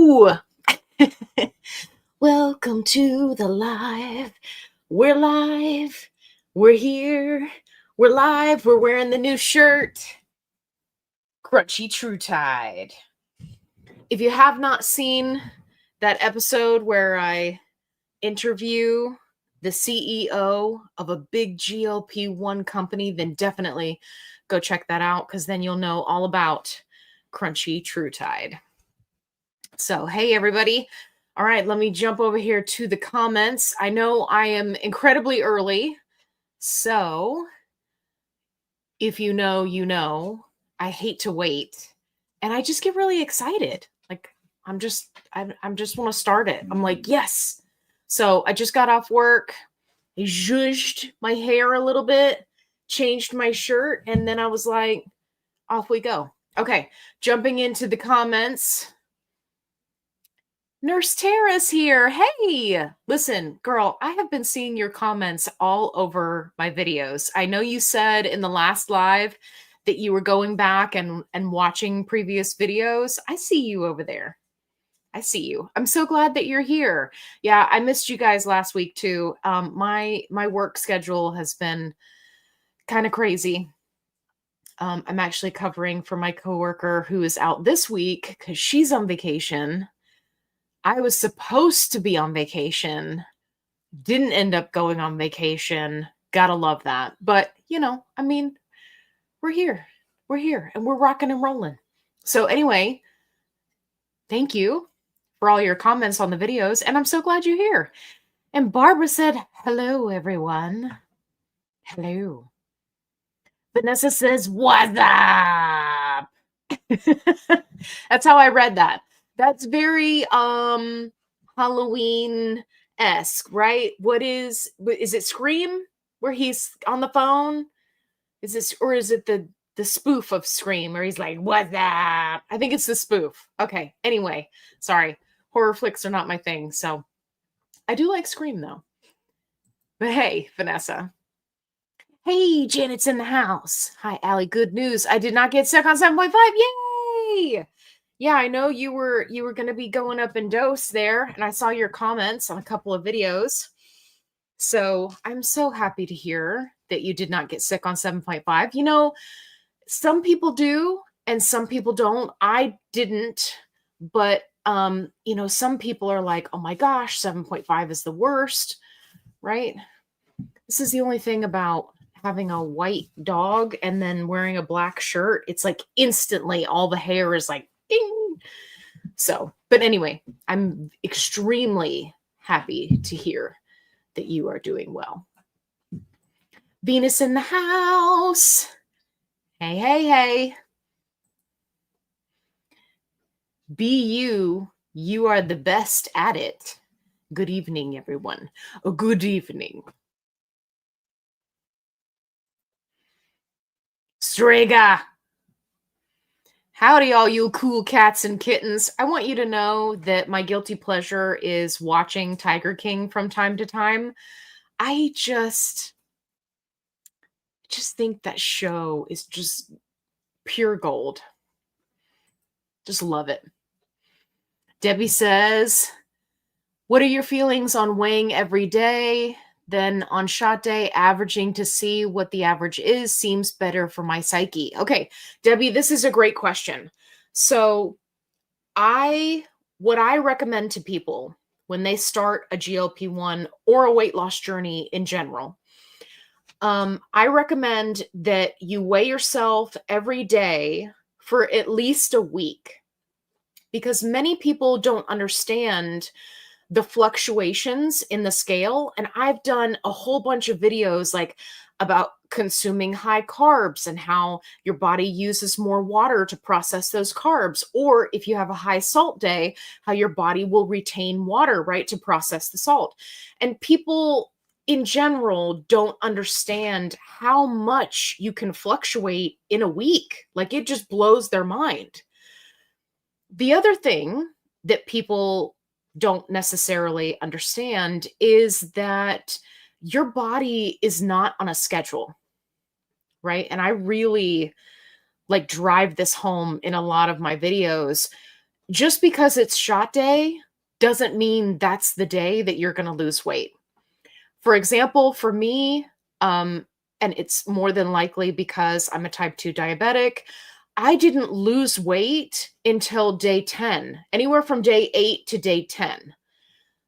Hello. Welcome to the live. We're live. We're here. We're live. We're wearing the new shirt. Crunchy True Tide. If you have not seen that episode where I interview the CEO of a big GLP1 company, then definitely go check that out, because then you'll know all about Crunchy True Tide. So, hey, everybody. All right, let me jump over here to the comments. I know I am incredibly early. So, if you know, you know, I hate to wait. And I just get really excited. Like, I just want to start it. I'm like, yes. So, I just got off work. I zhuzhed my hair a little bit, changed my shirt, and then I was like, off we go. Okay, jumping into the comments. Nurse Tara's here. Hey, listen, girl, I have been seeing your comments all over my videos. I know you said in the last live that you were going back and watching previous videos. I see you over there. I see you. I'm so glad that you're here. Yeah, I missed you guys last week too. My work schedule has been kind of crazy. I'm actually covering for my coworker who is out this week because she's on vacation. I was supposed to be on vacation, didn't end up going on vacation. Gotta love that. But, I mean, we're here. We're here and we're rocking and rolling. So anyway, thank you for all your comments on the videos. And I'm so glad you're here. And Barbara said, hello, everyone. Hello. Vanessa says, what's up? That's how I read that. That's very Halloween-esque, right? Is it Scream where he's on the phone? Is it the spoof of Scream where he's like, what's up? I think it's the spoof. Okay, anyway, sorry. Horror flicks are not my thing, so I do like Scream though. But hey, Vanessa. Hey, Janet's in the house. Hi, Allie. Good news. I did not get stuck on 7.5. Yay! Yeah, I know you were going to be going up in dose there, and I saw your comments on a couple of videos. So I'm so happy to hear that you did not get sick on 7.5. Some people do and some people don't. I didn't, but some people are like, oh my gosh, 7.5 is the worst, right? This is the only thing about having a white dog and then wearing a black shirt. It's like instantly all the hair is like, ding. So, but anyway, I'm extremely happy to hear that you are doing well. Venus in the house. Hey, hey, hey. Be you. You are the best at it. Good evening, everyone. Oh, good evening. Strega. Howdy, all you cool cats and kittens. I want you to know that my guilty pleasure is watching Tiger King from time to time. I just think that show is just pure gold. Just love it. Debbie says, what are your feelings on weighing every day? Then on shot day, averaging to see what the average is seems better for my psyche. Okay, Debbie, this is a great question. So what I recommend to people when they start a GLP-1 or a weight loss journey in general, I recommend that you weigh yourself every day for at least a week, because many people don't understand the fluctuations in the scale. And I've done a whole bunch of videos like about consuming high carbs and how your body uses more water to process those carbs. Or if you have a high salt day, how your body will retain water, right, to process the salt. And people in general don't understand how much you can fluctuate in a week. Like, it just blows their mind. The other thing that people don't necessarily understand is that your body is not on a schedule, right? And I really drive this home in a lot of my videos. just because it's shot day doesn't mean that's the day that you're going to lose weight. For example, for me, and it's more than likely because I'm a type 2 diabetic, I didn't lose weight until day 10, anywhere from day 8 to day 10.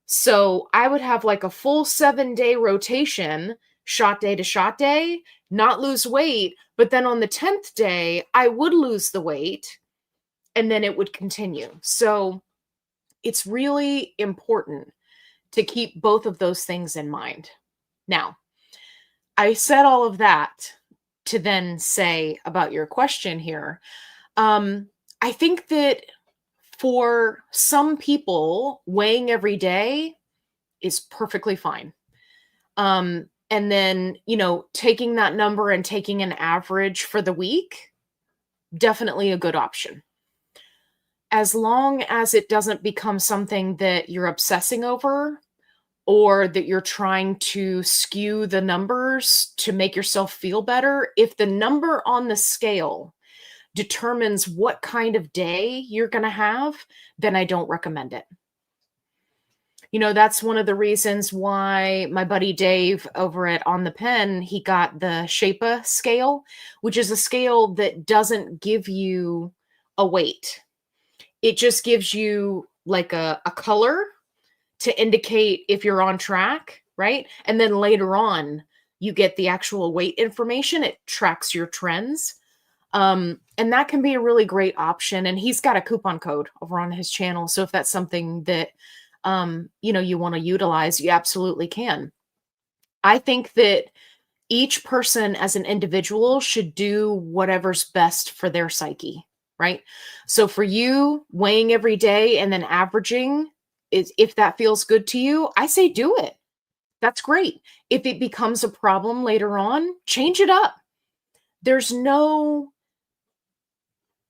So I would have like a full 7-day rotation, shot day to shot day, not lose weight. But then on the 10th day, I would lose the weight and then it would continue. So it's really important to keep both of those things in mind. Now, I said all of that to then say about your question here. I think that for some people, weighing every day is perfectly fine. And then, taking that number and taking an average for the week, definitely a good option. As long as it doesn't become something that you're obsessing over or that you're trying to skew the numbers to make yourself feel better. If the number on the scale determines what kind of day you're going to have, then I don't recommend it. That's one of the reasons why my buddy Dave over at On the Pen, he got the Shapewear scale, which is a scale that doesn't give you a weight. It just gives you like a color to indicate if you're on track, right? And then later on, you get the actual weight information. It tracks your trends. And that can be a really great option. And he's got a coupon code over on his channel. So if that's something that, you want to utilize, you absolutely can. I think that each person as an individual should do whatever's best for their psyche, right? So for you, weighing every day and then averaging, if that feels good to you, I say do it. That's great. If it becomes a problem later on, change it up. There's nothing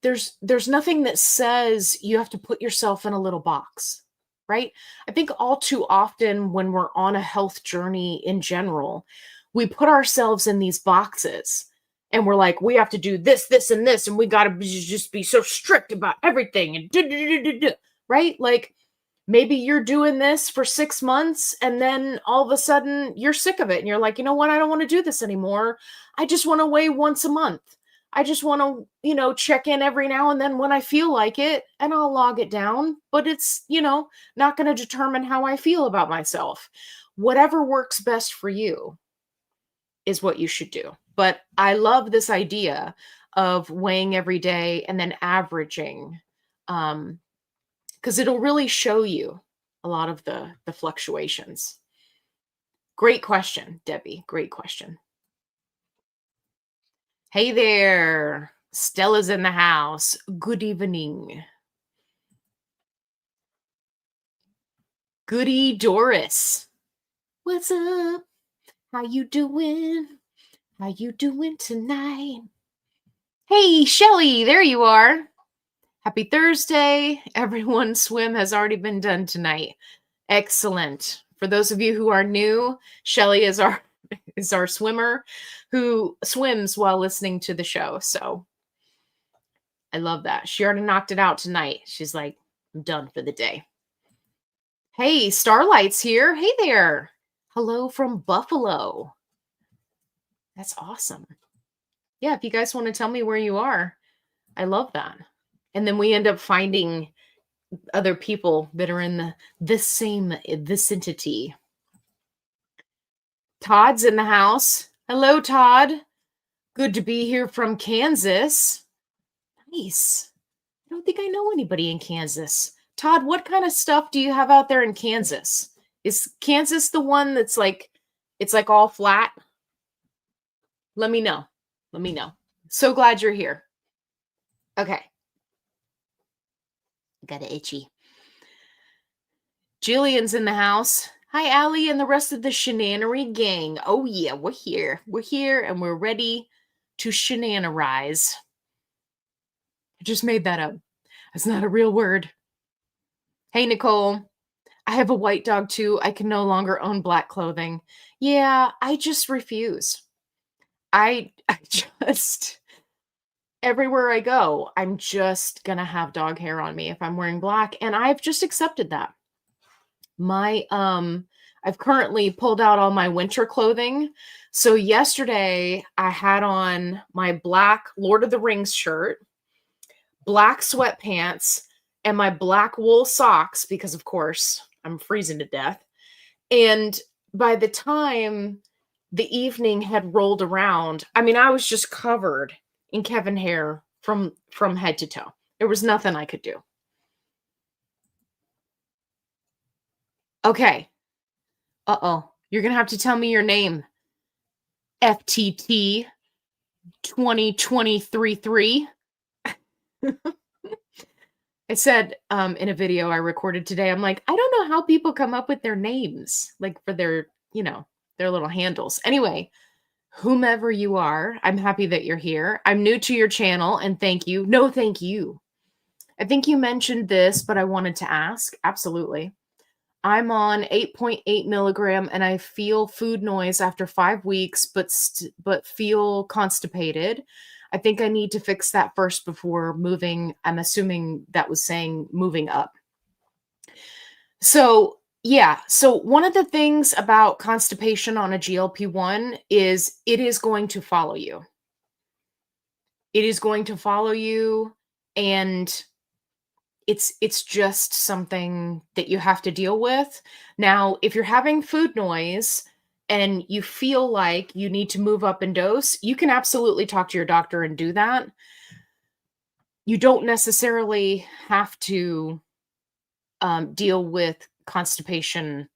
that says you have to put yourself in a little box, right? I think all too often when we're on a health journey in general, we put ourselves in these boxes and we're like, we have to do this, this, and this, and we got to just be so strict about everything and right? Like maybe you're doing this for 6 months and then all of a sudden you're sick of it and you're like, you know what? I don't want to do this anymore. I just want to weigh once a month. I just want to, check in every now and then when I feel like it and I'll log it down, but it's, not going to determine how I feel about myself. Whatever works best for you is what you should do. But I love this idea of weighing every day and then averaging, because it'll really show you a lot of the fluctuations. Great question, Debbie. Great question. Hey there. Stella's in the house. Good evening. Goody Doris. What's up? How you doing? How you doing tonight? Hey, Shelly, there you are. Happy Thursday. Everyone's swim has already been done tonight. Excellent. For those of you who are new, Shelly is our swimmer who swims while listening to the show. So I love that. She already knocked it out tonight. She's like, I'm done for the day. Hey, Starlight's here. Hey there. Hello from Buffalo. That's awesome. Yeah, if you guys want to tell me where you are, I love that. And then we end up finding other people that are in this same vicinity. Todd's in the house. Hello, Todd. Good to be here from Kansas. Nice. I don't think I know anybody in Kansas. Todd, what kind of stuff do you have out there in Kansas? Is Kansas the one that's like, it's like all flat? Let me know. Let me know. So glad you're here. Okay. Got it itchy. Jillian's in the house. Hi, Allie and the rest of the shenanery gang. Oh, yeah, we're here. We're here and we're ready to shenanerize. I just made that up. That's not a real word. Hey, Nicole. I have a white dog too. I can no longer own black clothing. Yeah, I just refuse. I just, everywhere I go, I'm just gonna have dog hair on me if I'm wearing black, and I've just accepted that. My I've currently pulled out all my winter clothing. So yesterday I had on my black Lord of the Rings shirt, black sweatpants, and my black wool socks because of course I'm freezing to death. And by the time the evening had rolled around, I mean I was just covered in Kevin hair from head to toe. There was nothing I could do. Okay. Uh-oh. You're going to have to tell me your name. FTT 2023. I said in a video I recorded today, I'm like, I don't know how people come up with their names, like for their, their little handles. Anyway, whomever you are, I'm happy that you're here. I'm new to your channel and thank you. No, thank you. I think you mentioned this, but I wanted to ask. Absolutely. I'm on 8.8 milligram and I feel food noise after 5 weeks, but feel constipated. I think I need to fix that first before moving. I'm assuming that was saying moving up. So yeah, so one of the things about constipation on a GLP-1 is it is going to follow you. It is going to follow you, and it's just something that you have to deal with. Now, if you're having food noise and you feel like you need to move up in dose, you can absolutely talk to your doctor and do that. You don't necessarily have to deal with constipation.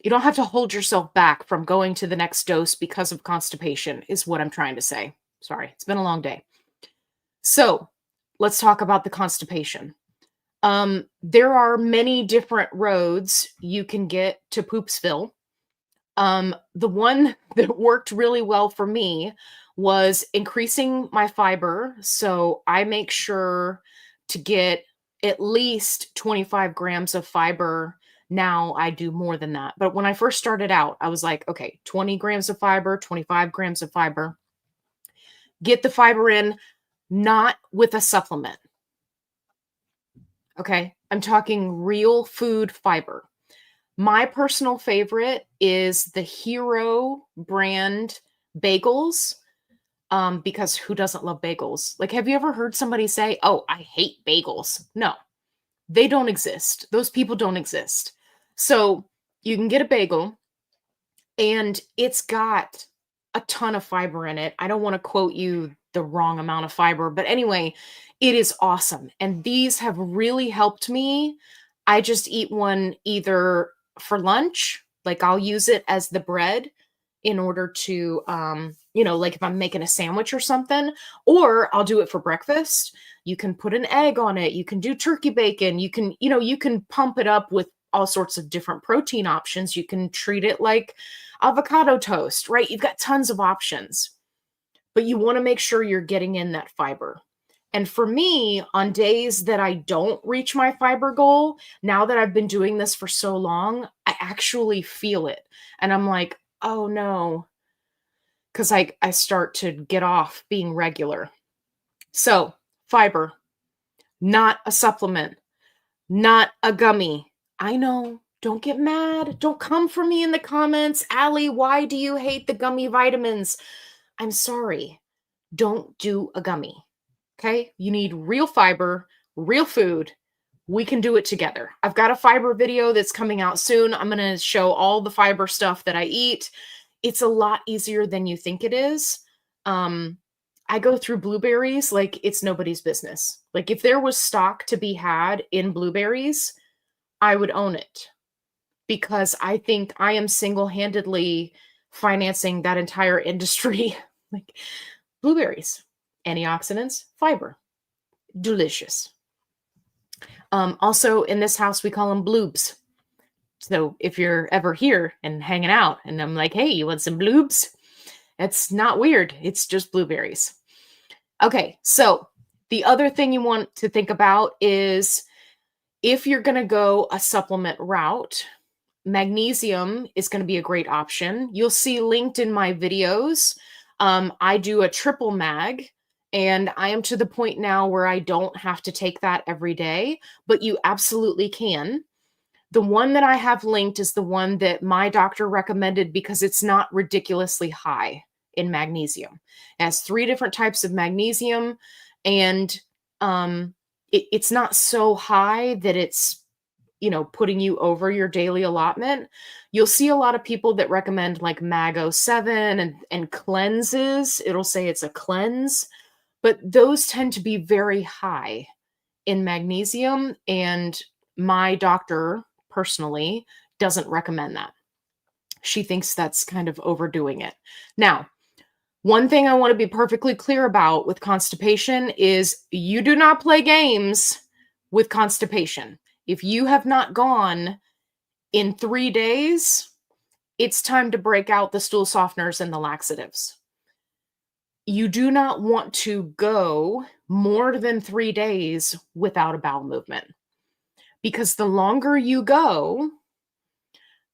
You don't have to hold yourself back from going to the next dose because of constipation, is what I'm trying to say. Sorry, it's been a long day. So let's talk about the constipation. There are many different roads you can get to Poopsville. The one that worked really well for me was increasing my fiber. So I make sure to get at least 25 grams of fiber. Now I do more than that. But when I first started out, I was like, okay, 20 grams of fiber, 25 grams of fiber. Get the fiber in, not with a supplement. Okay, I'm talking real food fiber. My personal favorite is the Hero brand bagels, because who doesn't love bagels? Like, have you ever heard somebody say, oh, I hate bagels? No, they don't exist. Those people don't exist. So you can get a bagel and it's got a ton of fiber in it. I don't want to quote you the wrong amount of fiber, but anyway, it is awesome. And these have really helped me. I just eat one either for lunch, like I'll use it as the bread in order to, like if I'm making a sandwich or something, or I'll do it for breakfast. You can put an egg on it. You can do turkey bacon. You can, you can pump it up with all sorts of different protein options. You can treat it like avocado toast, right? You've got tons of options, but you want to make sure you're getting in that fiber. And for me, on days that I don't reach my fiber goal, now that I've been doing this for so long, I actually feel it. And I'm like, oh no, because I start to get off being regular. So fiber, not a supplement, not a gummy. I know. Don't get mad. Don't come for me in the comments. Allie, why do you hate the gummy vitamins? I'm sorry. Don't do a gummy. Okay? You need real fiber, real food. We can do it together. I've got a fiber video that's coming out soon. I'm going to show all the fiber stuff that I eat. It's a lot easier than you think it is. I go through blueberries like it's nobody's business. Like if there was stock to be had in blueberries, I would own it because I think I am single-handedly financing that entire industry. Like blueberries, antioxidants, fiber, delicious. Also in this house, we call them bloobs. So if you're ever here and hanging out and I'm like, hey, you want some bloobs? It's not weird. It's just blueberries. Okay. So the other thing you want to think about is if you're going to go a supplement route, magnesium is going to be a great option. You'll see linked in my videos. I do a triple mag. And I am to the point now where I don't have to take that every day, but you absolutely can. The one that I have linked is the one that my doctor recommended because it's not ridiculously high in magnesium. It has 3 different types of magnesium, and it's not so high that it's, putting you over your daily allotment. You'll see a lot of people that recommend like Mago 7 and cleanses. It'll say it's a cleanse, but those tend to be very high in magnesium, and my doctor personally doesn't recommend that. She thinks that's kind of overdoing it. Now, one thing I want to be perfectly clear about with constipation is you do not play games with constipation. If you have not gone in 3 days, it's time to break out the stool softeners and the laxatives. You do not want to go more than 3 days without a bowel movement, because the longer you go,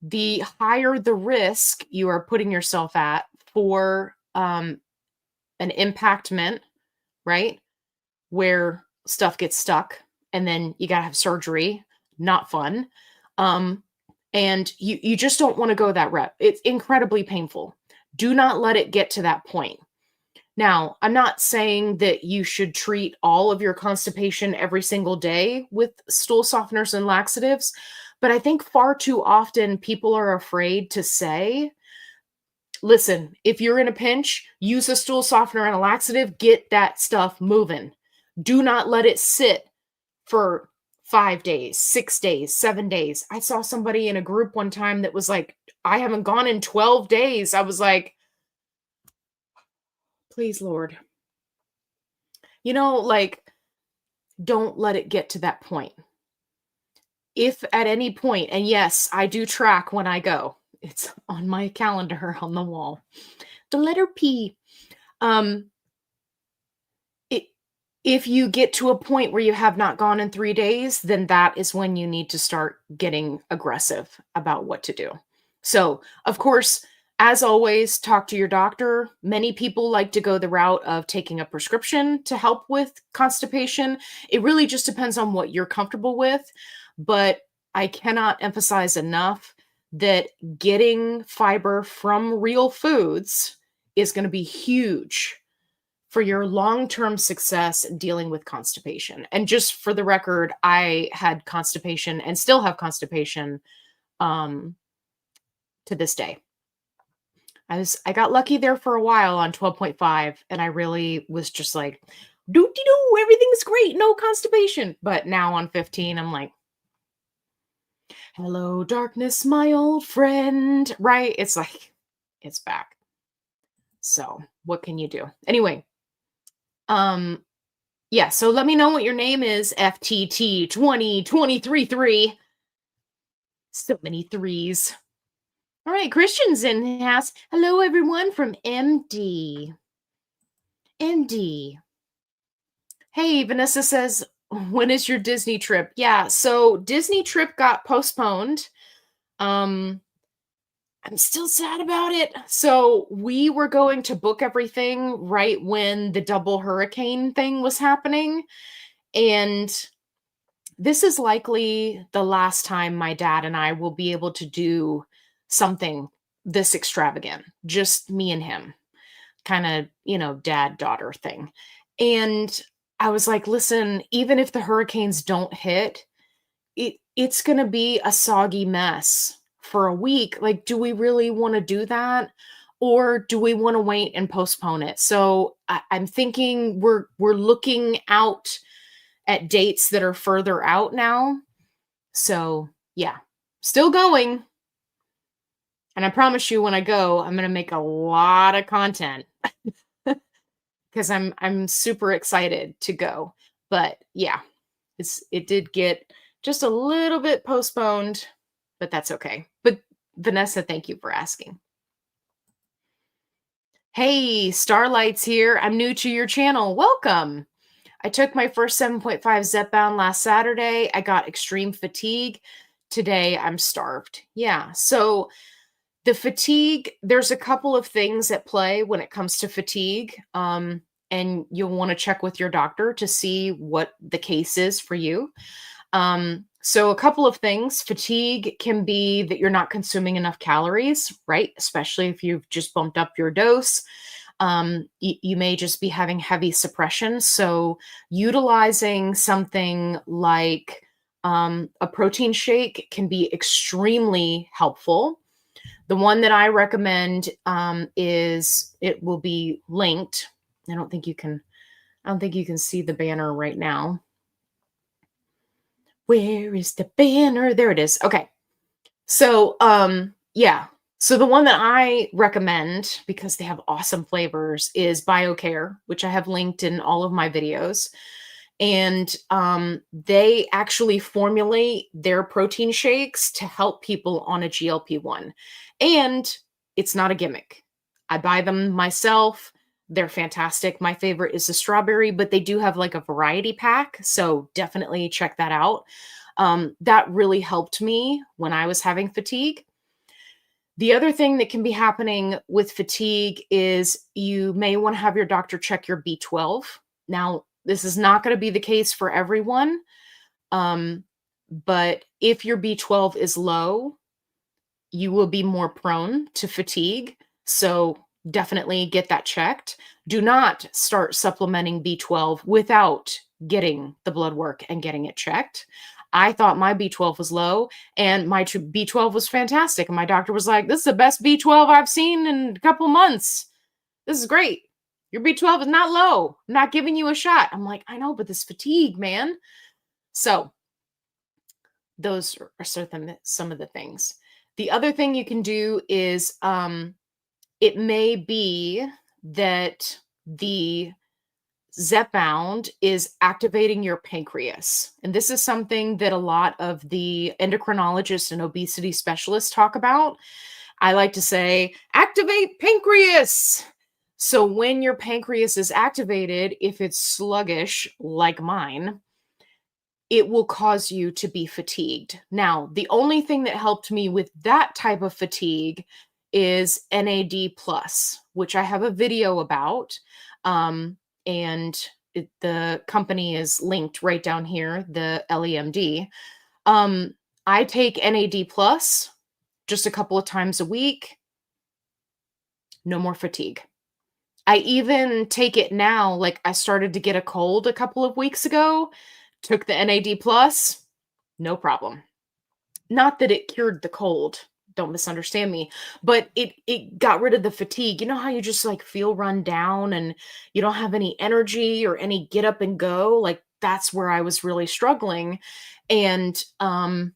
the higher the risk you are putting yourself at for an impactment, right? Where stuff gets stuck and then you got to have surgery. Not fun. And you just don't want to go that route. It's incredibly painful. Do not let it get to that point. Now, I'm not saying that you should treat all of your constipation every single day with stool softeners and laxatives, but I think far too often people are afraid to say, listen, if you're in a pinch, use a stool softener and a laxative, get that stuff moving. Do not let it sit for 5 days, 6 days, 7 days. I saw somebody in a group one time that was like, I haven't gone in 12 days. I was like, please, Lord. Don't let it get to that point. If at any point, and yes, I do track when I go, it's on my calendar on the wall. The letter P. If you get to a point where you have not gone in 3 days, then that is when you need to start getting aggressive about what to do. So, of course, as always, talk to your doctor. Many people like to go the route of taking a prescription to help with constipation. It really just depends on what you're comfortable with. But I cannot emphasize enough that getting fiber from real foods is going to be huge for your long-term success dealing with constipation. And just for the record, I had constipation and still have constipation to this day. I got lucky there for a while on 12.5, and I really was just like, doo-dee-doo, everything's great, no constipation. But now on 15, I'm like, hello, darkness, my old friend, right? It's like, it's back. So what can you do? Anyway, yeah, so let me know what your name is, FTT 2023. So many threes. All right, Christian's in the house. Hello, everyone from MD. MD. Hey, Vanessa says, when is your Disney trip? Yeah, so Disney trip got postponed. I'm still sad about it. So we were going to book everything right when the double hurricane thing was happening. And this is likely the last time my dad and I will be able to do something this extravagant, just me and him, kind of, dad-daughter thing. And I was like, listen, even if the hurricanes don't hit, it's going to be a soggy mess for a week. Like, do we really want to do that? Or do we want to wait and postpone it? So I'm thinking we're looking out at dates that are further out now. So yeah, still going. And I promise you when I go, I'm going to make a lot of content because I'm super excited to go. But yeah, it did get just a little bit postponed, but that's okay. But Vanessa, thank you for asking. Hey, Starlight's here. I'm new to your channel. Welcome. I took my first 7.5 Zepbound last Saturday. I got extreme fatigue. Today, I'm starved. Yeah, so the fatigue, there's a couple of things at play when it comes to fatigue. And and you'll want to check with your doctor to see what the case is for you. So a couple of things. Fatigue can be that you're not consuming enough calories, right? Especially if you've just bumped up your dose. You may just be having heavy suppression. So utilizing something like a protein shake can be extremely helpful. The one that I recommend is, it will be linked. I don't think you can see the banner right now. Where is the banner? There it is. Okay. So, yeah. So the one that I recommend, because they have awesome flavors, is Biocare, which I have linked in all of my videos. And they actually formulate their protein shakes to help people on a GLP-1. And it's not a gimmick. I buy them myself. They're fantastic. My favorite is the strawberry, but they do have like a variety pack. So definitely check that out. That really helped me when I was having fatigue. The other thing that can be happening with fatigue is you may want to have your doctor check your B12. Now, this is not going to be the case for everyone. But if your B12 is low, you will be more prone to fatigue. So definitely get that checked. Do not start supplementing B12 without getting the blood work and getting it checked. I thought my B12 was low and my B12 was fantastic. And my doctor was like, this is the best B12 I've seen in a couple months. This is great. Your B12 is not low. I'm not giving you a shot. I'm like, I know, but this fatigue, man. So those are some of the things. The other thing you can do is it may be that the Zepbound is activating your pancreas. And this is something that a lot of the endocrinologists and obesity specialists talk about. I like to say, activate pancreas. So when your pancreas is activated, if it's sluggish like mine, it will cause you to be fatigued. Now, the only thing that helped me with that type of fatigue is NAD+, which I have a video about. And the company is linked right down here, the LEMD. I take NAD+ just a couple of times a week. No more fatigue. I even take it now. Like, I started to get a cold a couple of weeks ago, took the NAD+, no problem. Not that it cured the cold, don't misunderstand me, but it got rid of the fatigue. You know how you just like feel run down and you don't have any energy or any get up and go? Like, that's where I was really struggling. And the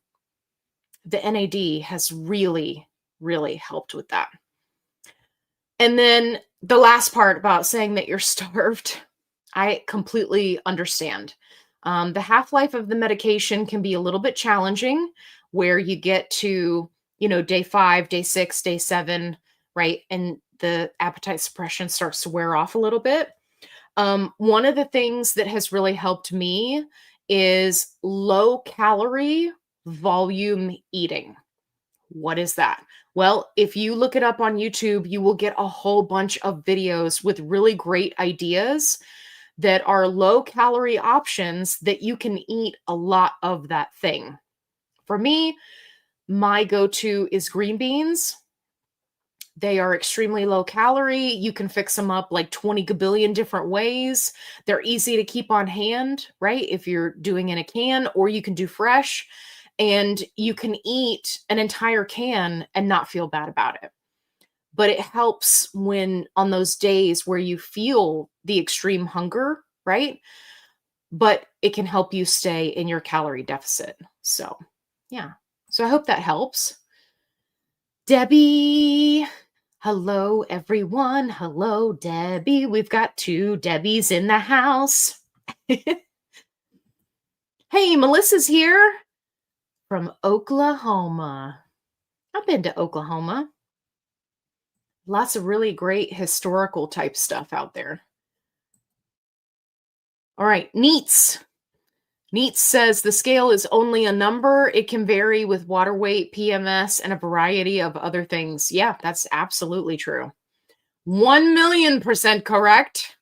NAD has really, really helped with that. And then the last part about saying that you're starved, I completely understand. The half-life of the medication can be a little bit challenging, where you get to, day 5, day 6, day 7, right? And the appetite suppression starts to wear off a little bit. One of the things that has really helped me is low calorie volume eating. What is that? Well, if you look it up on YouTube, you will get a whole bunch of videos with really great ideas that are low calorie options that you can eat a lot of that thing. For me, my go-to is green beans. They are extremely low calorie. You can fix them up like 20 gabillion different ways. They're easy to keep on hand, right? If you're doing in a can, or you can do fresh, and you can eat an entire can and not feel bad about it. But it helps when on those days where you feel the extreme hunger, right? But it can help you stay in your calorie deficit. So, yeah. So I hope that helps. Debbie. Hello, everyone. Hello, Debbie. We've got 2 Debbies in the house. Hey, Melissa's here from Oklahoma. I've been to Oklahoma. Lots of really great historical type stuff out there. All right, Neats. Neats says the scale is only a number. It can vary with water weight, PMS, and a variety of other things. Yeah, that's absolutely true. 1,000,000% correct.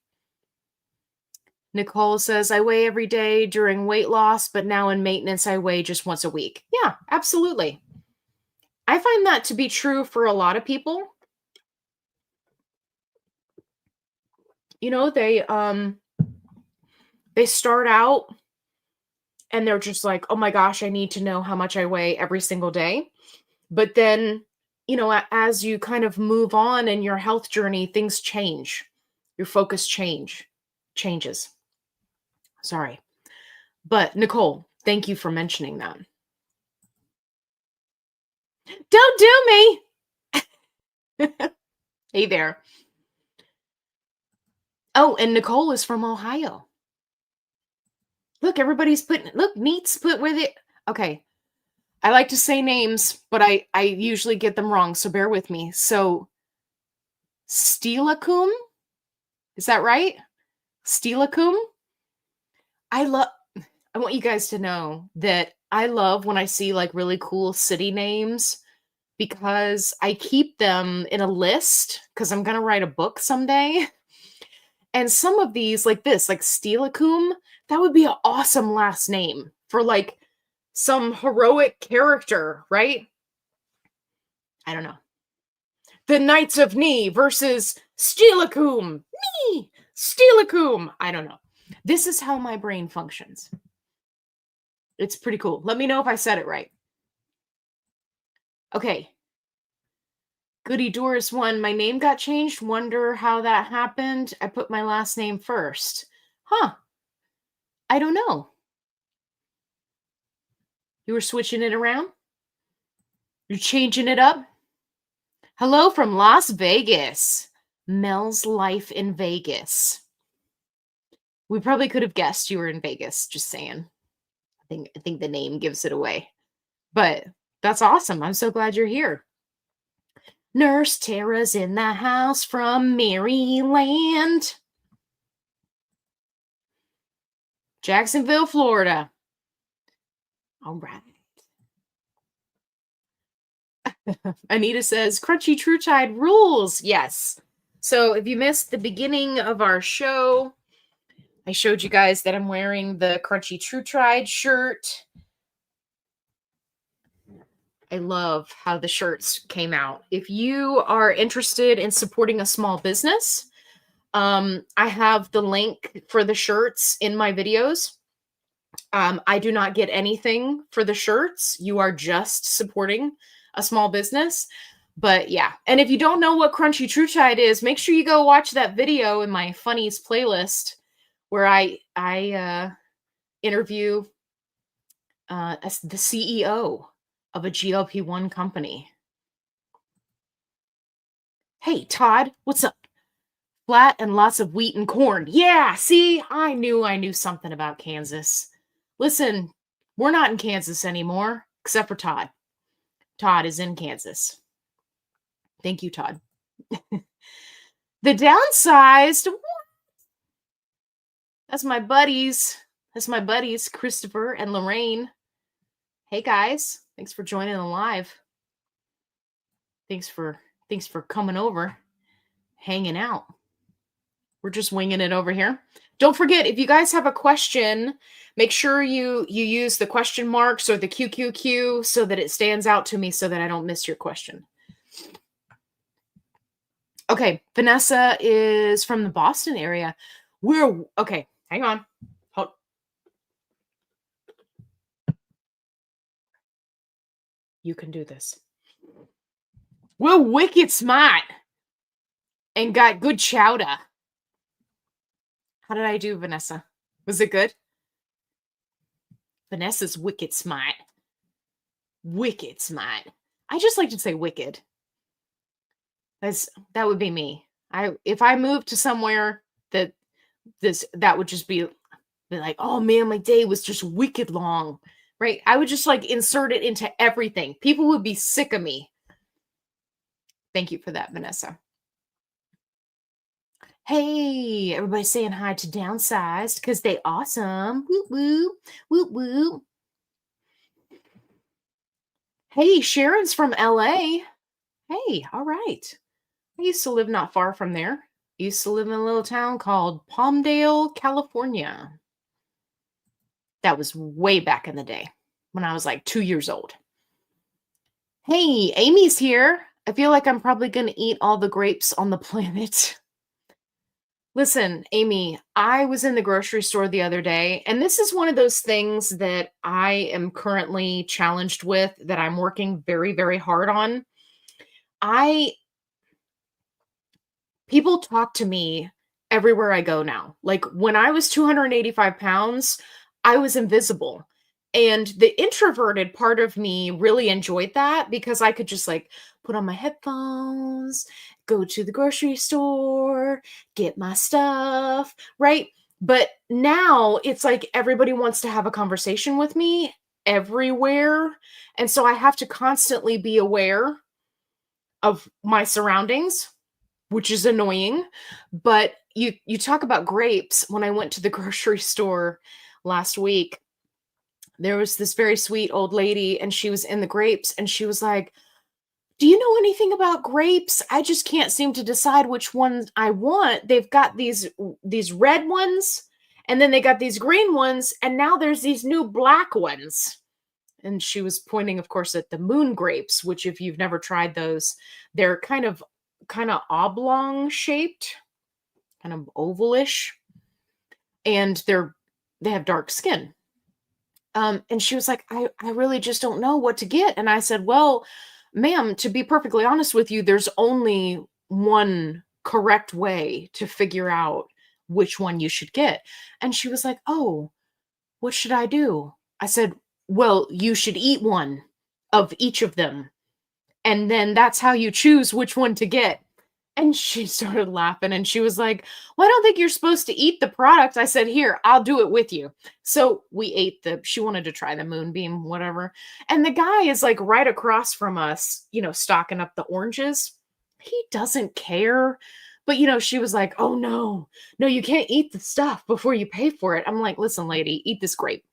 Nicole says, I weigh every day during weight loss, but now in maintenance, I weigh just once a week. Yeah, absolutely. I find that to be true for a lot of people. You know, they start out and they're just like, oh my gosh, I need to know how much I weigh every single day. But then, you know, as you kind of move on in your health journey, things change. Your focus changes. Sorry. But Nicole, thank you for mentioning that. Don't do me. Hey there. Oh, and Nicole is from Ohio. Look, everybody's putting, look, Neat's put with it. Okay. I like to say names, but I usually get them wrong, so bear with me. So, Steilacoom? Is that right? Steilacoom? I want you guys to know that I love when I see like really cool city names because I keep them in a list because I'm going to write a book someday. And some of these, like this, like Steilacoom, that would be an awesome last name for like some heroic character, right? I don't know. The Knights of Knee versus Steilacoom. Knee! Steilacoom! I don't know. This is how my brain functions. It's pretty cool. Let me know if I said it right. Okay. Goody Doris 1. My name got changed. Wonder how that happened. I put my last name first. Huh. I don't know. You were switching it around? You're changing it up? Hello from Las Vegas. Mel's Life in Vegas. We probably could have guessed you were in Vegas, just saying. I think the name gives it away. But that's awesome. I'm so glad you're here. Nurse Tara's in the house from Maryland. Jacksonville, Florida. All right. Anita says, Crunchy True Tide rules. Yes. So if you missed the beginning of our show, I showed you guys that I'm wearing the Crunchy True Tide shirt. I love how the shirts came out. If you are interested in supporting a small business, I have the link for the shirts in my videos. I do not get anything for the shirts. You are just supporting a small business. But yeah, and if you don't know what Crunchy True Tide is, make sure you go watch that video in my funnies playlist where I interview the CEO of a GLP1 company. Hey, Todd, what's up? Flat and lots of wheat and corn. Yeah, see, I knew something about Kansas. Listen, we're not in Kansas anymore, except for Todd. Todd is in Kansas. Thank you, Todd. The downsized. That's my buddies. That's my buddies, Christopher and Lorraine. Hey guys, thanks for joining the live. Thanks for coming over, hanging out. We're just winging it over here. Don't forget, if you guys have a question, make sure you use the question marks or the QQQ so that it stands out to me so that I don't miss your question. Okay, Vanessa is from the Boston area. Okay, hang on. Hold. You can do this. We're wicked smart and got good chowder. How did I do, Vanessa? Was it good? Vanessa's wicked smart. Wicked smart. I just like to say wicked. That would be me. If I moved to somewhere that would just be like, oh man, my day was just wicked long, right? I would just like insert it into everything. People would be sick of me. Thank you for that, Vanessa. Hey, everybody saying hi to Downsized because they awesome. Woo woo, woo woo. Hey, Sharon's from LA. Hey, all right. I used to live not far from there, Used to live in a little town called Palmdale, California. That was way back in the day when I was like 2 years old. Hey, Amy's here. I feel like I'm probably going to eat all the grapes on the planet. Listen, Amy, I was in the grocery store the other day, and this is one of those things that I am currently challenged with that I'm working very, very hard on. I People talk to me everywhere I go now. Like when I was 285 pounds, I was invisible. And the introverted part of me really enjoyed that because I could just like put on my headphones, go to the grocery store, get my stuff, right? But now it's like everybody wants to have a conversation with me everywhere. And so I have to constantly be aware of my surroundings, which is annoying. But you talk about grapes. When I went to the grocery store last week, there was this very sweet old lady and she was in the grapes and she was like, "Do you know anything about grapes? I just can't seem to decide which ones I want. They've got these red ones and then they got these green ones and now there's these new black ones." And she was pointing, of course, at the moon grapes, which if you've never tried those, they're kind of oblong shaped, kind of ovalish, and they have dark skin. And she was like, I really just don't know what to get. And I said, well, ma'am, to be perfectly honest with you, there's only one correct way to figure out which one you should get. And she was like, oh, what should I do? I said, well, you should eat one of each of them. And then that's how you choose which one to get. And she started laughing and she was like, well, I don't think you're supposed to eat the product. I said, here, I'll do it with you. So we ate she wanted to try the moonbeam, whatever. And the guy is like right across from us, stocking up the oranges. He doesn't care. But, she was like, oh, no, you can't eat the stuff before you pay for it. I'm like, listen, lady, eat this grape.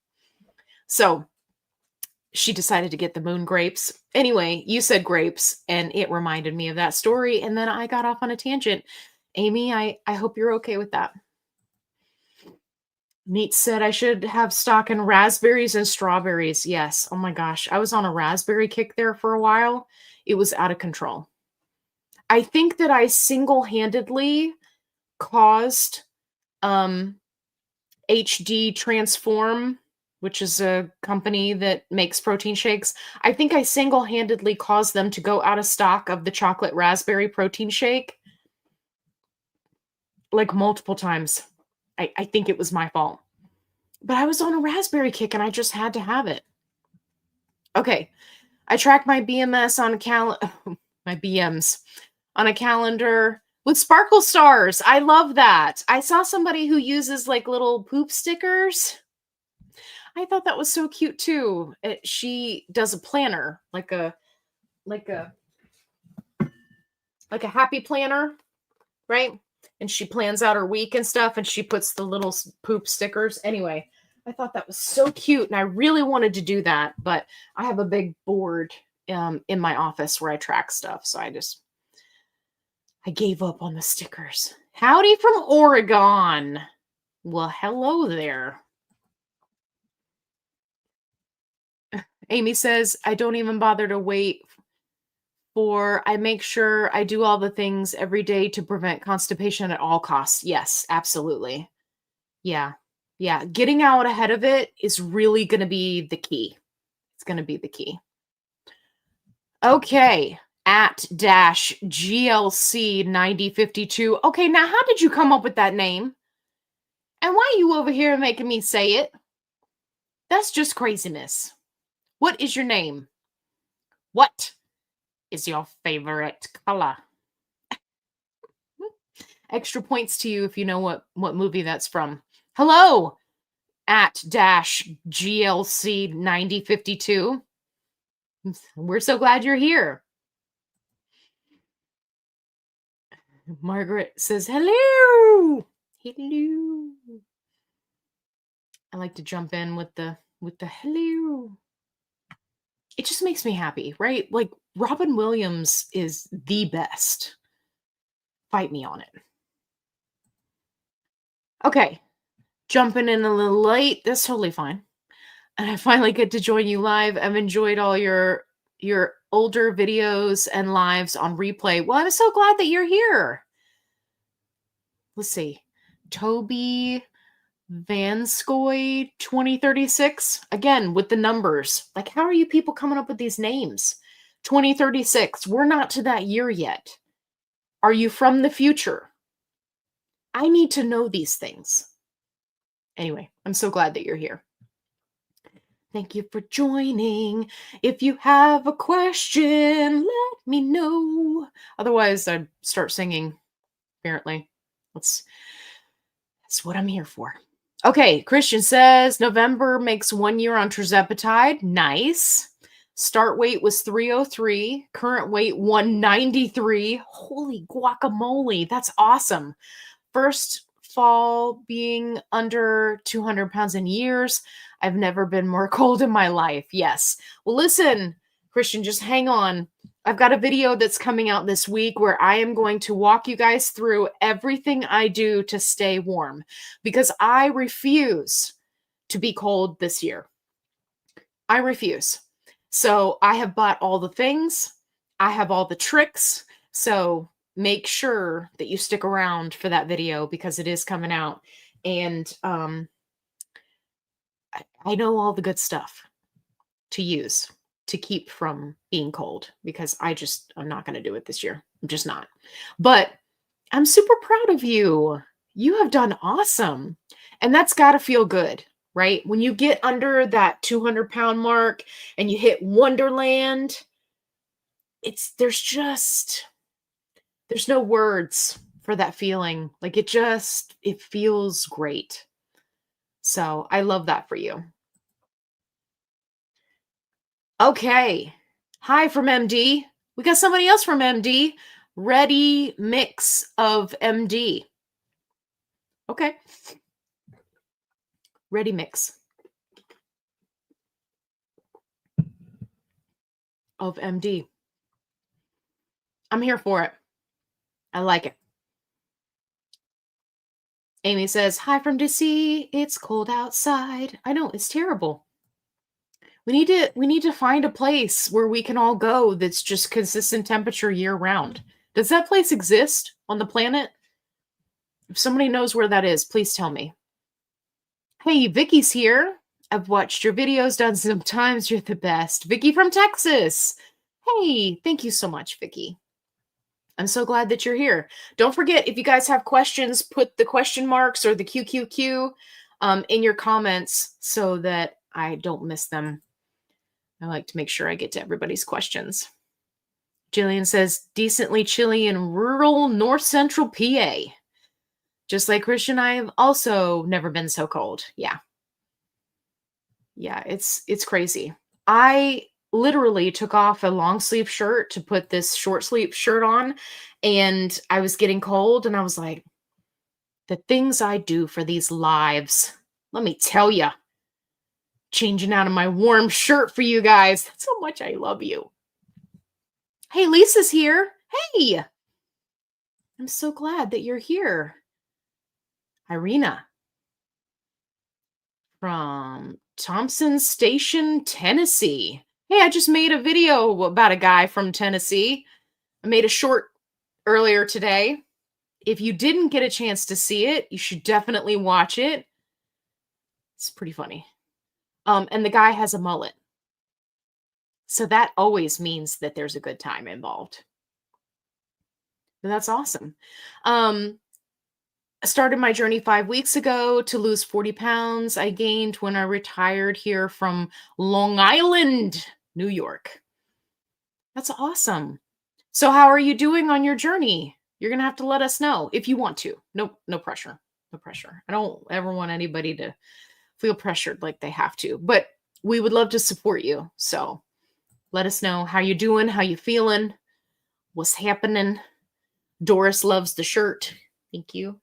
So she decided to get the moon grapes. Anyway, you said grapes, and it reminded me of that story. And then I got off on a tangent. Amy, I hope you're okay with that. Neat said I should have stock in raspberries and strawberries. Yes. Oh my gosh. I was on a raspberry kick there for a while. It was out of control. I think that I single-handedly caused HD Transform, which is a company that makes protein shakes. I think I single-handedly caused them to go out of stock of the chocolate raspberry protein shake like multiple times. I think it was my fault. But I was on a raspberry kick and I just had to have it. Okay. I track my BMS on my BMs on a calendar with sparkle stars. I love that. I saw somebody who uses like little poop stickers. I thought that was so cute too. She does a planner, like a happy planner, right? And she plans out her week and stuff, and she puts the little poop stickers. Anyway, I thought that was so cute, and I really wanted to do that, but I have a big board in my office where I track stuff, so I gave up on the stickers. Howdy from Oregon. Well, hello there. Amy says, I don't even bother to wait I make sure I do all the things every day to prevent constipation at all costs. Yes, absolutely. Yeah. Yeah. Getting out ahead of it is really going to be the key. It's going to be the key. Okay. At dash GLC 9052. Okay. Now, how did you come up with that name? And why are you over here making me say it? That's just craziness. What is your name? What is your favorite color? Extra points to you if you know what movie that's from. Hello, at dash GLC 9052. We're so glad you're here. Margaret says, hello. Hello. I like to jump in with the hello. It just makes me happy, right? Like Robin Williams is the best. Fight me on it. Okay. Jumping in a little late. That's totally fine. And I finally get to join you live. I've enjoyed all your older videos and lives on replay. Well, I'm so glad that you're here. Let's see. Toby Vanskoy 2036. Again, with the numbers. Like, how are you people coming up with these names? 2036. We're not to that year yet. Are you from the future? I need to know these things. Anyway, I'm so glad that you're here. Thank you for joining. If you have a question, let me know. Otherwise, I'd start singing, apparently. That's what I'm here for. Okay, Christian says November makes 1 year on tirzepatide. Nice. Start weight was 303. Current weight 193. Holy guacamole. That's awesome. First fall being under 200 pounds in years. I've never been more cold in my life. Yes. Well, listen, Christian, just hang on. I've got a video that's coming out this week where I am going to walk you guys through everything I do to stay warm because I refuse to be cold this year. I refuse. So I have bought all the things. I have all the tricks. So make sure that you stick around for that video because it is coming out. And I know all the good stuff to use to keep from being cold because I'm not going to do it this year. I'm just not. But I'm super proud of you. You have done awesome. And that's got to feel good, right? When you get under that 200-pound mark and you hit Wonderland, there's no words for that feeling. Like it feels great. So I love that for you. Okay. Hi from MD. We got somebody else from MD. Ready mix of MD. Okay. Ready mix of MD. I'm here for it. I like it. Amy says, hi from DC. It's cold outside. I know, it's terrible. We need to find a place where we can all go that's just consistent temperature year round. Does that place exist on the planet? If somebody knows where that is, please tell me. Hey, Vicky's here. I've watched your videos done sometimes. You're the best. Vicky from Texas. Hey, thank you so much, Vicky. I'm so glad that you're here. Don't forget, if you guys have questions, put the question marks or the QQQ in your comments so that I don't miss them. I like to make sure I get to everybody's questions. Jillian says, decently chilly in rural north central PA. Just like Christian, I have also never been so cold. Yeah. Yeah, it's crazy. I literally took off a long sleeve shirt to put this short sleeve shirt on, and I was getting cold, and I was like, the things I do for these lives, let me tell you. Changing out of my warm shirt for you guys. That's how much I love you. Hey, Lisa's here. Hey. I'm so glad that you're here. Irina from Thompson Station, Tennessee. Hey, I just made a video about a guy from Tennessee. I made a short earlier today. If you didn't get a chance to see it, you should definitely watch it. It's pretty funny. And the guy has a mullet. So that always means that there's a good time involved. And that's awesome. I started my journey 5 weeks ago to lose 40 pounds. I gained when I retired here from Long Island, New York. That's awesome. So how are you doing on your journey? You're going to have to let us know if you want to. No pressure. No pressure. I don't ever want anybody to feel pressured like they have to, but we would love to support you. So let us know how you're doing, how you feeling, what's happening. Doris loves the shirt. Thank you.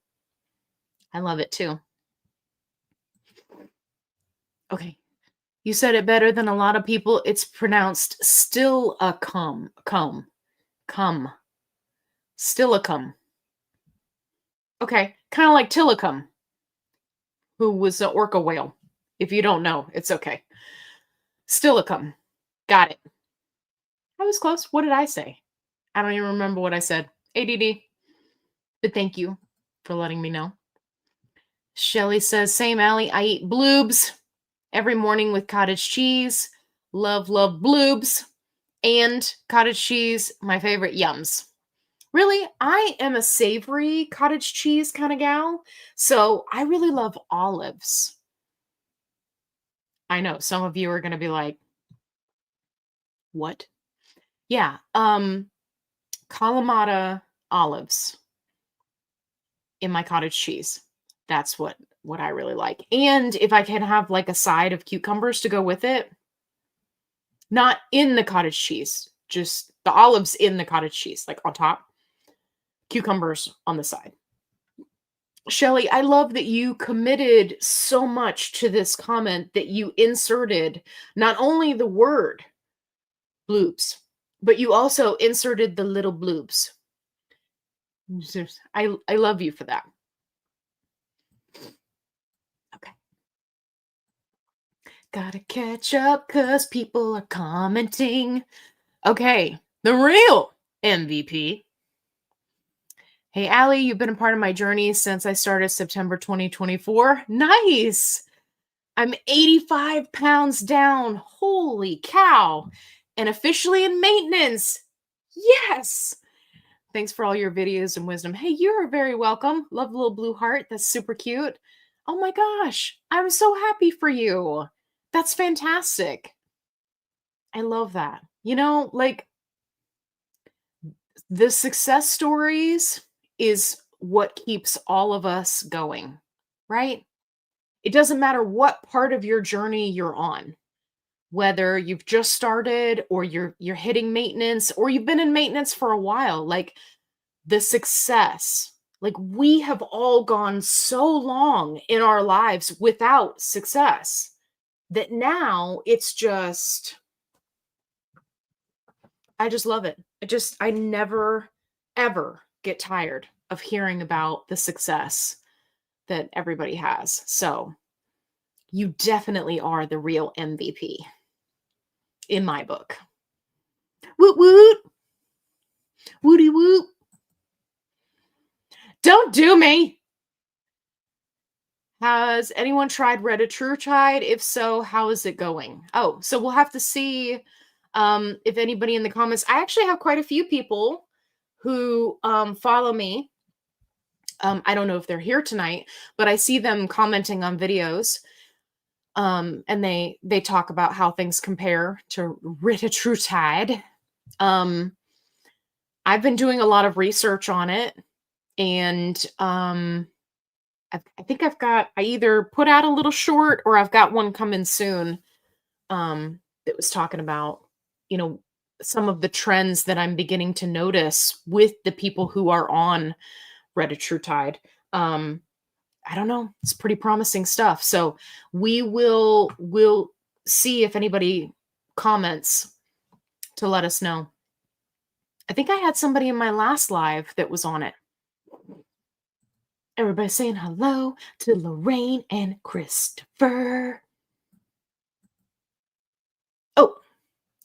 I love it too. Okay. You said it better than a lot of people. It's pronounced still a cum. Still a cum. Okay. Kind of like Tillicum. who was an orca whale. If you don't know, it's okay. Stilicum. Got it. I was close. What did I say? I don't even remember what I said. ADD. But thank you for letting me know. Shelly says, same Allie. I eat bloobs every morning with cottage cheese. Love, love bloobs. And cottage cheese, my favorite. Yums. Really, I am a savory cottage cheese kind of gal. So I really love olives. I know some of you are going to be like, what? Yeah. Kalamata olives in my cottage cheese. That's what I really like. And if I can have like a side of cucumbers to go with it, not in the cottage cheese, just the olives in the cottage cheese, like on top, cucumbers on the side. Shelly, I love that you committed so much to this comment that you inserted not only the word bloobs, but you also inserted the little bloobs. I love you for that. Okay. Gotta catch up because people are commenting. Okay, the real MVP. Hey, Allie, you've been a part of my journey since I started September 2024. Nice. I'm 85 pounds down. Holy cow. And officially in maintenance. Yes. Thanks for all your videos and wisdom. Hey, you're very welcome. Love the little blue heart. That's super cute. Oh my gosh. I'm so happy for you. That's fantastic. I love that. You know, like the success stories is what keeps all of us going, right? It doesn't matter what part of your journey you're on, whether you've just started or you're hitting maintenance or you've been in maintenance for a while. Like the success, like we have all gone so long in our lives without success that now it's just, I just love it. I never ever get tired of hearing about the success that everybody has. So you definitely are the real MVP in my book. Woot woot. Woody woot. Don't do me. Has anyone tried retatrutide? If so, how is it going? Oh, so we'll have to see if anybody in the comments. I actually have quite a few people who follow me. I don't know if they're here tonight, but I see them commenting on videos. And they talk about how things compare to retatrutide. I've been doing a lot of research on it, and I think I either put out a little short or I've got one coming soon that was talking about, you know, some of the trends that I'm beginning to notice with the people who are on retatrutide. I don't know. It's pretty promising stuff. So we'll see if anybody comments to let us know. I think I had somebody in my last live that was on it. Everybody saying hello to Lorraine and Christopher. Oh,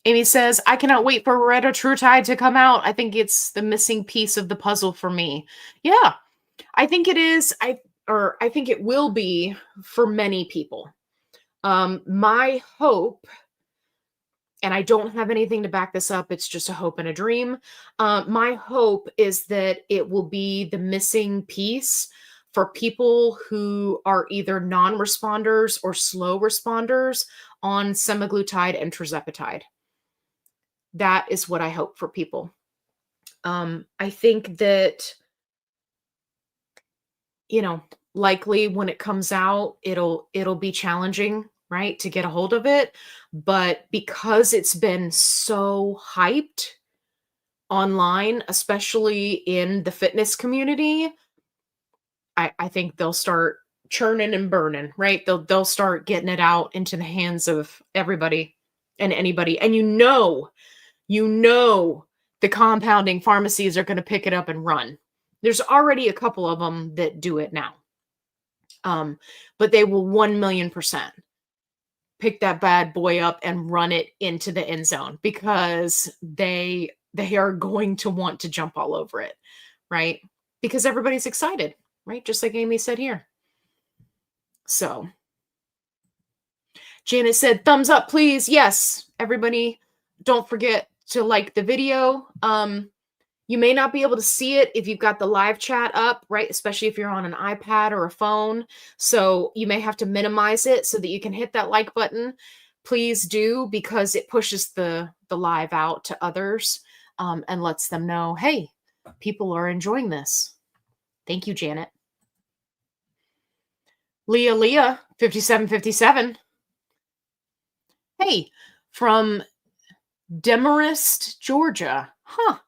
Amy says, I cannot wait for retatrutide to come out. I think it's the missing piece of the puzzle for me. Yeah, I think it is. I think it will be for many people. My hope, and I don't have anything to back this up, it's just a hope and a dream. My hope is that it will be the missing piece for people who are either non-responders or slow responders on semaglutide and tirzepatide. That is what I hope for people. I think that, you know, likely when it comes out, it'll be challenging, right, to get a hold of it. But because it's been so hyped online, especially in the fitness community, I think they'll start churning and burning, right? They'll start getting it out into the hands of everybody and anybody. And you know, the compounding pharmacies are going to pick it up and run. There's already a couple of them that do it now. But they will 1,000,000% pick that bad boy up and run it into the end zone because they are going to want to jump all over it, right? Because everybody's excited, right? Just like Amy said here. So Janet said, thumbs up, please. Yes, everybody, don't forget to like the video. You may not be able to see it if you've got the live chat up, right? Especially if you're on an iPad or a phone. So you may have to minimize it so that you can hit that like button. Please do, because it pushes the live out to others and lets them know, hey, people are enjoying this. Thank you, Janet. Leah, 5757. Hey, from Demarest, Georgia. Huh.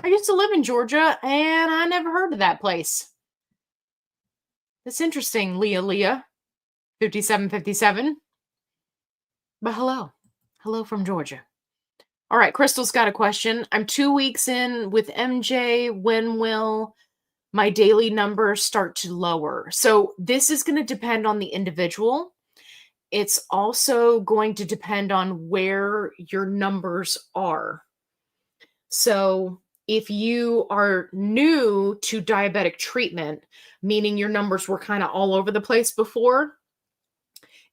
I used to live in Georgia, and I never heard of that place. That's interesting, Leah, 5757. But hello. Hello from Georgia. All right, Crystal's got a question. I'm 2 weeks in with MJ. When will my daily numbers start to lower? So this is going to depend on the individual. It's also going to depend on where your numbers are. So if you are new to diabetic treatment, meaning your numbers were kind of all over the place before,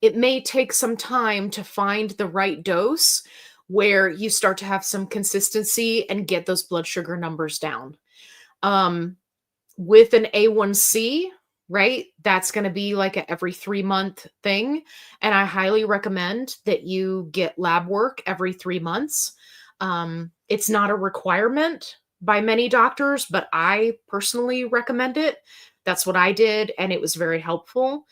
it may take some time to find the right dose where you start to have some consistency and get those blood sugar numbers down. With an A1C, right, that's going to be like a every 3-month thing. And I highly recommend that you get lab work every 3 months. It's not a requirement by many doctors, but I personally recommend it. That's what I did, and it was very helpful.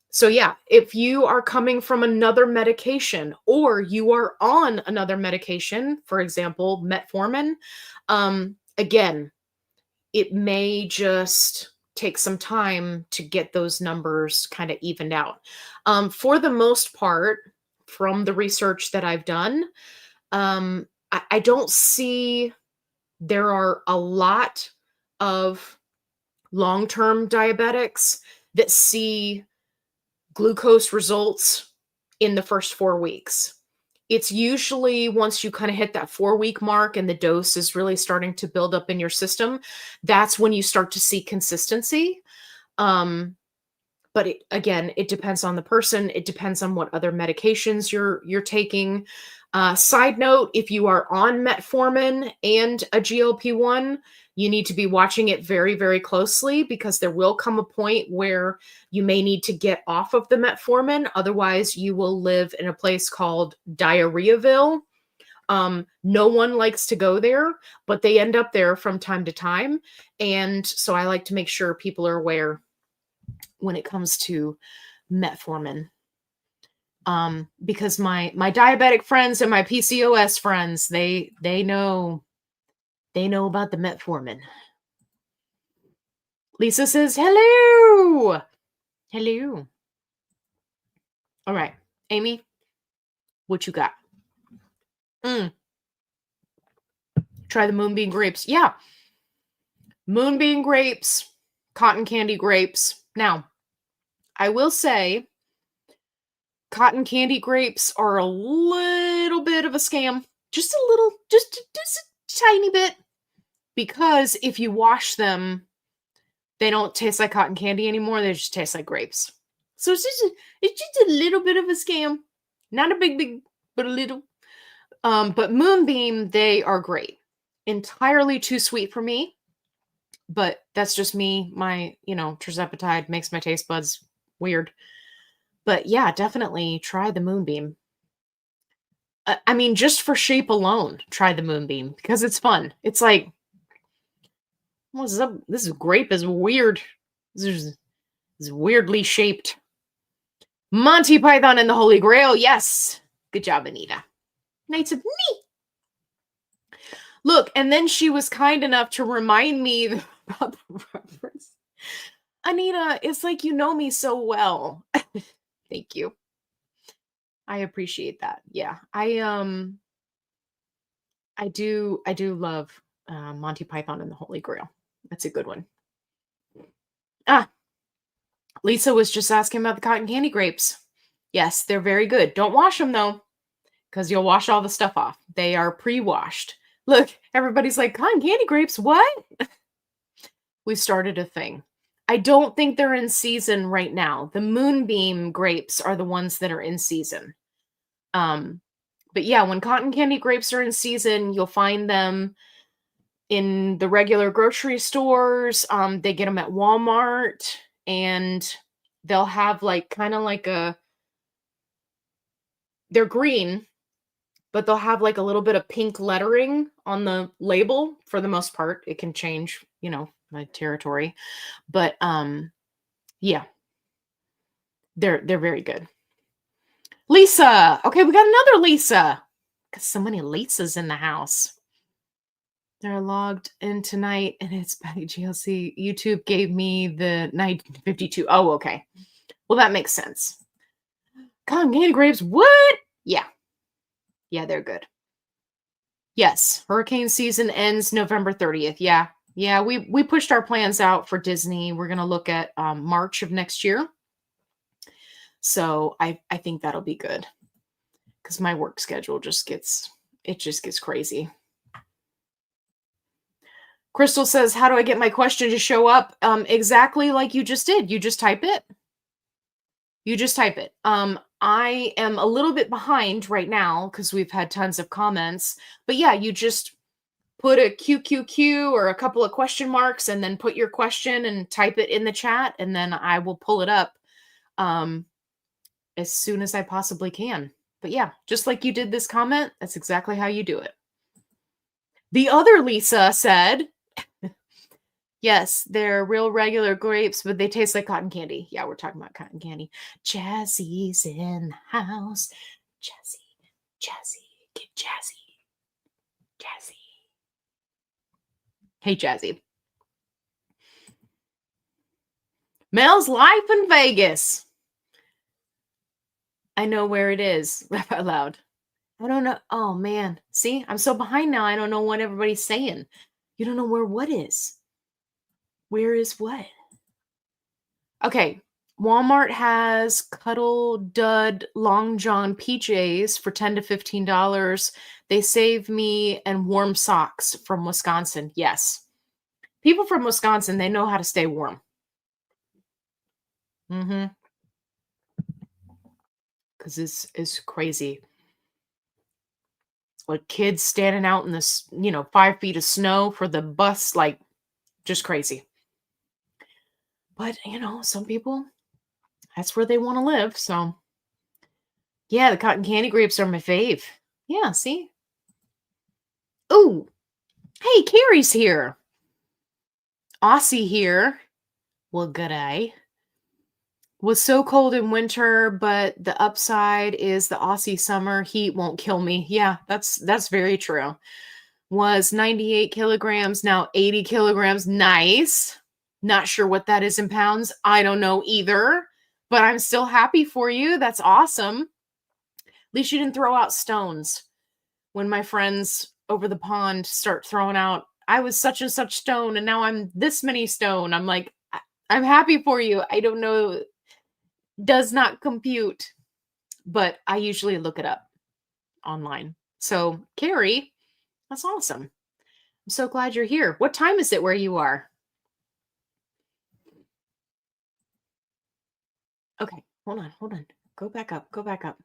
So yeah, if you are coming from another medication or you are on another medication, for example, metformin, again, it may just take some time to get those numbers kind of evened out. For the most part, from the research that I've done, I don't see there are a lot of long-term diabetics that see glucose results in the first 4 weeks. It's usually once you kind of hit that 4-week mark and the dose is really starting to build up in your system, that's when you start to see consistency. But again, it depends on the person. It depends on what other medications you're taking. Side note, if you are on metformin and a GLP-1, you need to be watching it very, very closely because there will come a point where you may need to get off of the metformin. Otherwise, you will live in a place called Diarrheaville. No one likes to go there, but they end up there from time to time. And so I like to make sure people are aware when it comes to metformin. Because my diabetic friends and my PCOS friends, they know about the metformin. Lisa says, hello. Hello. All right, Amy, what you got? Try the moonbeam grapes. Yeah. Moonbeam grapes, cotton candy grapes. Now, I will say cotton candy grapes are a little bit of a scam. Just a little, just a tiny bit. Because if you wash them, they don't taste like cotton candy anymore. They just taste like grapes. So it's just a little bit of a scam. Not a big, but a little. But Moonbeam, they are great. Entirely too sweet for me. But that's just me. My, terzepatide makes my taste buds weird. But yeah, definitely try the Moonbeam. I mean, just for shape alone, try the Moonbeam because it's fun. It's like, what's up? This grape is weird. This is weirdly shaped. Monty Python and the Holy Grail. Yes. Good job, Anita. Knights of me. Look, and then she was kind enough to remind me about the reference. Anita, it's like you know me so well. Thank you. I appreciate that. Yeah. I do love Monty Python and the Holy Grail. That's a good one. Lisa was just asking about the cotton candy grapes. Yes, they're very good. Don't wash them though, because you'll wash all the stuff off. They are pre-washed. Look, everybody's like, cotton candy grapes, what? We started a thing. I don't think they're in season right now. The moonbeam grapes are the ones that are in season. But yeah, when cotton candy grapes are in season, you'll find them in the regular grocery stores. They get them at Walmart, and they'll have like kind of like they're green, but they'll have like a little bit of pink lettering on the label for the most part. It can change, my territory. But yeah. They're very good. Lisa. Okay, we got another Lisa. Got so many Lisas in the house. They're logged in tonight, and it's Patty GLC. YouTube gave me the 1952. Oh, okay. Well, that makes sense. Cotton candy grapes. What? Yeah. Yeah, they're good. Yes, hurricane season ends November 30th. Yeah. Yeah, we pushed our plans out for Disney. We're going to look at March of next year. So I think that'll be good, because my work schedule just gets crazy. Crystal says, how do I get my question to show up? Exactly like you just did. You just type it. I am a little bit behind right now because we've had tons of comments. But yeah, you just put a QQQ or a couple of question marks and then put your question and type it in the chat, and then I will pull it up as soon as I possibly can. But yeah, just like you did this comment, that's exactly how you do it. The other Lisa said, yes, they're real regular grapes, but they taste like cotton candy. Yeah, we're talking about cotton candy. Jazzy's in the house. Jazzy, get Jazzy. Jazzy. Hey, Jazzy. Mel's life in Vegas. I know where it is. Laugh out loud. I don't know. Oh, man. See, I'm so behind now. I don't know what everybody's saying. You don't know where what is. Where is what? Okay. Walmart has Cuddle Dud Long John PJs for $10 to $15. They save me and warm socks from Wisconsin. Yes. People from Wisconsin, they know how to stay warm. Mm-hmm. Because it's crazy. Like kids standing out in this, 5 feet of snow for the bus, like just crazy. But, some people, that's where they want to live. So, yeah, the cotton candy grapes are my fave. Yeah, see? Ooh, hey, Carrie's here. Aussie here. Well, good eye. Was so cold in winter, but the upside is the Aussie summer heat won't kill me. Yeah, that's very true. Was 98 kilograms, now 80 kilograms. Nice. Not sure what that is in pounds. I don't know either, but I'm still happy for you. That's awesome. At least you didn't throw out stones. When my friends over the pond start throwing out, I was such and such stone, and now I'm this many stone. I'm like, I'm happy for you. I don't know. Does not compute, but I usually look it up online. So, Carrie, that's awesome. I'm so glad you're here. What time is it where you are? Okay, hold on. Go back up.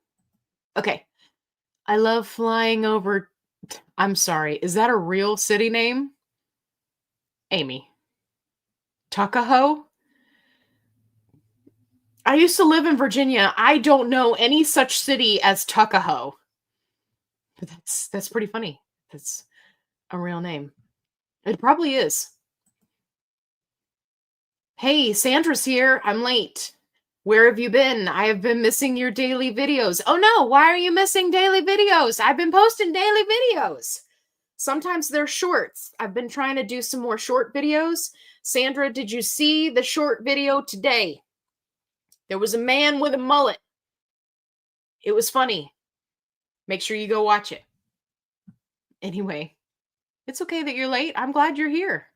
Okay. I love flying over. I'm sorry. Is that a real city name? Amy. Tuckahoe? I used to live in Virginia. I don't know any such city as Tuckahoe. But that's pretty funny. That's a real name. It probably is. Hey, Sandra's here. I'm late. Where have you been? I have been missing your daily videos. Oh no, why are you missing daily videos? I've been posting daily videos. Sometimes they're shorts. I've been trying to do some more short videos. Sandra, did you see the short video today? There was a man with a mullet. It was funny. Make sure you go watch it. Anyway, it's okay that you're late. I'm glad you're here.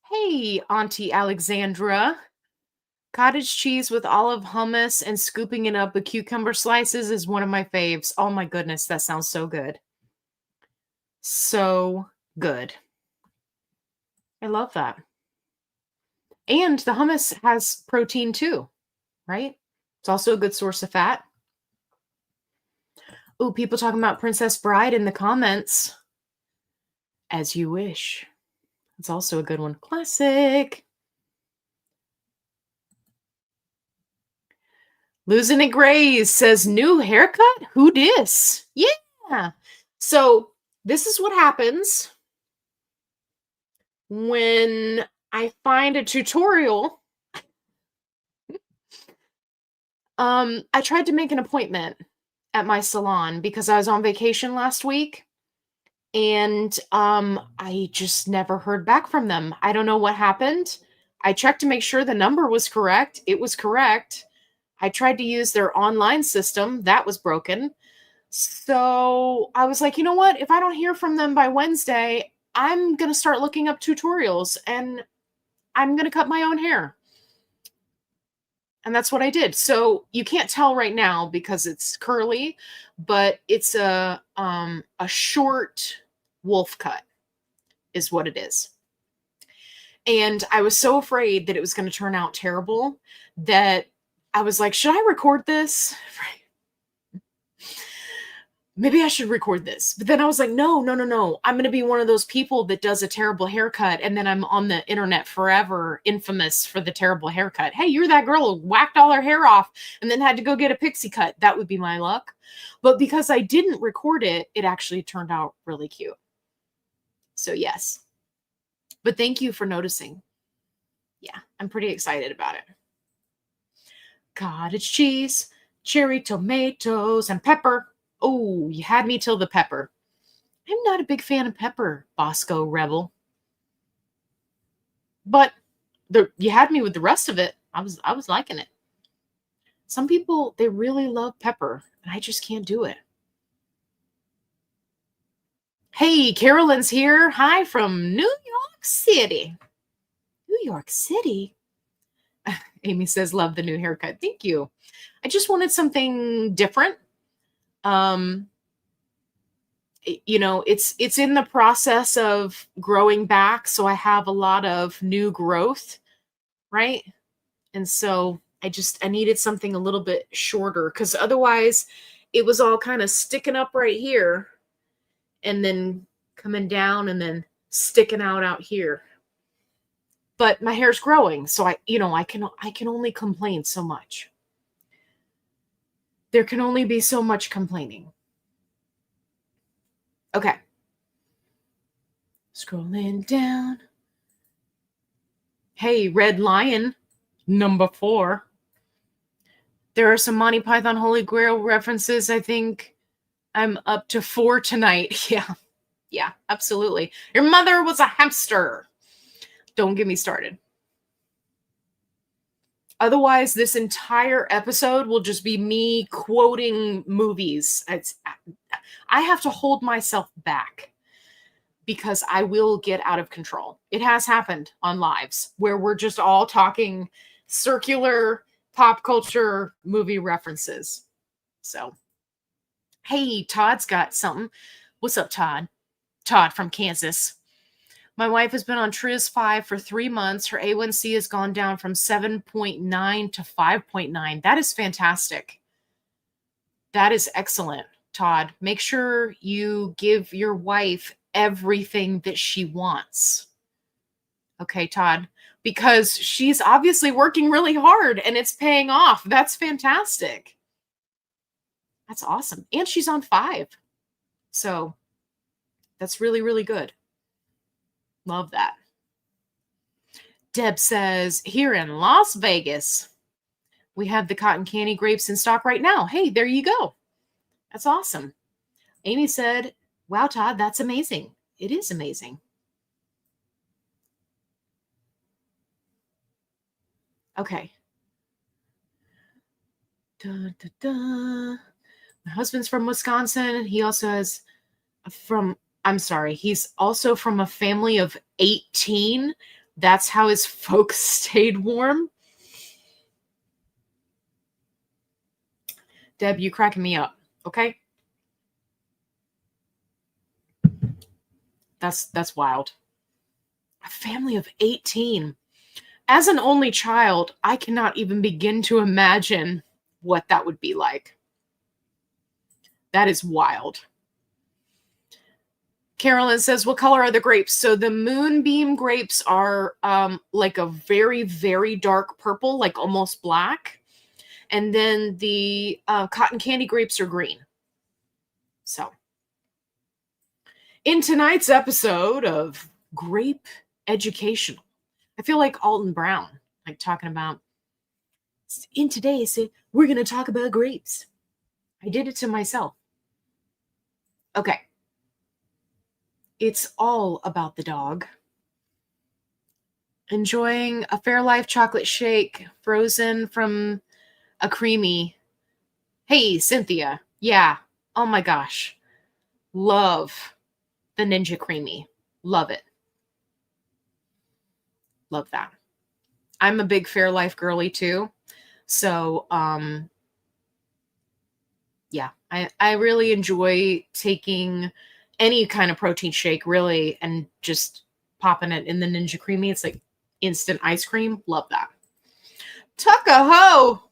Hey, Auntie Alexandra. Cottage cheese with olive hummus and scooping it up with cucumber slices is one of my faves. Oh my goodness, that sounds so good. So good. I love that. And the hummus has protein too, right? It's also a good source of fat. Oh, people talking about Princess Bride in the comments. As you wish. It's also a good one. Classic. Losing it Grays says, new haircut? Who dis? Yeah. So this is what happens when I find a tutorial. I tried to make an appointment at my salon because I was on vacation last week. And I just never heard back from them. I don't know what happened. I checked to make sure the number was correct. It was correct. I tried to use their online system. That was broken. So I was like, you know what? If I don't hear from them by Wednesday, I'm going to start looking up tutorials and I'm going to cut my own hair. And that's what I did. So you can't tell right now because it's curly, but it's a short wolf cut is what it is. And I was so afraid that it was going to turn out terrible that I was like, should I record this? Maybe I should record this. But then I was like, no. I'm going to be one of those people that does a terrible haircut. And then I'm on the internet forever, infamous for the terrible haircut. Hey, you're that girl who whacked all her hair off and then had to go get a pixie cut. That would be my luck. But because I didn't record it, it actually turned out really cute. So yes. But thank you for noticing. Yeah, I'm pretty excited about it. Cottage cheese, cherry tomatoes, and pepper. Oh, you had me till the pepper. I'm not a big fan of pepper, Bosco Rebel. But you had me with the rest of it. I was liking it. Some people, they really love pepper, and I just can't do it. Hey, Carolyn's here. Hi from New York City. New York City? Amy says, love the new haircut. Thank you. I just wanted something different. It's in the process of growing back. So I have a lot of new growth, right? And so I needed something a little bit shorter because otherwise it was all kind of sticking up right here and then coming down and then sticking out here. But my hair's growing. So I can only complain so much. There can only be so much complaining. Okay. Scrolling down. Hey, Red Lion, number 4. There are some Monty Python Holy Grail references. I think I'm up to 4 tonight. Yeah, absolutely. Your mother was a hamster. Don't get me started. Otherwise, this entire episode will just be me quoting movies. I have to hold myself back because I will get out of control. It has happened on lives where we're just all talking circular pop culture movie references. So, hey, Todd's got something. What's up, Todd? Todd from Kansas. My wife has been on Tris 5 for 3 months. Her A1C has gone down from 7.9 to 5.9. That is fantastic. That is excellent, Todd. Make sure you give your wife everything that she wants. Okay, Todd, because she's obviously working really hard and it's paying off. That's fantastic. That's awesome. And she's on 5. So that's really, really good. Love that. Deb says, here in Las Vegas, we have the cotton candy grapes in stock right now. Hey, there you go. That's awesome. Amy said, wow, Todd, that's amazing. It is amazing. Okay. Dun, dun, dun. My husband's from Wisconsin. He also has he's also from a family of 18. That's how his folks stayed warm. Deb, you cracking me up. Okay. That's wild. A family of 18. As an only child, I cannot even begin to imagine what that would be like. That is wild. Carolyn says, what color are the grapes? So the moonbeam grapes are like a very, very dark purple, like almost black. And then the cotton candy grapes are green. So in tonight's episode of Grape Educational, I feel like Alton Brown, like talking about, in today's, we're going to talk about grapes. I did it to myself. Okay. It's all about the dog. Enjoying a Fairlife chocolate shake frozen from a creamy. Hey, Cynthia. Yeah. Oh my gosh. Love the Ninja Creamy. Love it. Love that. I'm a big Fairlife girly too. So, yeah, I really enjoy taking any kind of protein shake, really, and just popping it in the Ninja Creamy. It's like instant ice cream. Love that. Tuckahoe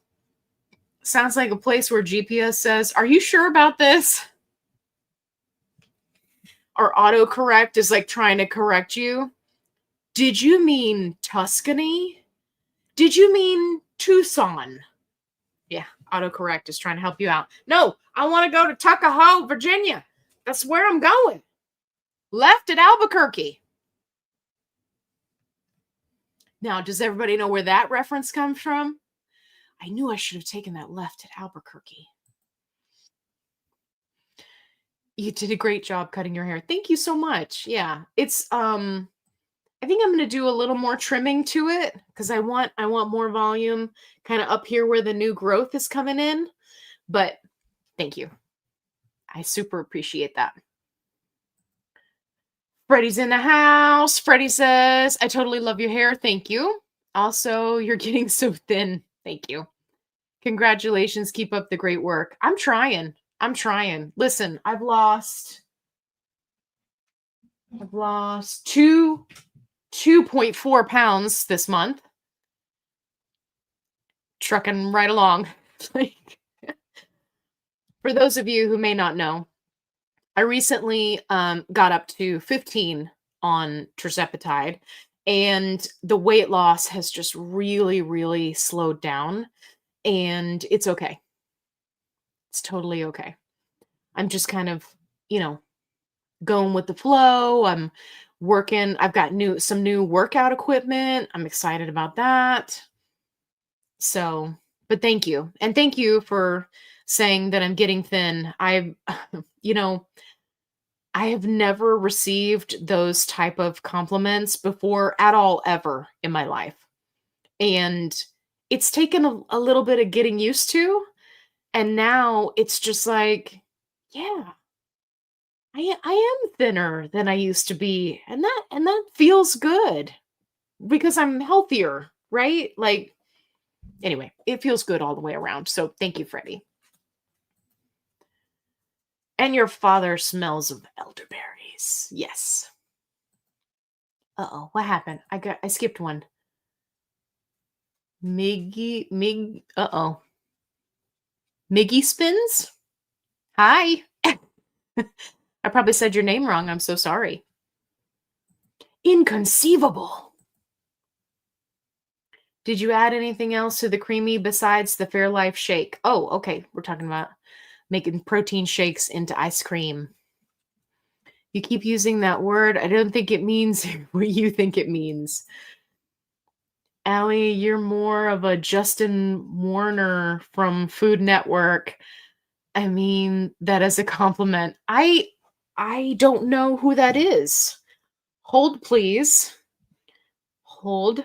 sounds like a place where GPS says, are you sure about this? Or autocorrect is like trying to correct you. Did you mean Tuscany? Did you mean Tucson? Yeah, autocorrect is trying to help you out. No, I want to go to Tuckahoe, Virginia. That's where I'm going. Left at Albuquerque. Now, does everybody know where that reference comes from? I knew I should have taken that left at Albuquerque. You did a great job cutting your hair. Thank you so much. Yeah, it's I think I'm going to do a little more trimming to it because I want more volume kind of up here where the new growth is coming in. But thank you. I super appreciate that. Freddie's in the house. Freddie says, I totally love your hair. Thank you. Also, you're getting so thin. Thank you. Congratulations. Keep up the great work. I'm trying. Listen, I've lost 2.4 pounds this month. Trucking right along. For those of you who may not know, I recently got up to 15 on tirzepatide, and the weight loss has just really, really slowed down, and it's okay. It's totally okay. I'm just kind of, going with the flow. I'm working. I've got some new workout equipment. I'm excited about that. So, but thank you. And thank you for saying that I'm getting thin. I have never received those type of compliments before at all, ever in my life. And it's taken a little bit of getting used to. And now it's just like, yeah, I am thinner than I used to be. And that feels good because I'm healthier, right? Like, anyway, it feels good all the way around. So thank you, Freddie. And your father smells of elderberries. Yes. Uh-oh, what happened? I skipped one. Uh-oh. Miggy Spins? Hi. I probably said your name wrong. I'm so sorry. Inconceivable. Did you add anything else to the creamy besides the Fairlife shake? Oh, okay. We're talking about making protein shakes into ice cream. You keep using that word. I don't think it means what you think it means. Allie, you're more of a Justin Warner from Food Network. I mean that as a compliment. I don't know who that is. Hold, please. Hold.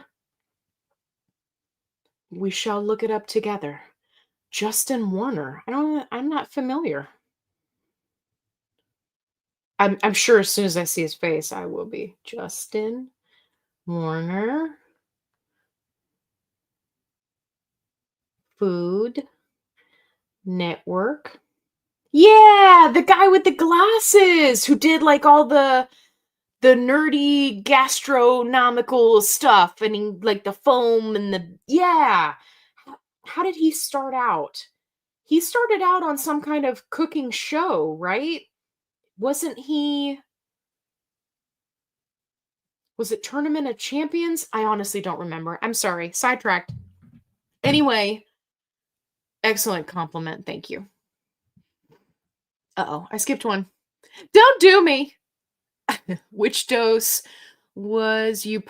We shall look it up together. Justin Warner. I'm not familiar. I'm sure as soon as I see his face, I will be. Justin Warner. Food Network. Yeah, the guy with the glasses who did like all the nerdy gastronomical stuff and he, like the foam and the yeah. How did he start out? He started out on some kind of cooking show, right? Wasn't he was it Tournament of Champions? I honestly don't remember. I'm sorry. Sidetracked. Anyway, excellent compliment. Thank you. Uh-oh, I skipped one. Don't do me. Which dose was you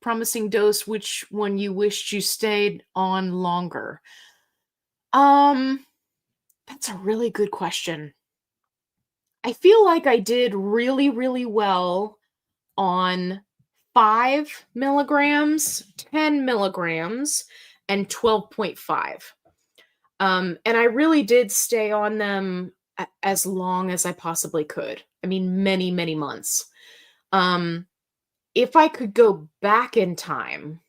promising dose? Which one you wished you stayed on longer? Um, that's a really good question. I feel like I did really, really well on 5 milligrams, 10 milligrams, and 12.5. And I really did stay on them as long as I possibly could. I mean, many, many months. Um, if I could go back in time,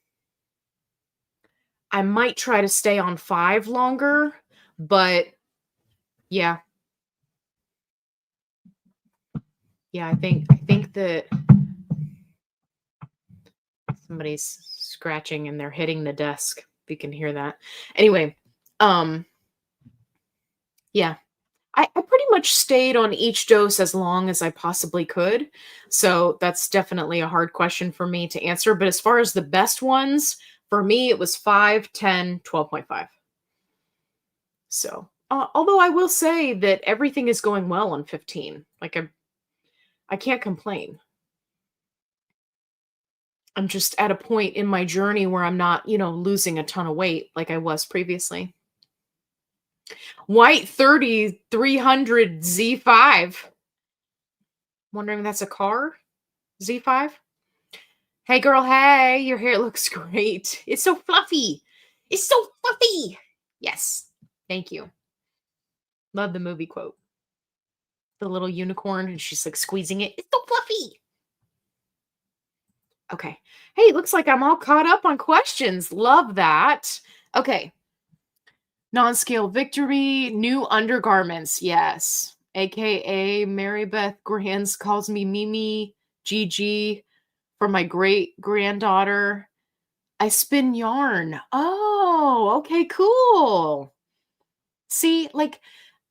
I might try to stay on 5 longer, but yeah. Yeah, I think that somebody's scratching and they're hitting the desk. If you can hear that. Anyway, um yeah. I pretty much stayed on each dose as long as I possibly could. So that's definitely a hard question for me to answer. But as far as the best ones, for me, it was 5, 10, 12.5. So, although I will say that everything is going well on 15. Like, I can't complain. I'm just at a point in my journey where I'm not, losing a ton of weight like I was previously. White 30 300 Z5. Wondering if that's a car? Z5? Hey girl, hey, your hair looks great. It's so fluffy. It's so fluffy. Yes. Thank you. Love the movie quote. The little unicorn and she's like squeezing it. It's so fluffy. Okay. Hey, looks like I'm all caught up on questions. Love that. Okay. Non-scale victory, new undergarments. Yes. AKA Mary Beth Grands calls me Mimi Gigi for my great granddaughter. I spin yarn. Oh, okay, cool. See, like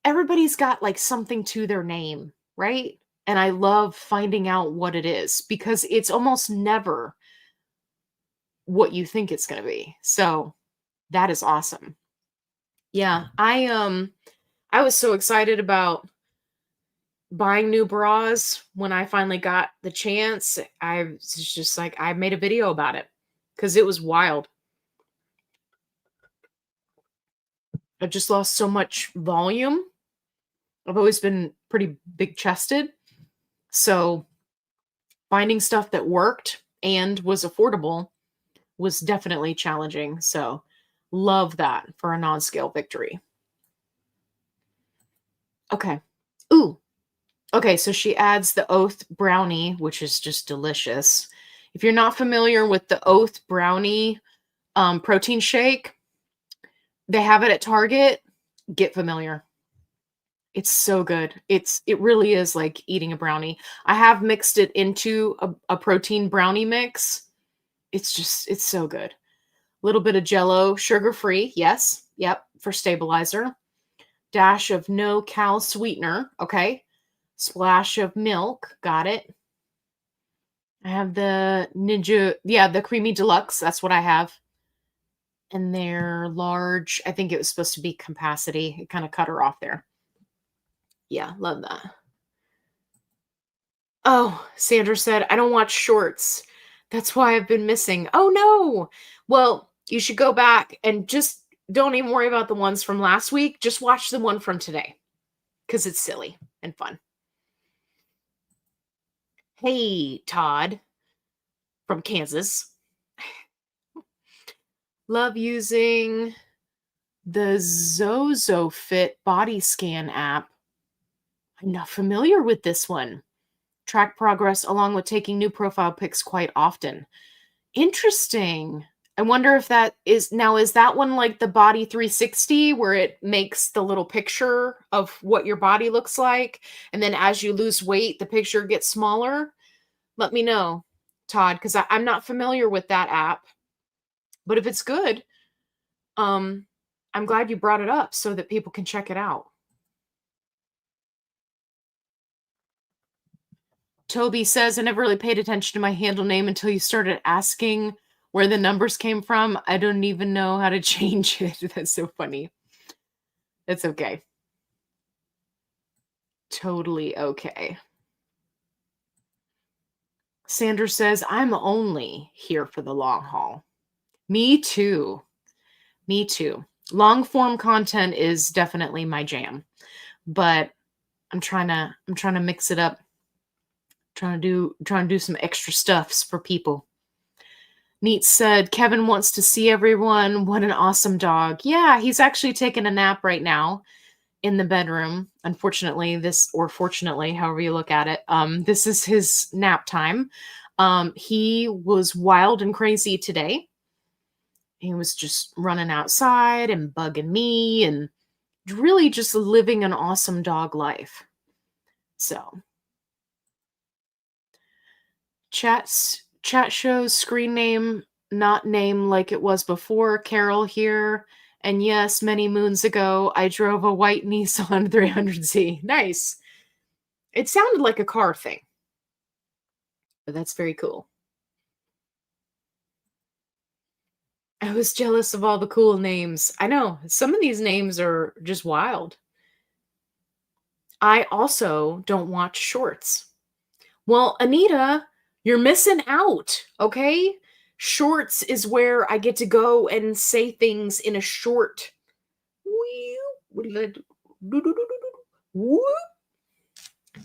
everybody's got like something to their name, right? And I love finding out what it is because it's almost never what you think it's going to be. So, that is awesome. Yeah, I was so excited about buying new bras when I finally got the chance. I was just like I made a video about it cuz it was wild. I've just lost so much volume. I've always been pretty big chested. So finding stuff that worked and was affordable was definitely challenging. So love that for a non-scale victory. Okay. Ooh. Okay, so she adds the Oath brownie, which is just delicious. If you're not familiar with the Oath brownie protein shake, they have it at Target. Get familiar. It's so good. It really is like eating a brownie. I have mixed it into a protein brownie mix. It's so good. A little bit of Jello, sugar-free. Yes. Yep, for stabilizer. Dash of no cal sweetener. Okay. Splash of milk. Got it. I have the Ninja, yeah, the creamy deluxe. That's what I have. And they're large. I think it was supposed to be capacity. It kind of cut her off there. Yeah, love that. Oh, Sandra said, I don't watch shorts. That's why I've been missing. Oh, no. Well, you should go back and just don't even worry about the ones from last week. Just watch the one from today because it's silly and fun. Hey, Todd from Kansas. Love using the ZozoFit body scan app. I'm not familiar with this one. Track progress along with taking new profile pics quite often. Interesting. I wonder if is that one like the Body 360 where it makes the little picture of what your body looks like, and then as you lose weight, the picture gets smaller? Let me know, Todd, because I'm not familiar with that app. But if it's good, um, I'm glad you brought it up so that people can check it out. Toby says, I never really paid attention to my handle name until you started asking where the numbers came from. I don't even know how to change it. That's so funny. It's okay. Totally okay. Sanders says, I'm only here for the long haul. Me too. Me too. Long form content is definitely my jam, but I'm trying to mix it up. Trying to do some extra stuffs for people. Neat said, Kevin wants to see everyone. What an awesome dog. Yeah, he's actually taking a nap right now in the bedroom. Unfortunately, or fortunately, however you look at it, this is his nap time. He was wild and crazy today. He was just running outside and bugging me and really just living an awesome dog life. So, chat shows screen name, not name like it was before. Carol here. And yes, many moons ago, I drove a white Nissan 300Z. Nice. It sounded like a car thing. But that's very cool. I was jealous of all the cool names. I know, some of these names are just wild. I also don't watch shorts. Well, Anita, you're missing out, okay? Shorts is where I get to go and say things in a short.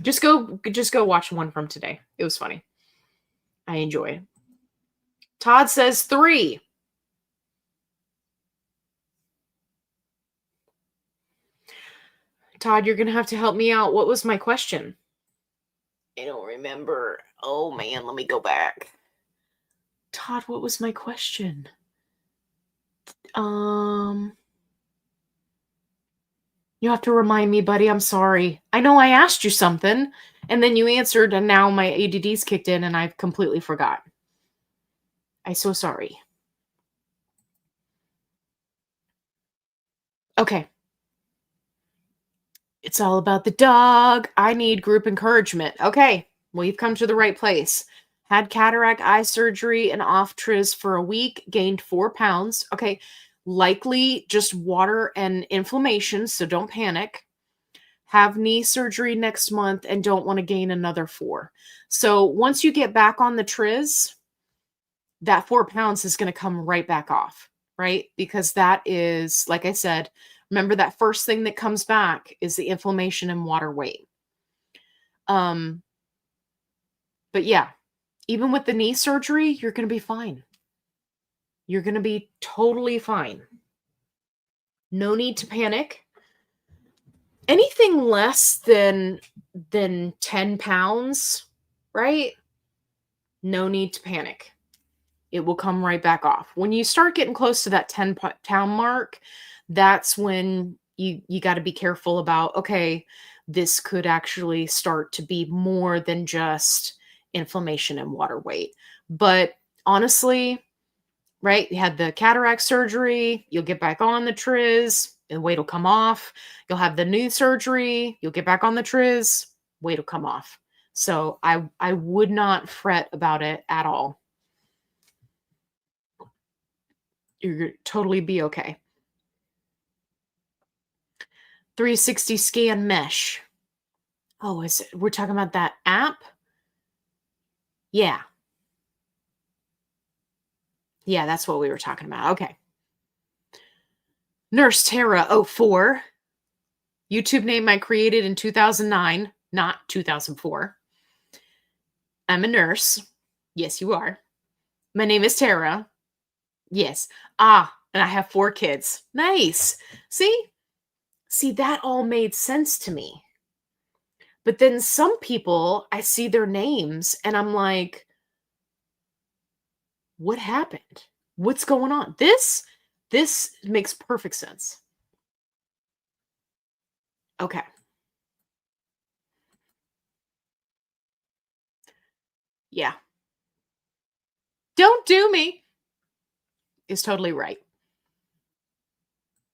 Just go watch one from today. It was funny. I enjoy it. Todd says 3. Todd, you're going to have to help me out. What was my question? I don't remember. Oh man, let me go back. Todd, what was my question? You have to remind me, buddy. I'm sorry. I know I asked you something and then you answered and now my ADD's kicked in and I've completely forgot. I'm so sorry. Okay. It's all about the dog. I need group encouragement. Okay. Well, you've come to the right place. Had cataract eye surgery and off tris for a week, gained 4 pounds. Okay. Likely just water and inflammation, so don't panic. Have knee surgery next month and don't want to gain another 4. So once you get back on the tris, that 4 pounds is going to come right back off, right? Because that is, like I said, remember that first thing that comes back is the inflammation and water weight. But yeah, even with the knee surgery, you're going to be fine. You're going to be totally fine. No need to panic. Anything less than 10 pounds, right? No need to panic. It will come right back off. When you start getting close to that 10-pound mark, that's when you got to be careful about, okay, this could actually start to be more than just inflammation and water weight. But honestly, right, you had the cataract surgery, you'll get back on the tris, the weight will come off. You'll have the knee surgery, you'll get back on the tris, weight will come off. So I would not fret about it at all. You're totally be okay. 360 scan mesh. Oh, we're talking about that app? Yeah. Yeah, that's what we were talking about. Okay. Nurse Tara 04. YouTube name I created in 2009, not 2004. I'm a nurse. Yes, you are. My name is Tara. Yes. And I have 4 kids. Nice. See, that all made sense to me. But then some people, I see their names and I'm like, what happened? What's going on? This makes perfect sense. Okay. Yeah. Don't do me is totally right.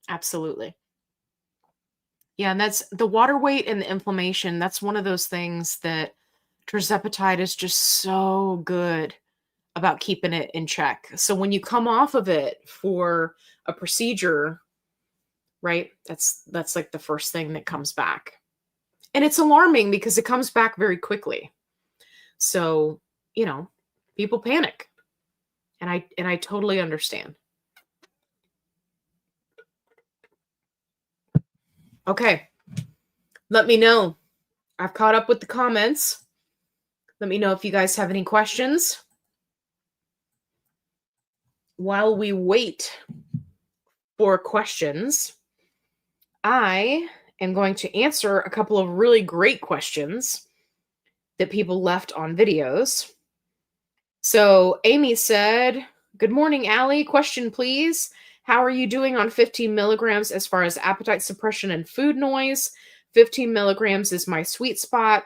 Absolutely. Yeah, and that's the water weight and the inflammation. That's one of those things that tirzepatide is just so good about keeping it in check. So when you come off of it for a procedure, right? That's like the first thing that comes back. And it's alarming because it comes back very quickly. So, you know, people panic. And I totally understand. Okay. Let me know. I've caught up with the comments. Let me know if you guys have any questions. While we wait for questions, I am going to answer a couple of really great questions that people left on videos. So Amy said, "Good morning, Allie. Question, please. How are you doing on 15 milligrams as far as appetite suppression and food noise? 15 milligrams is my sweet spot.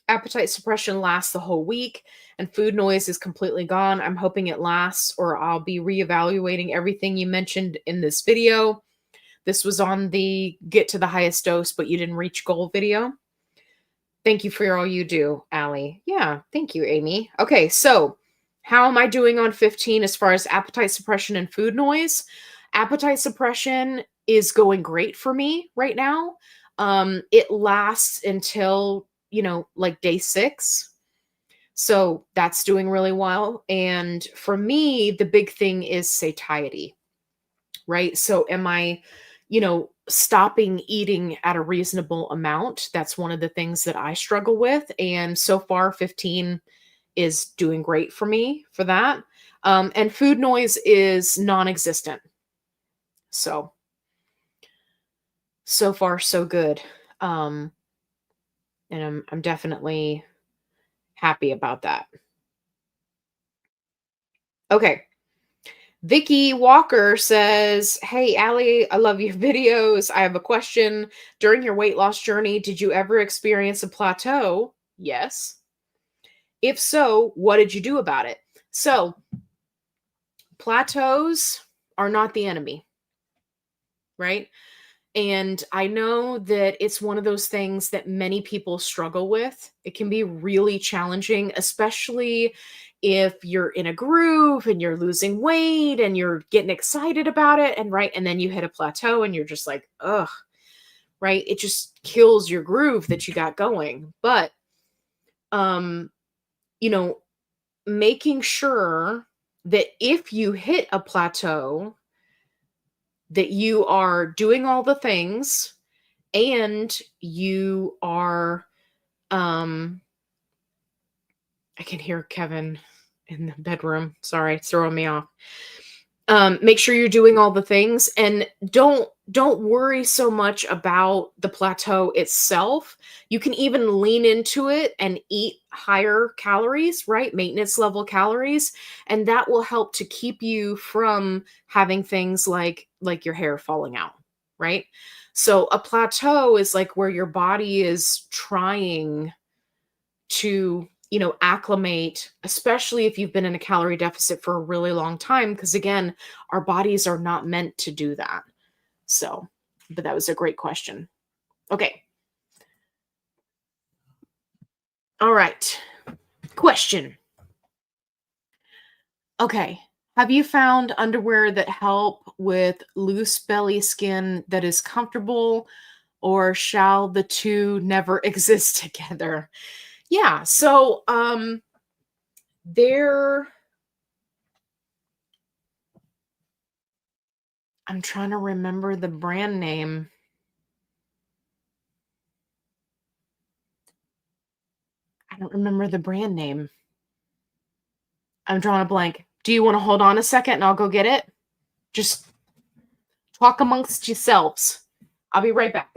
Appetite suppression lasts the whole week, and food noise is completely gone. I'm hoping it lasts, or I'll be reevaluating everything you mentioned in this video." This was on the get to the highest dose, but you didn't reach goal video. Thank you for all you do, Allie. Yeah, thank you, Amy. Okay, so how am I doing on 15 as far as appetite suppression and food noise? Appetite suppression is going great for me right now. It lasts until, like day 6. So that's doing really well. And for me, the big thing is satiety, right? So am I, stopping eating at a reasonable amount? That's one of the things that I struggle with. And so far, 15 is doing great for me for that. And food noise is non existent. So far, so good. Um, and I'm definitely happy about that. Okay. Vicky Walker says, "Hey, Allie, I love your videos. I have a question. During your weight loss journey, did you ever experience a plateau? Yes. If so, what did you do about it?" So, plateaus are not the enemy, right? And I know that it's one of those things that many people struggle with. It can be really challenging, especially if you're in a groove and you're losing weight and you're getting excited about it. And right. And then you hit a plateau and you're just like, ugh, right. It just kills your groove that you got going. But, um, you know, making sure that if you hit a plateau, that you are doing all the things and you are I can hear Kevin in the bedroom. Sorry, it's throwing me off. Make sure you're doing all the things, and don't worry so much about the plateau itself. You can even lean into it and eat higher calories, right? Maintenance level calories, and that will help to keep you from having things like your hair falling out, right? So a plateau is like where your body is trying to, acclimate, especially if you've been in a calorie deficit for a really long time, because again, our bodies are not meant to do that. So, but that was a great question. Okay. All right. Question. Okay. Have you found underwear that help with loose belly skin that is comfortable, or shall the two never exist together? Yeah. So, there I'm trying to remember the brand name. I don't remember the brand name. I'm drawing a blank. Do you want to hold on a second and I'll go get it? Just talk amongst yourselves. I'll be right back.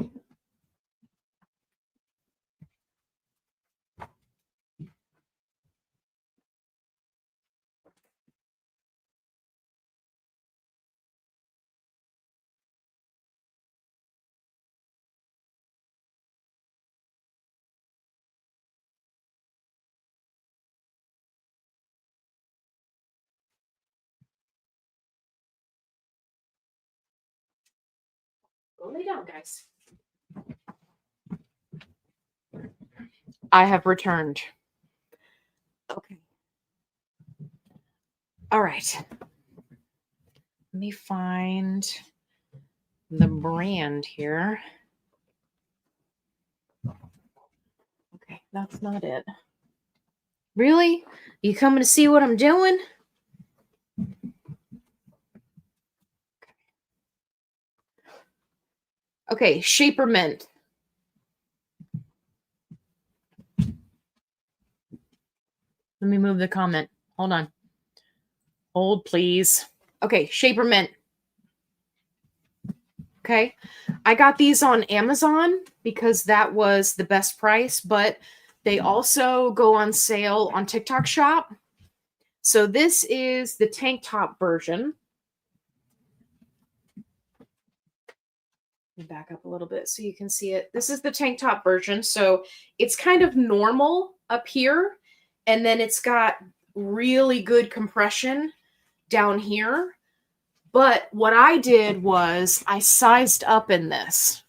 Go lay down, guys. I have returned. Okay. All right. Let me find the brand here. Okay, that's not it. Really? You coming to see what I'm doing? Okay, Shaper Mint. Let me move the comment. Hold on. Hold, please. Okay, Shaper Mint. Okay. I got these on Amazon because that was the best price, but they also go on sale on TikTok Shop. So this is the tank top version. Let me back up a little bit so you can see it. This is the tank top version. So it's kind of normal up here, and then it's got really good compression down here. But what I did was I sized up in this.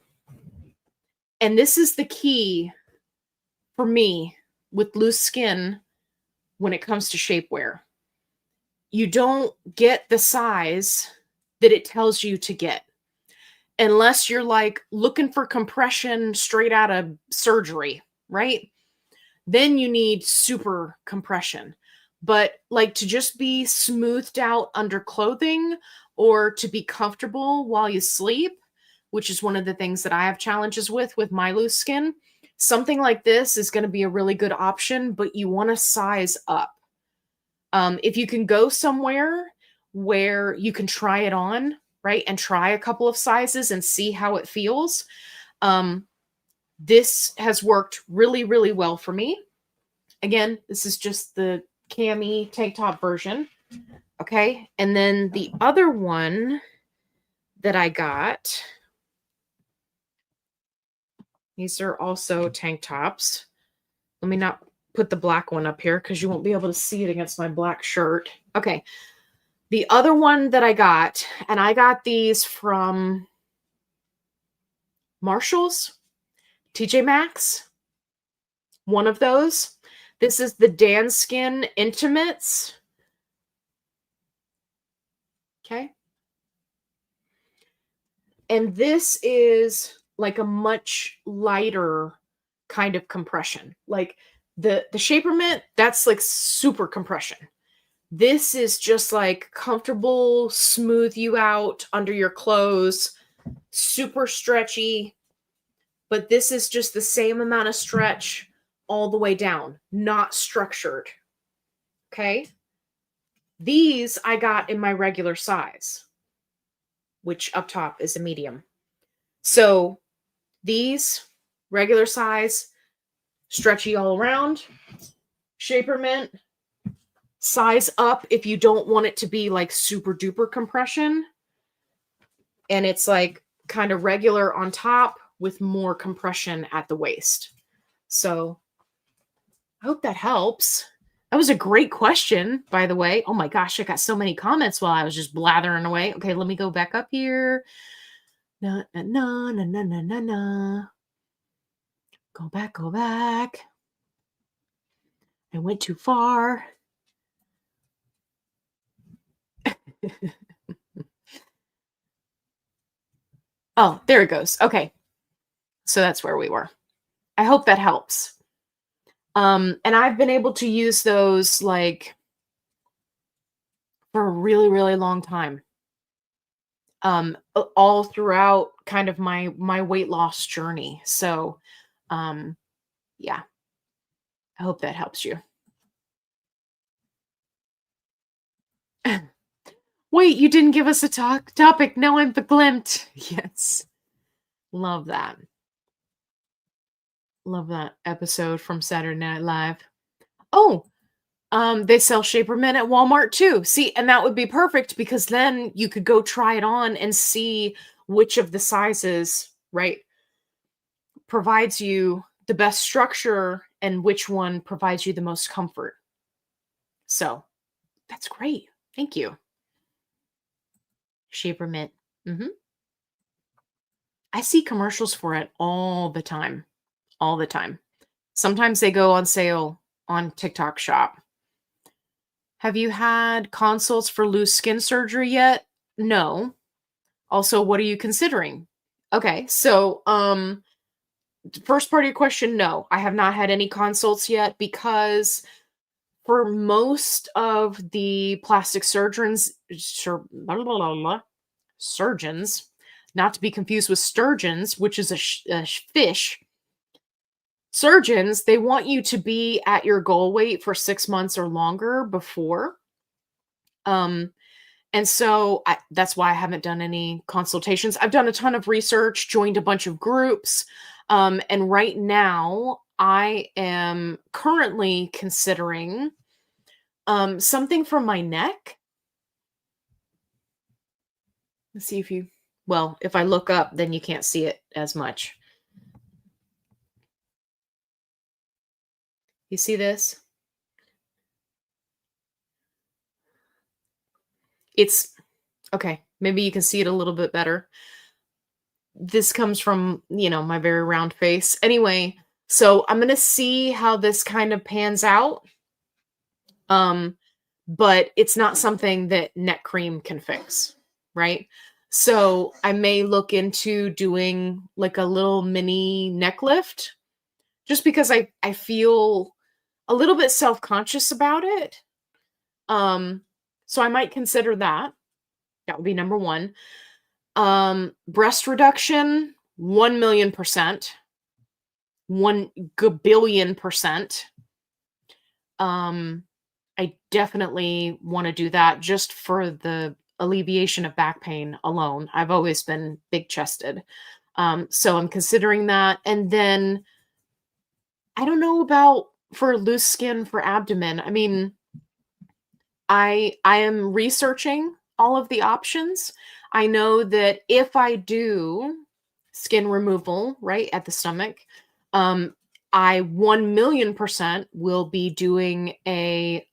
And this is the key for me with loose skin when it comes to shapewear. You don't get the size that it tells you to get unless you're like looking for compression straight out of surgery, right? Then you need super compression. But like to just be smoothed out under clothing or to be comfortable while you sleep, which is one of the things that I have challenges with my loose skin, something like this is going to be a really good option, but you want to size up. If you can go somewhere where you can try it on, right, and try a couple of sizes and see how it feels, this has worked really, really well for me. Again, this is just the cami tank top version. Okay. And then the other one that I got, these are also tank tops. Let me not put the black one up here because you won't be able to see it against my black shirt. Okay. The other one that I got, and I got these from Marshall's, TJ Maxx, one of those. This is the Danskin Intimates. Okay. And this is like a much lighter kind of compression. Like the Shaper Mint, that's like super compression. This is just like comfortable, smooth you out under your clothes, super stretchy. But this is just the same amount of stretch all the way down, not structured. Okay. These I got in my regular size, which up top is a medium. So these regular size, stretchy all around, Shaper Mint, size up if you don't want it to be like super duper compression. And it's like kind of regular on top with more compression at the waist. So I hope that helps. That was a great question, by the way. Oh my gosh, I got so many comments while I was just blathering away. Okay, let me go back up here. Na, na, na, na, na, na, na, na. Go back, go back. I went too far. Oh, there it goes. Okay. So that's where we were. I hope that helps. And I've been able to use those like for a really, really long time. All throughout kind of my weight loss journey. So, yeah, I hope that helps you. Wait, you didn't give us a topic. Now I'm verklempt. Yes. Love that. Love that episode from Saturday Night Live. Oh, they sell Shaper Mint at Walmart too. See, and that would be perfect because then you could go try it on and see which of the sizes, right, provides you the best structure and which one provides you the most comfort. So that's great. Thank you. Shaper Mint. I see commercials for it all the time, all the time. Sometimes they go on sale on TikTok Shop. Have you had consults for loose skin surgery yet? No. Also, what are you considering? Okay, so first part of your question, no. I have not had any consults yet because for most of the plastic surgeons, not to be confused with sturgeons, which is a fish. Surgeons, they want you to be at your goal weight for 6 months or longer before. And so that's why I haven't done any consultations. I've done a ton of research, joined a bunch of groups, and right now I am currently considering something for my neck. Let's see if if I look up, then you can't see it as much. You see this? It's okay. Maybe you can see it a little bit better. This comes from, my very round face. Anyway, so I'm going to see how this kind of pans out. But it's not something that neck cream can fix, right? So I may look into doing like a little mini neck lift just because I feel a little bit self-conscious about it. So I might consider that. That would be number one. Breast reduction, 1,000,000%. 1 gabillion%. I definitely want to do that just for the alleviation of back pain alone. I've always been big chested. So I'm considering that. And then I don't know about for loose skin for abdomen. I mean, I am researching all of the options. I know that if I do skin removal, right, at the stomach, I 1,000,000% will be doing a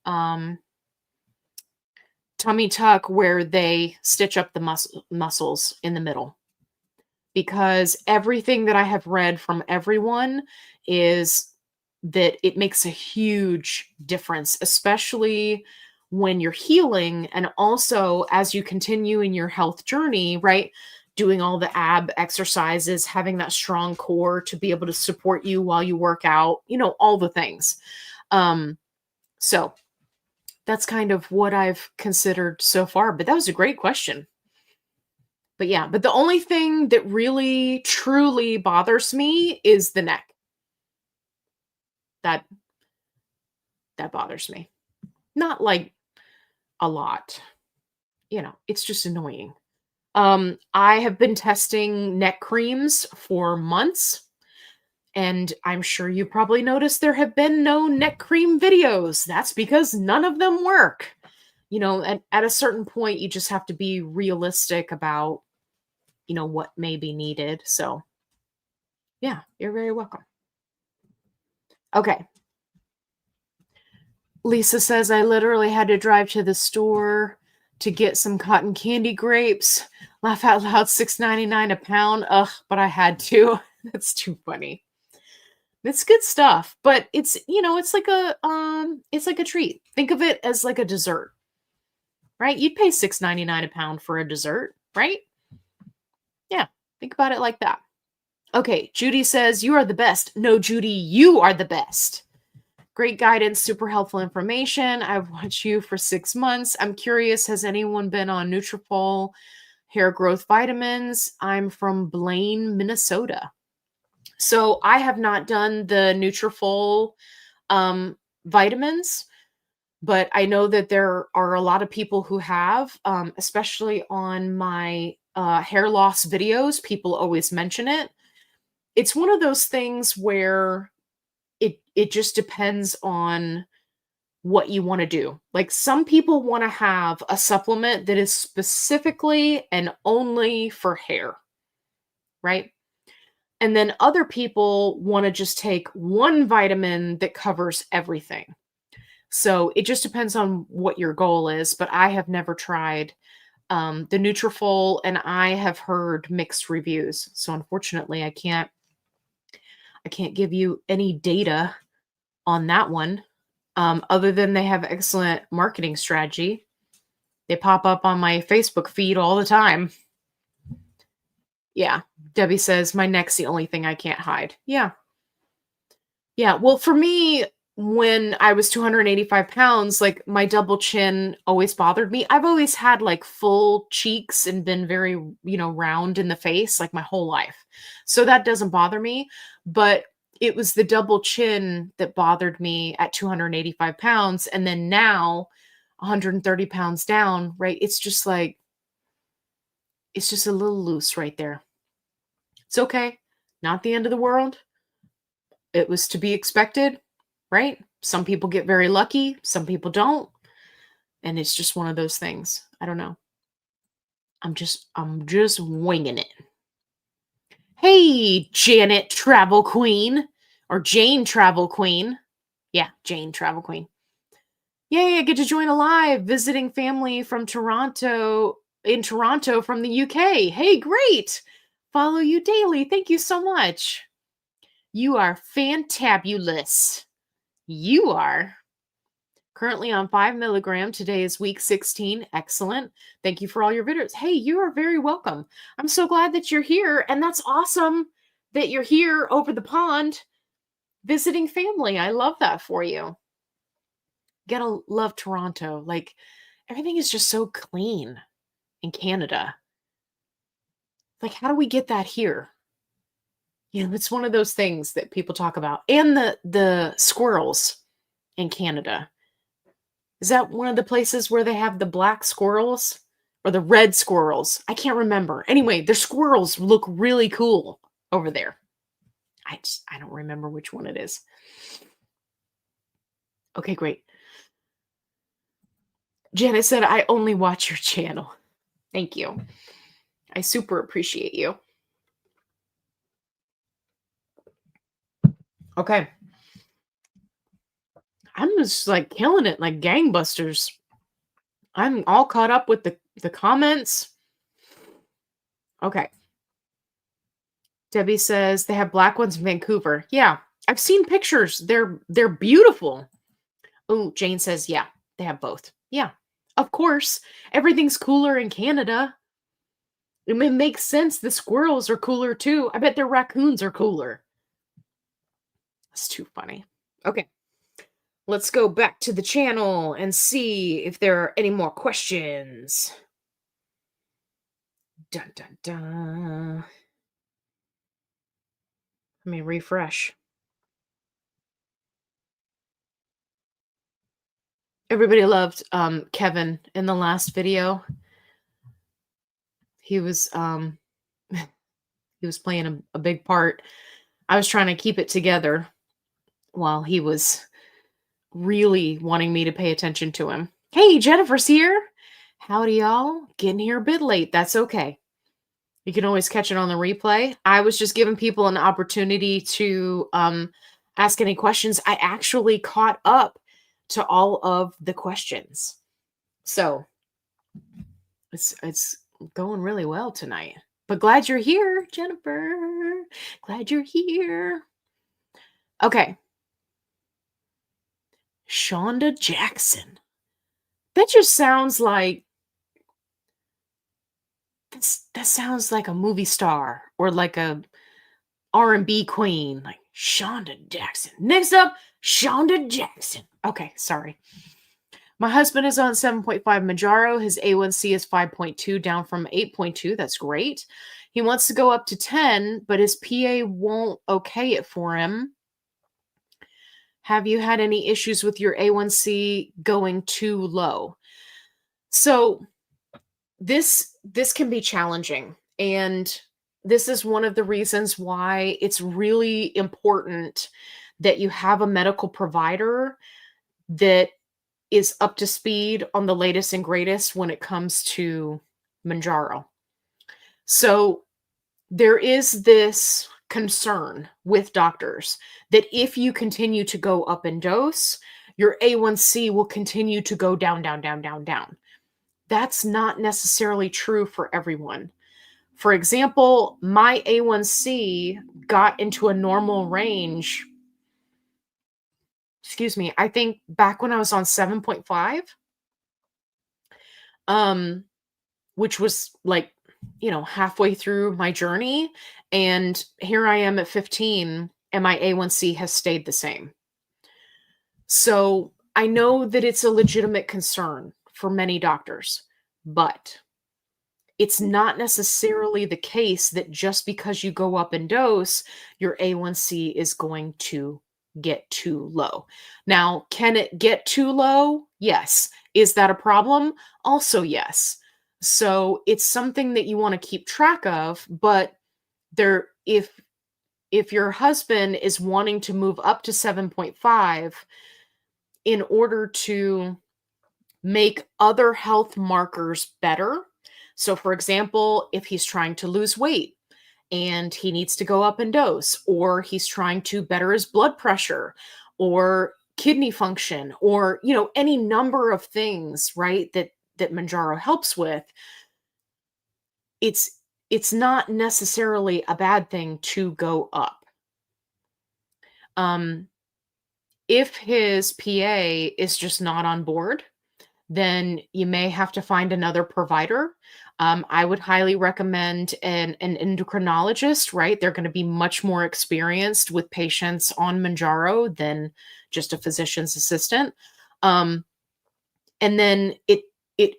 tummy tuck where they stitch up the muscles in the middle. Because everything that I have read from everyone is that it makes a huge difference, especially when you're healing and also as you continue in your health journey, right? Doing all the ab exercises, having that strong core to be able to support you while you work out, all the things. So that's kind of what I've considered so far, but that was a great question. But yeah, but the only thing that really truly bothers me is the neck. That bothers me. Not like a lot. It's just annoying. I have been testing neck creams for months, and I'm sure you probably noticed there have been no neck cream videos. That's because none of them work. At a certain point, you just have to be realistic about, what may be needed. So, yeah, you're very welcome. Okay. Lisa says, I literally had to drive to the store to get some cotton candy grapes. Laugh out loud, $6.99 a pound. Ugh, but I had to. That's too funny. It's good stuff, but it's it's like a treat. Think of it as like a dessert, right? You'd pay $6.99 a pound for a dessert, right? Yeah, think about it like that. Okay, Judy says, you are the best. No, Judy, you are the best. Great guidance, super helpful information. I've watched you for 6 months. I'm curious, has anyone been on Nutrafol hair growth vitamins? I'm from Blaine, Minnesota. So I have not done the Nutrafol vitamins, but I know that there are a lot of people who have, especially on my hair loss videos. People always mention it. It's one of those things where it just depends on what you want to do. Like some people want to have a supplement that is specifically and only for hair, right? And then other people want to just take one vitamin that covers everything. So it just depends on what your goal is, but I have never tried The Nutrafol and I have heard mixed reviews. So unfortunately, I can't give you any data on that one. Other than they have excellent marketing strategy. They pop up on my Facebook feed all the time. Yeah. Debbie says, my neck's the only thing I can't hide. Yeah. Yeah. Well, for me, when I was 285 pounds, like my double chin always bothered me. I've always had like full cheeks and been very, round in the face like my whole life. So that doesn't bother me. But it was the double chin that bothered me at 285 pounds. And then now, 130 pounds down, right? It's just a little loose right there. It's okay. Not the end of the world. It was to be expected, right? Some people get very lucky, some people don't. And it's just one of those things. I don't know. I'm just winging it. Hey, Janet Travel Queen, or Jane Travel Queen. Yeah, Jane Travel Queen. Yay, I get to join a live visiting family from Toronto, from the UK. Hey, great. Follow you daily. Thank you so much. You are fantabulous. You are. Currently on 5 milligram. Today is week 16. Excellent. Thank you for all your videos. Hey, you are very welcome. I'm so glad that you're here. And that's awesome that you're here over the pond visiting family. I love that for you. Gotta love Toronto. Like, everything is just so clean in Canada. Like, how do we get that here? It's one of those things that people talk about. And the squirrels in Canada. Is that one of the places where they have the black squirrels or the red squirrels? I can't remember. Anyway, their squirrels look really cool over there. I don't remember which one it is. Okay, great. Janet said, I only watch your channel. Thank you. I super appreciate you. Okay. I'm just like killing it like gangbusters. I'm all caught up with the comments. Okay. Debbie says they have black ones in Vancouver. Yeah, I've seen pictures. They're beautiful. Oh, Jane says, yeah, they have both. Yeah, of course. Everything's cooler in Canada. It makes sense. The squirrels are cooler too. I bet their raccoons are cooler. That's too funny. Okay. Let's go back to the channel and see if there are any more questions. Dun, dun, dun. Let me refresh. Everybody loved Kevin in the last video. He was he was playing a big part. I was trying to keep it together while he was really wanting me to pay attention to him. Hey, Jennifer's here. Howdy, y'all. Getting here a bit late. That's okay. You can always catch it on the replay. I was just giving people an opportunity to ask any questions. I actually caught up to all of the questions. So it's going really well tonight. But glad you're here, Jennifer. Glad you're here. Okay. Shonda Jackson. That just sounds like that sounds like a movie star or like a R&B queen, like Shonda Jackson. Next up, Shonda Jackson. Okay, sorry. My husband is on 7.5 Mounjaro. His A1C is 5.2, down from 8.2. That's great. He wants to go up to 10, but his PA won't okay it for him. Have you had any issues with your A1C going too low? So this can be challenging. And this is one of the reasons why it's really important that you have a medical provider that is up to speed on the latest and greatest when it comes to Mounjaro. So there is this concern with doctors that if you continue to go up in dose, your A1C will continue to go down, down, down, down, down. that's not necessarily true for everyone. For example, my A1C got into a normal range, excuse me, I think back when I was on 7.5, um, which was like, halfway through my journey. And here I am at 15, and my A1C has stayed the same. So I know that it's a legitimate concern for many doctors, but it's not necessarily the case that just because you go up in dose, your A1C is going to get too low. Now, can it get too low? Yes. Is that a problem? Also, yes. So it's something that you want to keep track of, but there if your husband is wanting to move up to 7.5 in order to make other health markers better. So, for example, if he's trying to lose weight and he needs to go up in dose, or he's trying to better his blood pressure or kidney function, or any number of things, right? That Mounjaro helps with. It's it's not necessarily a bad thing to go up. Um, if his PA is just not on board, then you may have to find another provider. I would highly recommend an endocrinologist, right? They're going to be much more experienced with patients on Mounjaro than just a physician's assistant. Um, and then it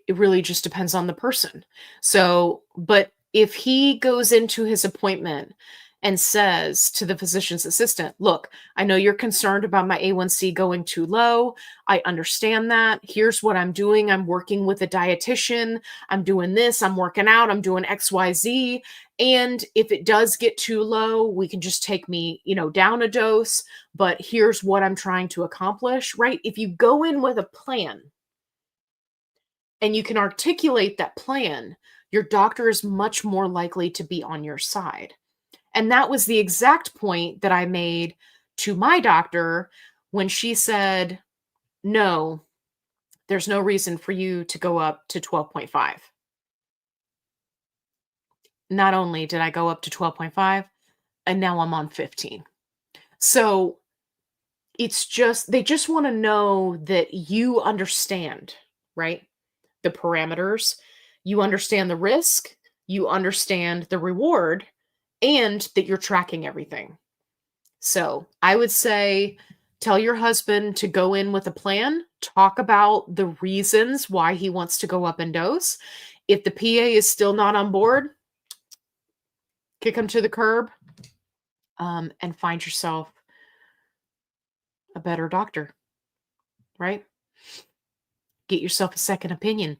really just depends on the person. So, but if he goes into his appointment and says to the physician's assistant, look, I know you're concerned about my A1C going too low. I understand that. Here's what I'm doing. I'm working with a dietitian. I'm doing this. I'm working out. I'm doing XYZ. And if it does get too low, we can just take me, down a dose. But here's what I'm trying to accomplish, right? If you go in with a plan and you can articulate that plan, your doctor is much more likely to be on your side. And that was the exact point that I made to my doctor when she said, no, there's no reason for you to go up to 12.5. Not only did I go up to 12.5, and now I'm on 15. So it's just, they just want to know that you understand, right? The parameters, you understand the risk, you understand the reward, and that you're tracking everything. So I would say tell your husband to go in with a plan, talk about the reasons why he wants to go up in dose. If the PA is still not on board, kick him to the curb, and find yourself a better doctor, right? Get yourself a second opinion.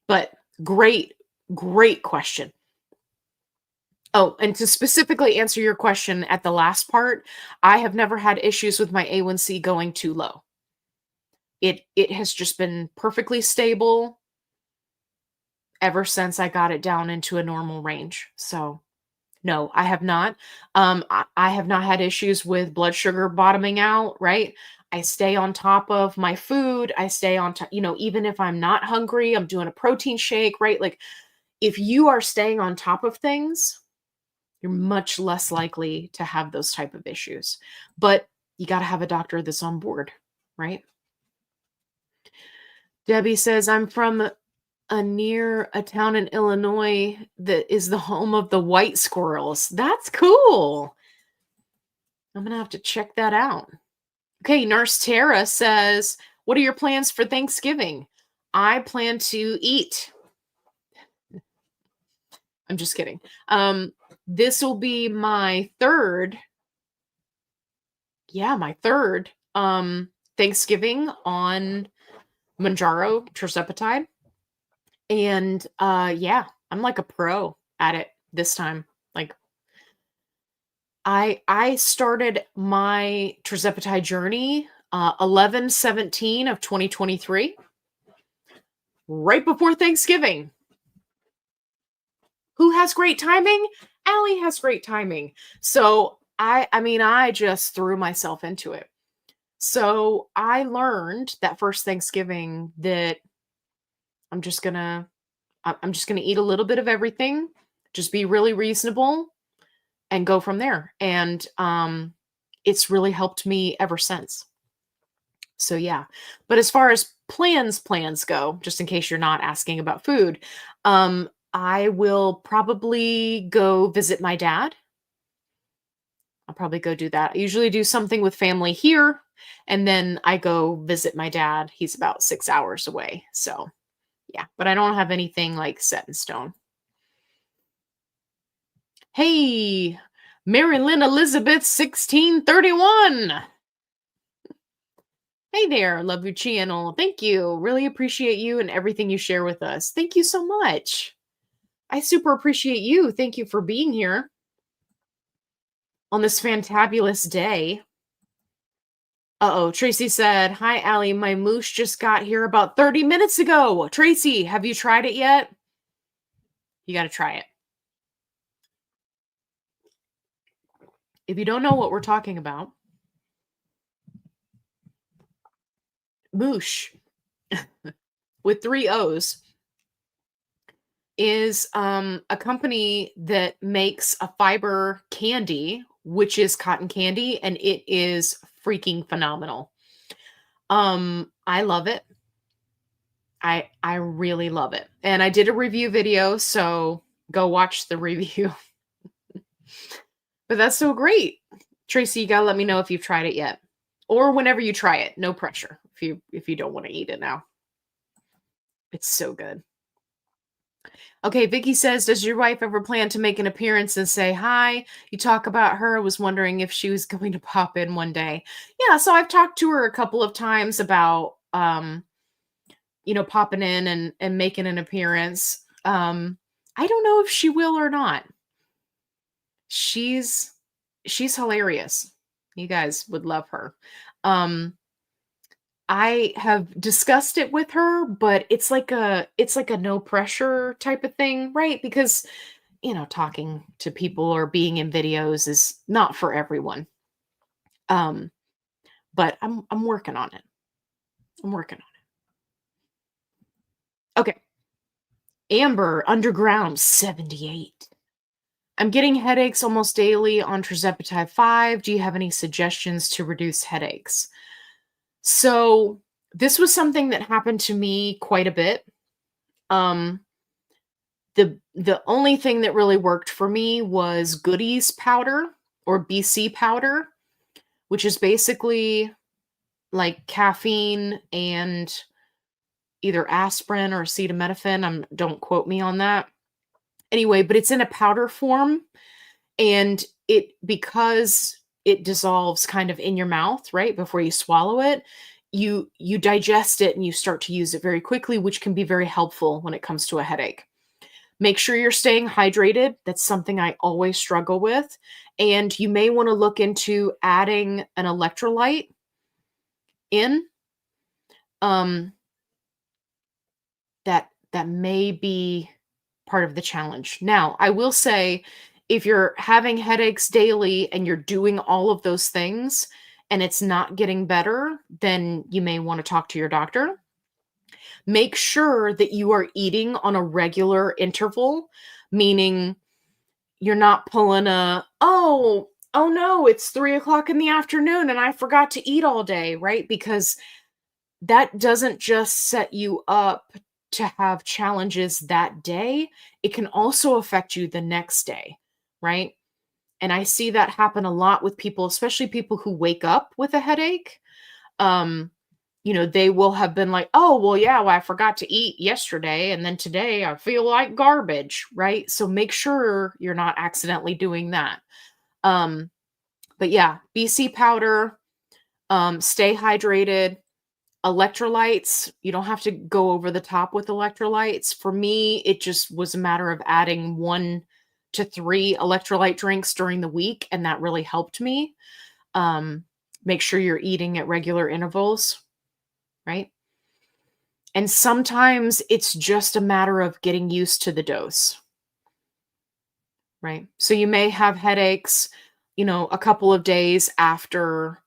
But great, great question. Oh, and to specifically answer your question at the last part, I have never had issues with my A1C going too low. It has just been perfectly stable ever since I got it down into a normal range. So, no, I have not. I have not had issues with blood sugar bottoming out, right? I stay on top of my food. I stay on top, even if I'm not hungry, I'm doing a protein shake, right? Like if you are staying on top of things, you're much less likely to have those type of issues. But you got to have a doctor that's on board, right? Debbie says, I'm from near a town in Illinois that is the home of the white squirrels. That's cool. I'm going to have to check that out. Okay, Nurse Tara says, what are your plans for Thanksgiving? I plan to eat. I'm just kidding. This will be my third Thanksgiving on Mounjaro tirzepatide. And yeah, I'm like a pro at it this time. Like I started my tirzepatide journey 11/17 of 2023, right before Thanksgiving. Who has great timing? Allie has great timing. So I just threw myself into it. So I learned that first Thanksgiving that I'm just gonna I'm just gonna eat a little bit of everything, just be really reasonable and go from there. And it's really helped me ever since. So yeah. But as far as plans go, just in case you're not asking about food, I will probably go visit my dad. I'll probably go do that. I usually do something with family here, and then I go visit my dad. He's about 6 hours away. So yeah, but I don't have anything like set in stone. Hey, Mary Lynn Elizabeth 1631. Hey there, love your channel. Thank you. Really appreciate you and everything you share with us. Thank you so much. I super appreciate you. Thank you for being here on this fantabulous day. Uh-oh, Tracy said, "Hi, Allie. My moose just got here about 30 minutes ago. Tracy, have you tried it yet? You got to try it. If you don't know what we're talking about, Moosh with 3 O's is a company that makes a fiber candy, which is cotton candy, and it is freaking phenomenal. I love it. I really love it. And I did a review video, so go watch the review. But that's so great. Tracy, you gotta let me know if you've tried it yet. Or whenever you try it. No pressure if you don't want to eat it now. It's so good. Okay, Vicky says, "Does your wife ever plan to make an appearance and say hi? You talk about her. I was wondering if she was going to pop in one day." Yeah, so I've talked to her a couple of times about popping in and making an appearance. I don't know if she will or not. She's hilarious. You guys would love her. I have discussed it with her, but it's like a no pressure type of thing, right? Because talking to people or being in videos is not for everyone. But I'm working on it. I'm working on it. Okay. Amber Underground 78. I'm getting headaches almost daily on Tirzepatide 5. Do you have any suggestions to reduce headaches? So this was something that happened to me quite a bit. The only thing that really worked for me was Goodies powder or BC powder, which is basically like caffeine and either aspirin or acetaminophen. Don't quote me on that. Anyway, but it's in a powder form, and because it dissolves kind of in your mouth, right, before you swallow it, you digest it and you start to use it very quickly, which can be very helpful when it comes to a headache. Make sure you're staying hydrated. That's something I always struggle with. And you may want to look into adding an electrolyte in. That may be part of the challenge. Now, I will say, if you're having headaches daily and you're doing all of those things and it's not getting better, then you may want to talk to your doctor. Make sure that you are eating on a regular interval, meaning you're not pulling oh no, it's 3 o'clock in the afternoon and I forgot to eat all day, right? Because that doesn't just set you up to have challenges that day. It can also affect you the next day, right? And I see that happen a lot with people, especially people who wake up with a headache. They will have been like, "Oh, well, yeah, well, I forgot to eat yesterday, and then today I feel like garbage," right? So make sure you're not accidentally doing that. But yeah, BC powder, stay hydrated. Electrolytes, you don't have to go over the top with electrolytes. For me, it just was a matter of adding 1 to 3 electrolyte drinks during the week, and that really helped me. Make sure you're eating at regular intervals, right? And sometimes it's just a matter of getting used to the dose, right? So you may have headaches, a couple of days after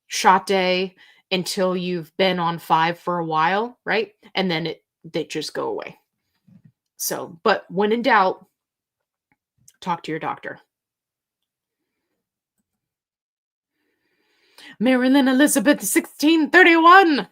shot day until you've been on 5 for a while, right? And then they just go away. So, but when in doubt, talk to your doctor. Marilyn Elizabeth 1631.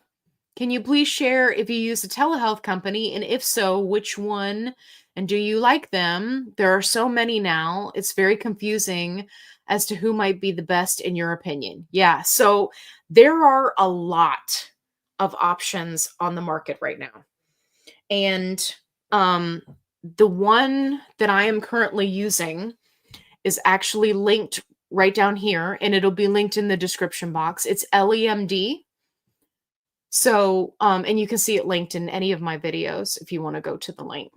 Can you please share if you use a telehealth company, and if so, which one, and do you like them? There are so many now. It's very confusing as to who might be the best in your opinion. Yeah, so there are a lot of options on the market right now. And the one that I am currently using is actually linked right down here, and it'll be linked in the description box. It's LEMD. So, and you can see it linked in any of my videos if you want to go to the link.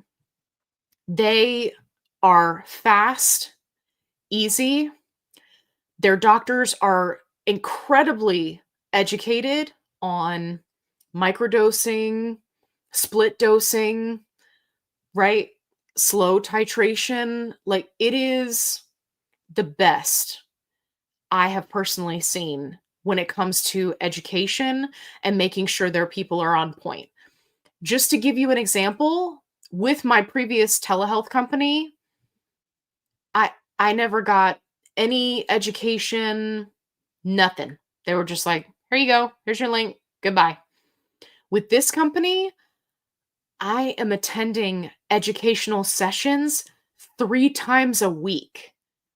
They are fast, easy. Their doctors are incredibly educated on microdosing, split dosing, right? Slow titration. Like, it is the best I have personally seen when it comes to education and making sure their people are on point. Just to give you an example, with my previous telehealth company, I never got any education, nothing. They were just like, here you go, here's your link, goodbye. With this company, I am attending educational sessions 3 times a week.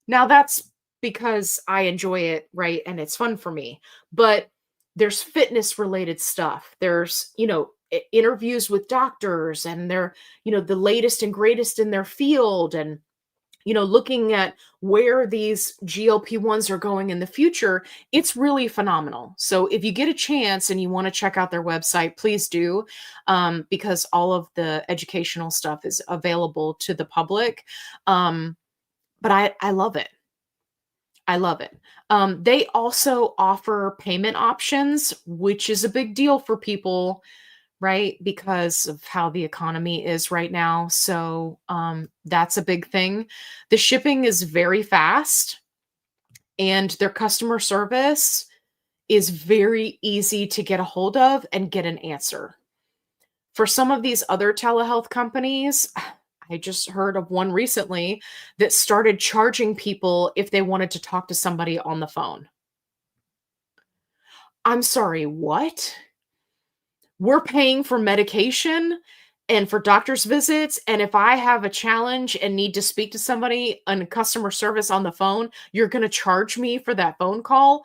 Now that's because I enjoy it, right? And it's fun for me. But there's fitness related stuff. There's, interviews with doctors, and they're, the latest and greatest in their field, and looking at where these GLP1s are going in the future. It's really phenomenal. So if you get a chance and you want to check out their website, please do, because all of the educational stuff is available to the public. But I love it. I love it. They also offer payment options, which is a big deal for people, right? Because of how the economy is right now. So that's a big thing. The shipping is very fast, and their customer service is very easy to get a hold of and get an answer. For some of these other telehealth companies, I just heard of one recently that started charging people if they wanted to talk to somebody on the phone. I'm sorry, what? We're paying for medication and for doctor's visits, and if I have a challenge and need to speak to somebody on customer service on the phone, you're going to charge me for that phone call?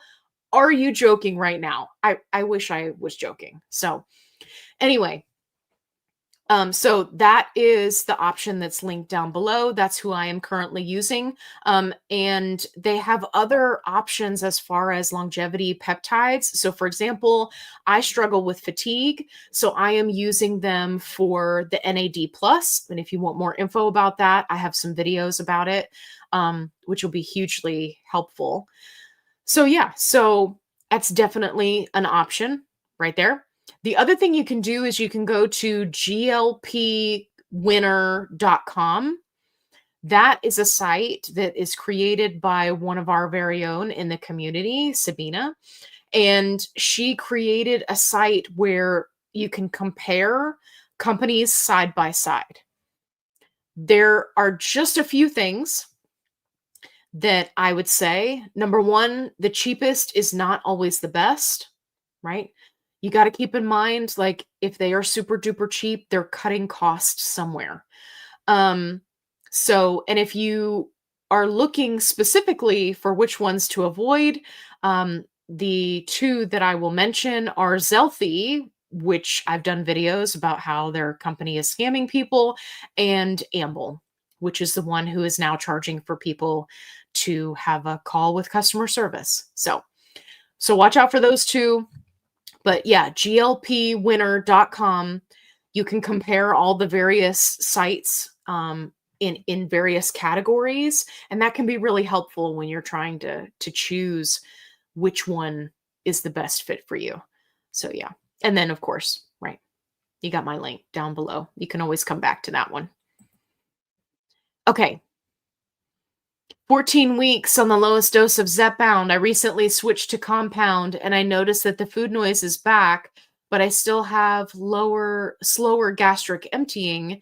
Are you joking right now? I wish I was joking. So anyway, so that is the option that's linked down below. That's who I am currently using. And they have other options as far as longevity peptides. So for example, I struggle with fatigue, so I am using them for the NAD plus. And if you want more info about that, I have some videos about it, which will be hugely helpful. So yeah, so that's definitely an option right there. The other thing you can do is you can go to glpwinner.com. That is a site that is created by one of our very own in the community, Sabina. And she created a site where you can compare companies side by side. There are just a few things that I would say. Number one, the cheapest is not always the best, right? You got to keep in mind, like, if they are super duper cheap, they're cutting costs somewhere. So, and if you are looking specifically for which ones to avoid, the 2 that I will mention are Zelfie, which I've done videos about how their company is scamming people, and Amble, which is the one who is now charging for people to have a call with customer service. So watch out for those 2. But yeah, glpwinner.com. You can compare all the various sites in various categories, and that can be really helpful when you're trying to choose which one is the best fit for you. So yeah, and then of course, right, you got my link down below. You can always come back to that one. Okay. 14 weeks on the lowest dose of Zepbound. I recently switched to compound, and I noticed that the food noise is back, but I still have slower gastric emptying,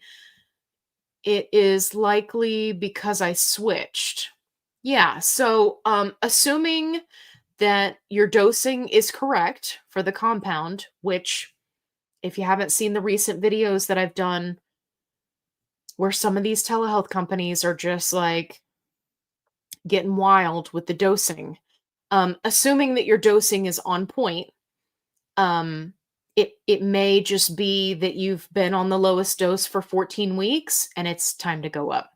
it is likely because I switched. Yeah. So, assuming that your dosing is correct for the compound, which, if you haven't seen the recent videos that I've done where some of these telehealth companies are just like getting wild with the dosing, assuming that your dosing is on point, um, it may just be that you've been on the lowest dose for 14 weeks and it's time to go up.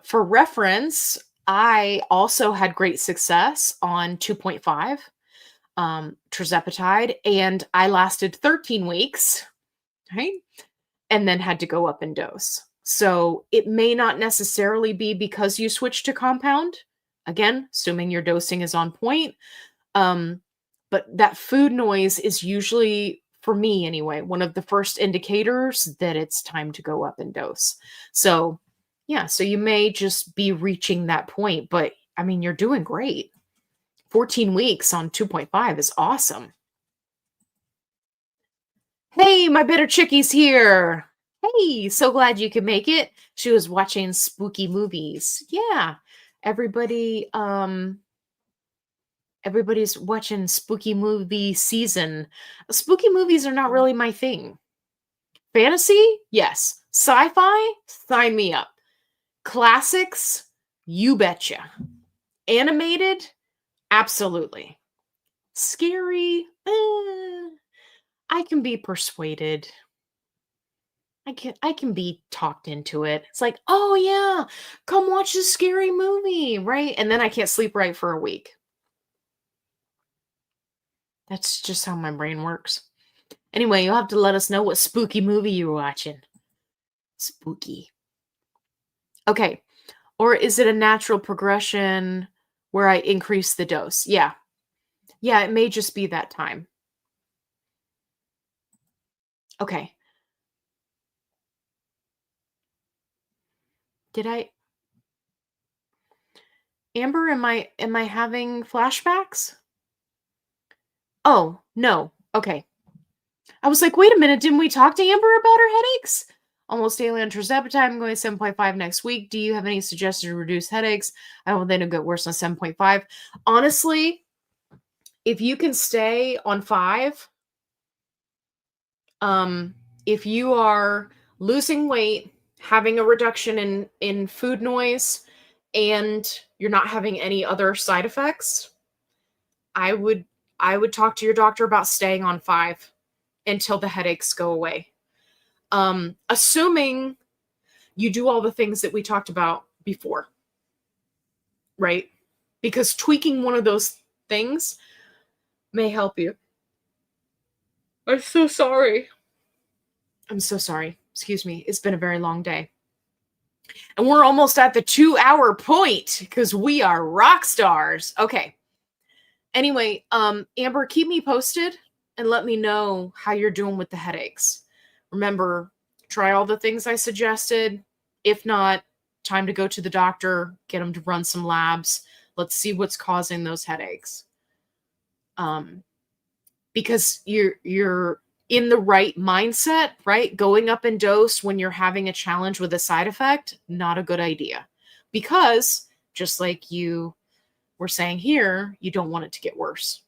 For reference, I also had great success on 2.5 tirzepatide, and I lasted 13 weeks, right? And then had to go up in dose. So it may not necessarily be because you switch to compound. Again, assuming your dosing is on point. But that food noise is usually, for me anyway, one of the first indicators that it's time to go up in dose. So, yeah, so you may just be reaching that point, but I mean, you're doing great. 14 weeks on 2.5 is awesome. Hey, my bitter chickie's here. Hey, so glad you could make it. She was watching spooky movies. Yeah. Everybody everybody's watching spooky movie season. Spooky movies are not really my thing. Fantasy? Yes. Sci-fi? Sign me up. Classics? You betcha. Animated? Absolutely. Scary? I can be persuaded. I can be talked into it. It's like, "Oh yeah, come watch this scary movie," right? And then I can't sleep right for a week. That's just how my brain works. Anyway, you'll have to let us know what spooky movie you're watching. Spooky. Okay. Or is it a natural progression where I increase the dose? Yeah. Yeah, it may just be that time. Okay. Did I Amber, am I having flashbacks? Oh, no. Okay. I was like, wait a minute, didn't we talk to Amber about her headaches? Almost daily on tirzepatide. I'm going 7.5 next week. Do you have any suggestions to reduce headaches? I don't think it'll get worse on 7.5. Honestly, if you can stay on 5, if you are losing weight, having a reduction in food noise, and you're not having any other side effects, I would talk to your doctor about staying on 5 until the headaches go away. Assuming you do all the things that we talked about before, right? Because tweaking one of those things may help you. I'm so sorry. I'm so sorry. Excuse me. It's been a very long day. And we're almost at the 2-hour point because we are rock stars. Okay. Anyway, Amber, keep me posted and let me know how you're doing with the headaches. Remember, try all the things I suggested. If not, time to go to the doctor, get them to run some labs. Let's see what's causing those headaches. Because you're in the right mindset, right? Going up in dose when you're having a challenge with a side effect, not a good idea. Because just like you were saying here, you don't want it to get worse.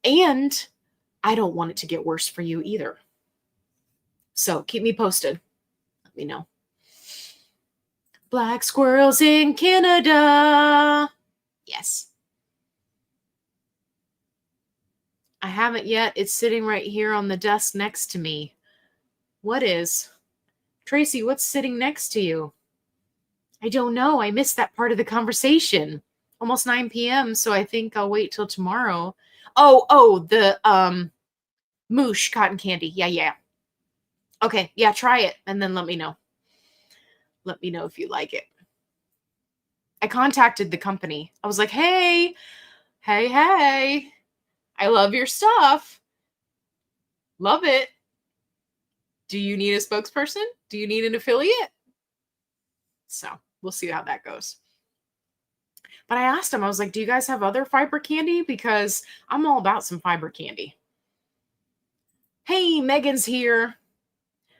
And I don't want it to get worse for you either. So keep me posted. Let me know. Black squirrels in Canada. Yes. I haven't yet. It's sitting right here on the desk next to me. What is? Tracy, what's sitting next to you? I don't know. I missed that part of the conversation. Almost 9 p.m., so I think I'll wait till tomorrow. Oh, the moosh cotton candy. Yeah. Okay, yeah, try it and then let me know. Let me know if you like it. I contacted the company. I was like, hey, I love your stuff. Love it. Do you need a spokesperson? Do you need an affiliate? So we'll see how that goes. But I asked him, I was like, do you guys have other fiber candy? Because I'm all about some fiber candy. Hey, Megan's here.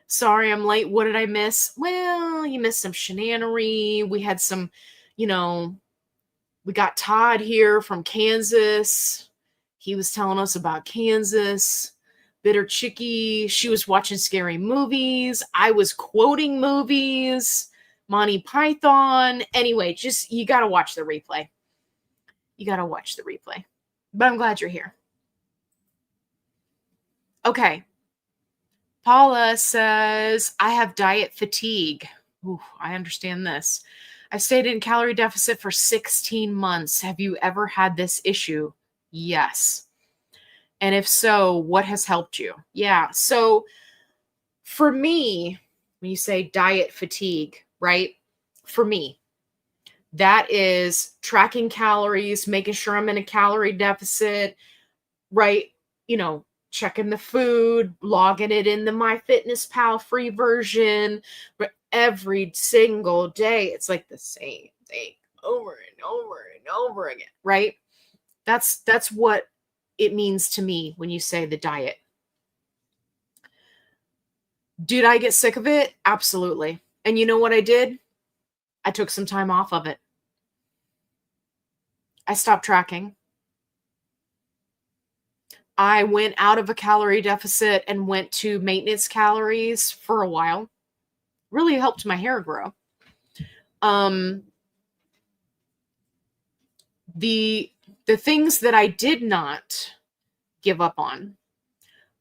Sorry I'm late. What did I miss? Well, you missed some shenanery. We had some, you know, we got Todd here from Kansas. He was telling us about Kansas. Bitter Chicky. She was watching scary movies. I was quoting movies. Monty Python. Anyway, just you got to watch the replay. You got to watch the replay. But I'm glad you're here. Okay. Paula says, I have diet fatigue. Ooh, I understand this. I've stayed in calorie deficit for 16 months. Have you ever had this issue? Yes. And if so, what has helped you? Yeah. So for me, when you say diet fatigue, right? For me, that is tracking calories, making sure I'm in a calorie deficit, right? Checking the food, logging it in the MyFitnessPal free version, but every single day it's like the same thing over and over and over again, right? That's what it means to me when you say the diet. Did I get sick of it? Absolutely. And you know what I did? I took some time off of it. I stopped tracking. I went out of a calorie deficit and went to maintenance calories for a while. Really helped my hair grow. The things that I did not give up on,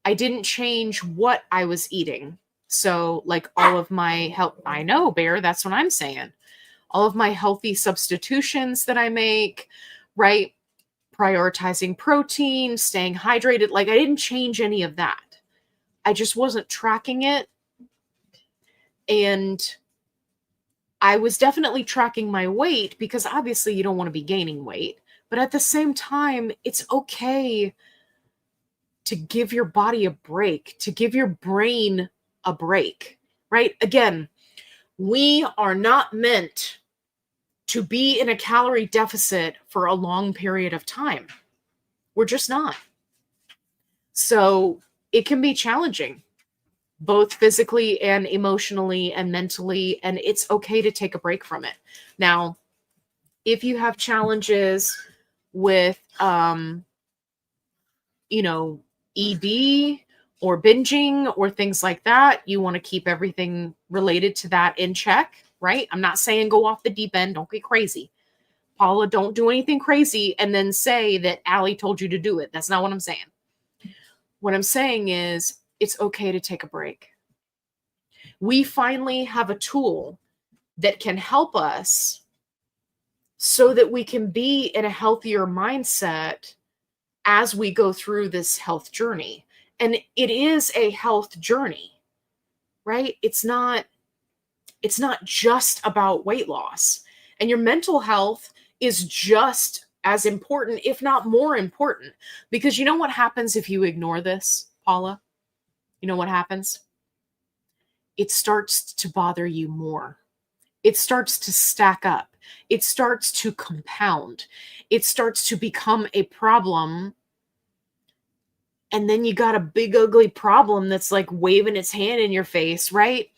I didn't change what I was eating. So like all of my health, I know, Bear, that's what I'm saying. All of my healthy substitutions that I make, right? Prioritizing protein, staying hydrated. Like I didn't change any of that. I just wasn't tracking it. And I was definitely tracking my weight because obviously you don't want to be gaining weight. But at the same time, it's okay to give your body a break, to give your brain a break, right? Again, we are not meant to be in a calorie deficit for a long period of time. We're just not. So it can be challenging, both physically and emotionally and mentally, and it's okay to take a break from it. Now, if you have challenges with, ED or binging or things like that, you want to keep everything related to that in check, right? I'm not saying go off the deep end. Don't get crazy. Paula, don't do anything crazy and then say that Allie told you to do it. That's not what I'm saying. What I'm saying is it's okay to take a break. We finally have a tool that can help us so that we can be in a healthier mindset as we go through this health journey. And it is a health journey, right? It's not just about weight loss. And your mental health is just as important, if not more important, because you know what happens if you ignore this, Paula? You know what happens? It starts to bother you more. It starts to stack up. It starts to compound. It starts to become a problem. And then you got a big, ugly problem that's like waving its hand in your face, right?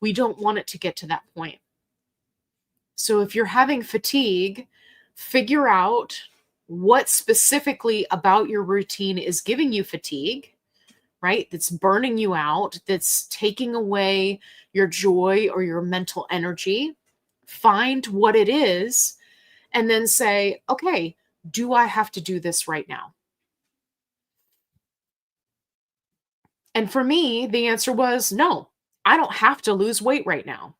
We don't want it to get to that point. So if you're having fatigue, figure out what specifically about your routine is giving you fatigue, right? That's burning you out, that's taking away your joy or your mental energy. Find what it is and then say, okay, do I have to do this right now? And for me, the answer was no, I don't have to lose weight right now.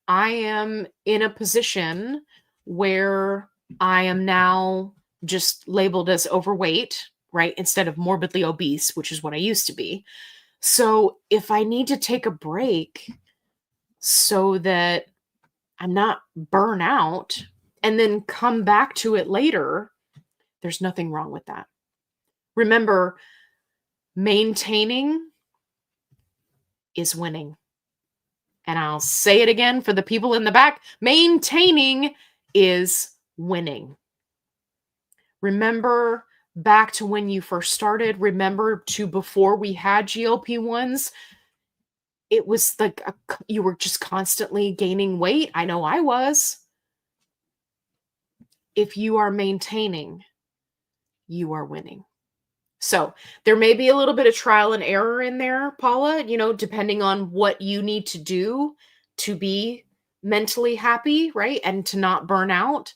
I am in a position where I am now just labeled as overweight, right? Instead of morbidly obese, which is what I used to be. So if I need to take a break so that I'm not burn out and then come back to it later, there's nothing wrong with that. Remember, maintaining is winning. And I'll say it again for the people in the back. Maintaining is winning. Remember back to when you first started, remember to before we had GLP-1s, it was like you were just constantly gaining weight. I know I was. If you are maintaining, you are winning. So there may be a little bit of trial and error in there, Paula, depending on what you need to do to be mentally happy, right? And to not burn out.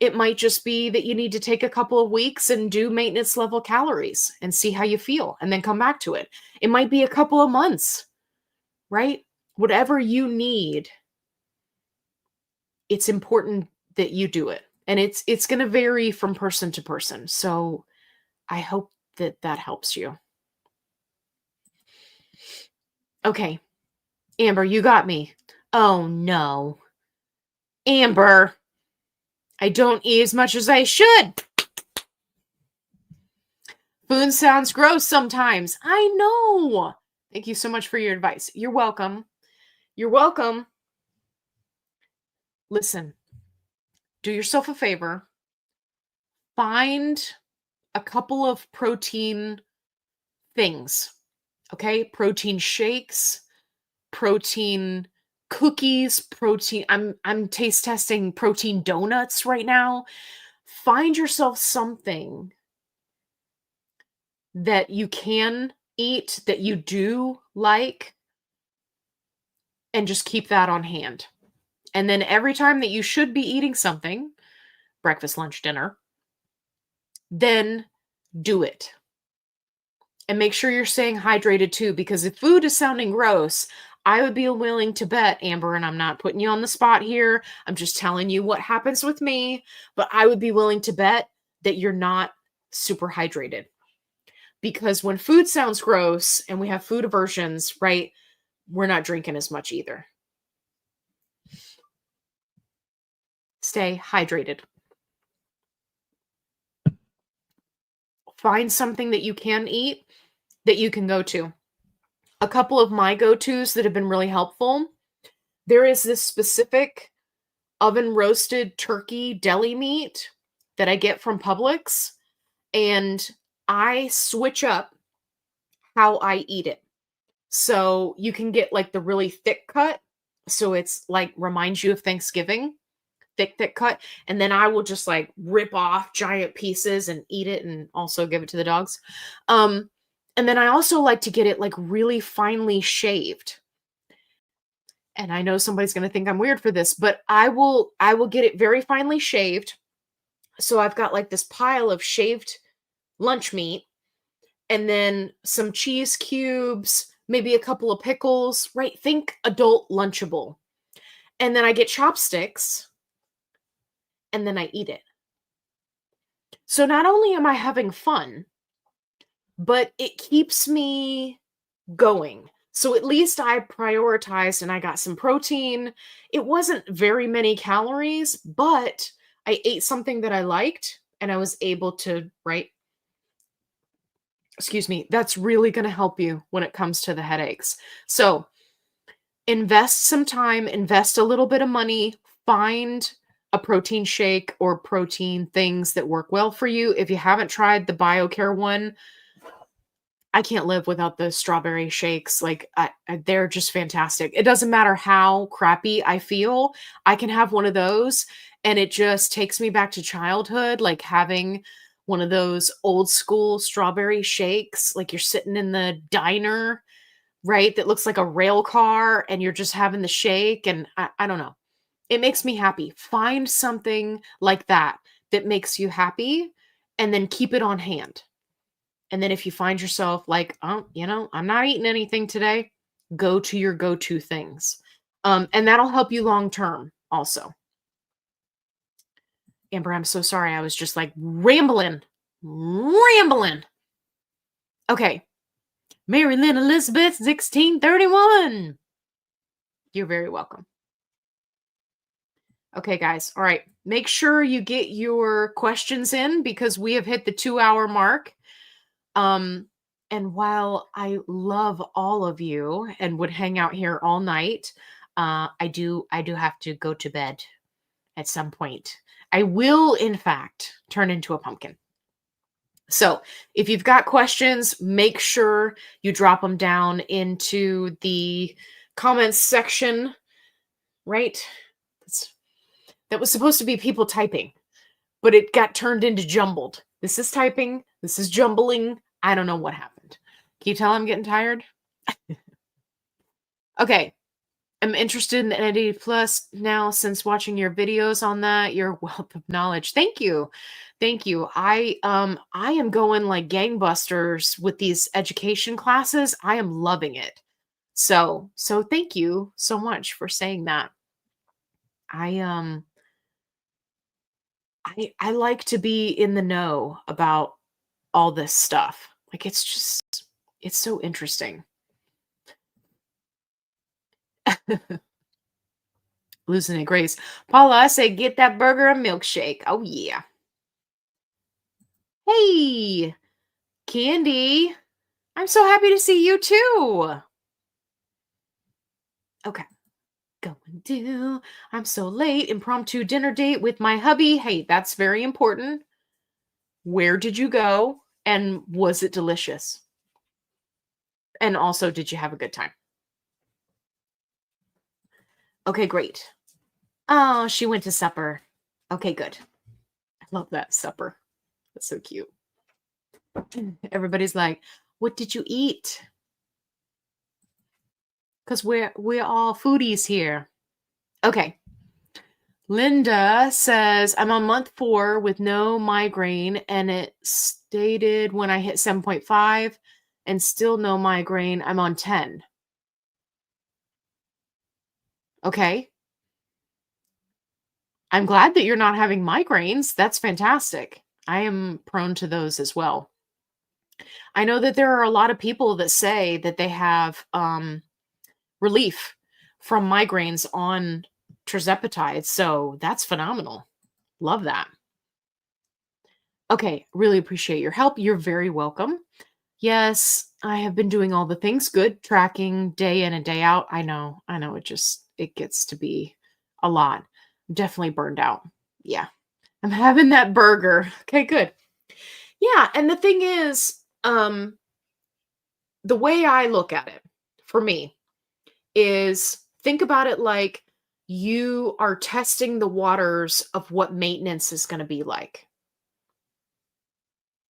It might just be that you need to take a couple of weeks and do maintenance level calories and see how you feel and then come back to it. It might be a couple of months, right? Whatever you need, it's important that you do it. And it's going to vary from person to person. So I hope that helps you. Okay. Amber, you got me. Oh no. Amber, I don't eat as much as I should. Food sounds gross sometimes. I know. Thank you so much for your advice. You're welcome. You're welcome. Listen, do yourself a favor. Find a couple of protein things. Okay? Protein shakes, protein cookies, protein. I'm taste testing protein donuts right now. Find yourself something that you can eat, that you do like, and just keep that on hand. And then every time that you should be eating something, breakfast, lunch, dinner, then do it. And make sure you're staying hydrated too, because if food is sounding gross, I would be willing to bet, Amber, and I'm not putting you on the spot here, I'm just telling you what happens with me, but I would be willing to bet that you're not super hydrated. Because when food sounds gross and we have food aversions, right, we're not drinking as much either. Stay hydrated. Find something that you can eat that you can go to. A couple of my go-tos that have been really helpful. There is this specific oven roasted turkey deli meat that I get from Publix, and I switch up how I eat it. So you can get like the really thick cut. So it's like reminds you of Thanksgiving, thick cut. And then I will just like rip off giant pieces and eat it and also give it to the dogs. And then I also like to get it like really finely shaved. And I know somebody's going to think I'm weird for this, but I will get it very finely shaved. So I've got like this pile of shaved lunch meat and then some cheese cubes, maybe a couple of pickles, right? Think adult Lunchable. And then I get chopsticks and then I eat it. So not only am I having fun, but it keeps me going. So at least I prioritized and I got some protein. It wasn't very many calories, but I ate something that I liked and I was able to, right? Excuse me. That's really going to help you when it comes to the headaches. So invest some time, invest a little bit of money, find a protein shake or protein things that work well for you. If you haven't tried the Biocare one, I can't live without the strawberry shakes. Like they're just fantastic. It doesn't matter how crappy I feel. I can have one of those and it just takes me back to childhood, like having one of those old school strawberry shakes. Like you're sitting in the diner, right? That looks like a rail car and you're just having the shake. And I don't know. It makes me happy. Find something like that that makes you happy and then keep it on hand. And then if you find yourself like, oh, I'm not eating anything today, go to your go-to things. And that'll help you long term also. Amber, I'm so sorry. I was just like rambling. Okay. Mary Lynn Elizabeth, 1631. You're very welcome. Okay, guys. All right. Make sure you get your questions in because we have hit the 2-hour mark. And while I love all of you and would hang out here all night, I do have to go to bed at some point. I will, in fact, turn into a pumpkin. So if you've got questions, make sure you drop them down into the comments section, right? That's, that was supposed to be people typing, but it got turned into jumbled. This is typing. This is jumbling. I don't know what happened. Can you tell I'm getting tired? Okay. I'm interested in NAD plus now since watching your videos on that. Your wealth of knowledge. Thank you. Thank you. I am going like gangbusters with these education classes. I am loving it. So thank you so much for saying that. I um I like to be in the know about all this stuff. Like it's so interesting. Losing it, Grace. Paula, I say get that burger and milkshake. Oh yeah. Hey, Candy. I'm so happy to see you too. Okay. Going to. I'm so late. Impromptu dinner date with my hubby. Hey, that's very important. Where did you go? And was it delicious? And also, did you have a good time? Okay, great. Oh, she went to supper. Okay, good. I love that supper. That's so cute. Everybody's like, what did you eat? Because we're all foodies here. Okay. Linda says, I'm on month 4 with no migraine, and it stated when I hit 7.5 and still no migraine, I'm on 10. Okay. I'm glad that you're not having migraines. That's fantastic. I am prone to those as well. I know that there are a lot of people that say that they have relief from migraines on tirzepatide, so that's phenomenal. Love that. Okay, really appreciate your help. You're very welcome. Yes, I have been doing all the things good, tracking day in and day out. I know it gets to be a lot. I'm definitely burned out. Yeah. I'm having that burger. Okay, good. Yeah, and the thing is, the way I look at it for me is think about it like you are testing the waters of what maintenance is going to be like.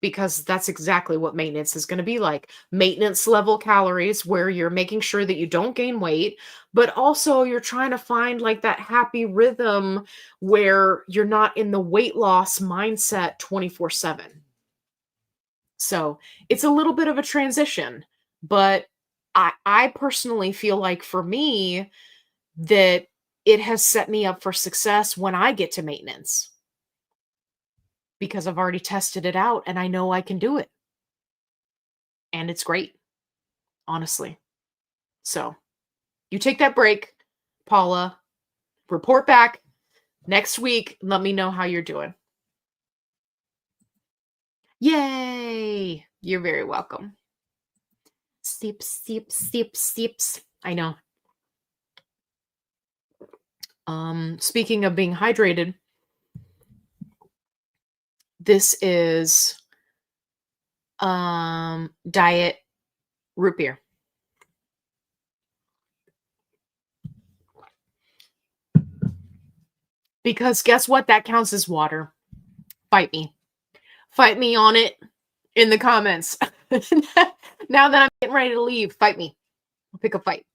Because that's exactly what maintenance is going to be like. Maintenance level calories where you're making sure that you don't gain weight, but also you're trying to find like that happy rhythm where you're not in the weight loss mindset 24/7. So, it's a little bit of a transition, but I personally feel like for me that it has set me up for success when I get to maintenance because I've already tested it out and I know I can do it. And it's great, honestly. So, you take that break, Paula, report back next week. Let me know how you're doing. Yay! You're very welcome. Sips, sips, sips, sips. I know. Speaking of being hydrated, this is diet root beer. Because guess what? That counts as water. Fight me. Fight me on it in the comments. Now that I'm getting ready to leave, fight me. I'll pick a fight.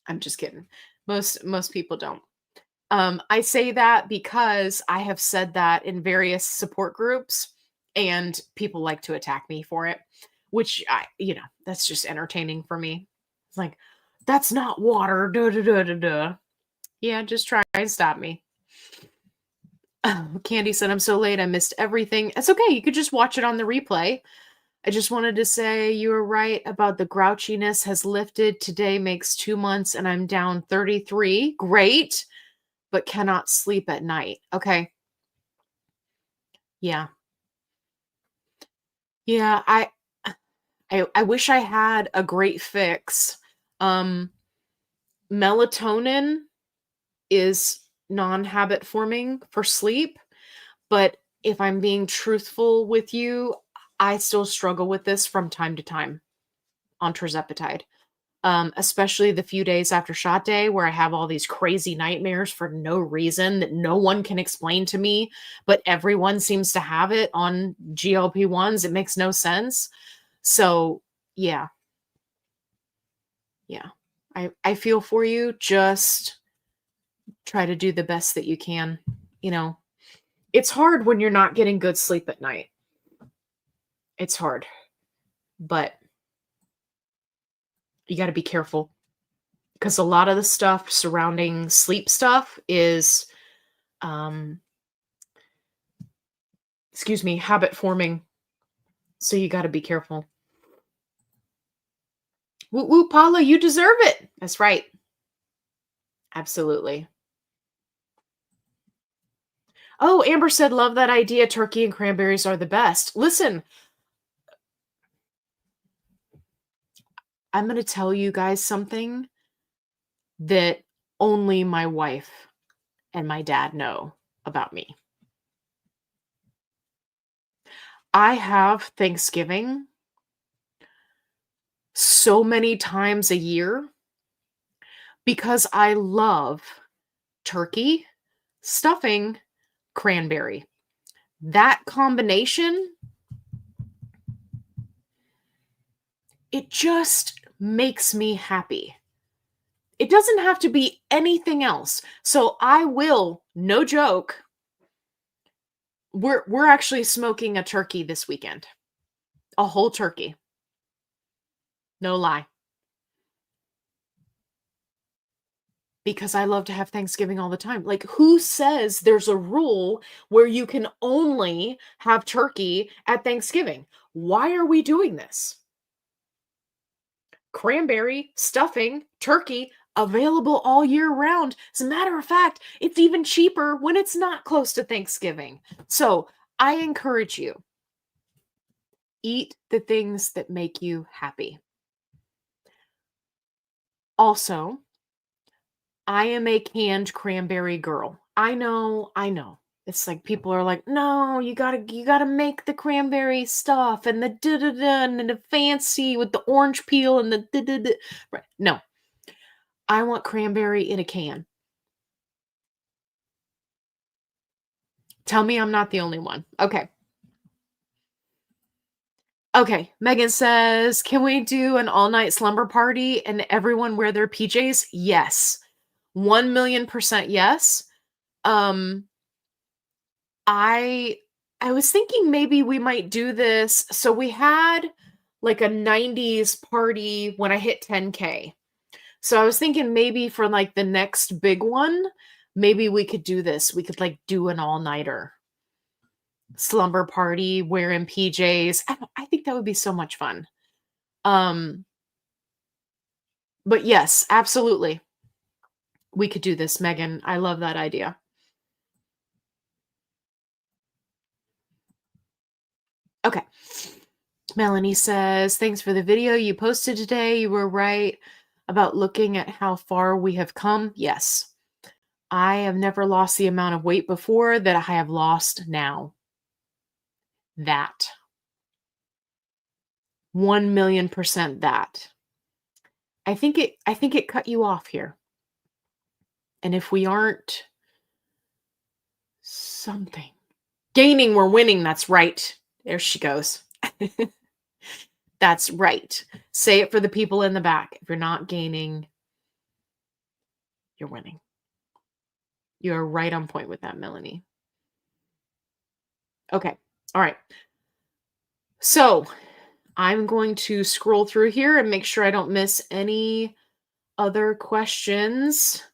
I'm just kidding. Most people don't. I say that because I have said that in various support groups and people like to attack me for it, which that's just entertaining for me. It's like, that's not water. Duh, duh, duh, duh, duh. Yeah, just try and stop me. Candy said, I'm so late. I missed everything. It's okay. You could just watch it on the replay. I just wanted to say you were right about the grouchiness has lifted. Today makes 2 months and I'm down 33. Great. But cannot sleep at night. Okay. Yeah. Yeah, I wish I had a great fix. Melatonin is non-habit forming for sleep, but if I'm being truthful with you, I still struggle with this from time to time on tirzepatide, especially the few days after shot day where I have all these crazy nightmares for no reason that no one can explain to me, but everyone seems to have it on GLP-1s. It makes no sense. So, yeah, yeah. I feel for you. Just try to do the best that you can. You know, it's hard when you're not getting good sleep at night. It's hard, but you got to be careful because a lot of the stuff surrounding sleep stuff is, um, excuse me, habit forming. So you got to be careful. Woo woo, Paula, you deserve it. That's right. Absolutely. Oh, Amber said, love that idea. Turkey and cranberries are the best. Listen, I'm going to tell you guys something that only my wife and my dad know about me. I have Thanksgiving so many times a year because I love turkey, stuffing, cranberry. That combination, it just makes me happy. It doesn't have to be anything else. So I will, no joke, we're actually smoking a turkey this weekend. A whole turkey. No lie. Because I love to have Thanksgiving all the time. Like, who says there's a rule where you can only have turkey at Thanksgiving? Why are we doing this? Cranberry, stuffing, turkey, available all year round. As a matter of fact, it's even cheaper when it's not close to Thanksgiving. So I encourage you, eat the things that make you happy. Also, I am a canned cranberry girl. I know, I know. It's like people are like, "No, you gotta make the cranberry stuff and the da da da and the fancy with the orange peel and the da da da." Right. No, I want cranberry in a can. Tell me I'm not the only one. Okay. Okay. Megan says, "Can we do an all-night slumber party and everyone wear their PJs?" Yes. 1,000,000% yes. Um I I was thinking maybe we might do this. So we had like a 90s party when I hit 10K. So I was thinking maybe for like the next big one, maybe we could do this. We could like do an all-nighter slumber party wearing PJs. I think that would be so much fun. Um but yes, absolutely. We could do this, Megan. I love that idea. Okay. Melanie says, thanks for the video you posted today. You were right about looking at how far we have come. Yes, I have never lost the amount of weight before that I have lost now. That 1,000,000% that. I think it cut you off here. And if we aren't something gaining, we're winning. That's right. There she goes. That's right. Say it for the people in the back. If you're not gaining, you're winning. You're right on point with that, Melanie. Okay. All right. So I'm going to scroll through here and make sure I don't miss any other questions.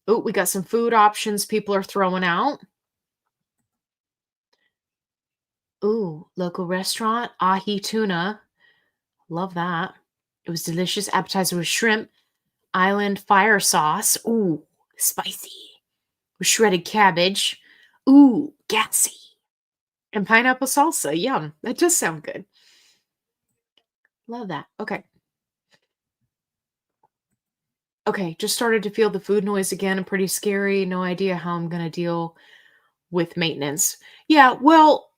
Oh, we got some food options people are throwing out. Ooh, local restaurant, ahi tuna. Love that. It was delicious. Appetizer with shrimp, island fire sauce. Ooh, spicy. With shredded cabbage. Ooh, gassy. And pineapple salsa. Yum. That does sound good. Love that. Okay. Okay, just started to feel the food noise again and pretty scary. No idea how I'm going to deal with maintenance. Yeah, well,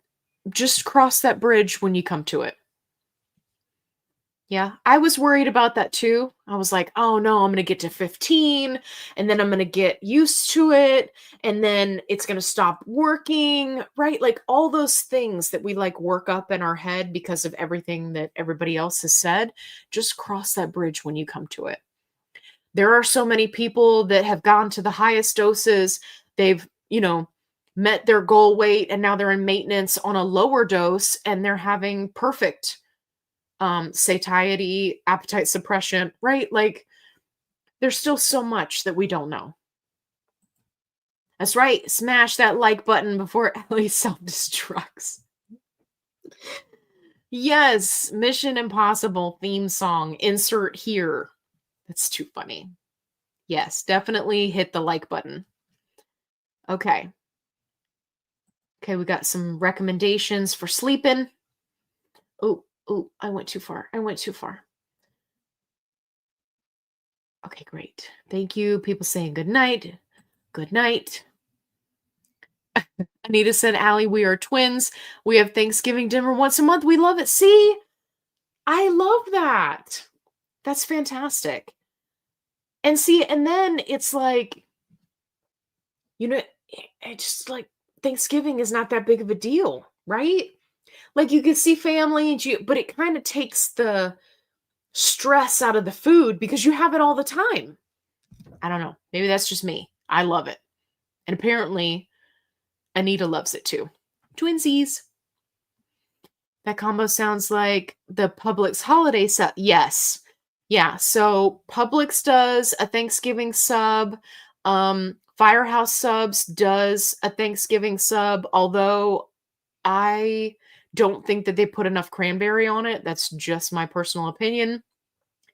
just cross that bridge when you come to it. Yeah, I was worried about that too. I was like, "Oh no, I'm gonna get to 15 and then I'm gonna get used to it and then it's gonna stop working," right? Like all those things that we like work up in our head because of everything that everybody else has said, just cross that bridge when you come to it. There are so many people that have gone to the highest doses. They've, met their goal weight and now they're in maintenance on a lower dose and they're having perfect satiety, appetite suppression, right? Like there's still so much that we don't know. That's right. Smash that like button before Ellie self-destructs. Yes, Mission Impossible theme song. Insert here. That's too funny. Yes, definitely hit the like button. Okay. Okay, we got some recommendations for sleeping. Oh, I went too far. I went too far. Okay, great. Thank you. People saying good night. Good night. Anita said, Allie, we are twins. We have Thanksgiving dinner once a month. We love it. See, I love that. That's fantastic. And see, and then it's like, it's just like Thanksgiving is not that big of a deal, right? Like you can see family and but it kind of takes the stress out of the food because you have it all the time. I don't know. Maybe that's just me. I love it. And apparently Anita loves it too. Twinsies. That combo sounds like the Publix holiday sub. Yes. Yeah. So Publix does a Thanksgiving sub. Firehouse Subs does a Thanksgiving sub, although I don't think that they put enough cranberry on it. That's just my personal opinion.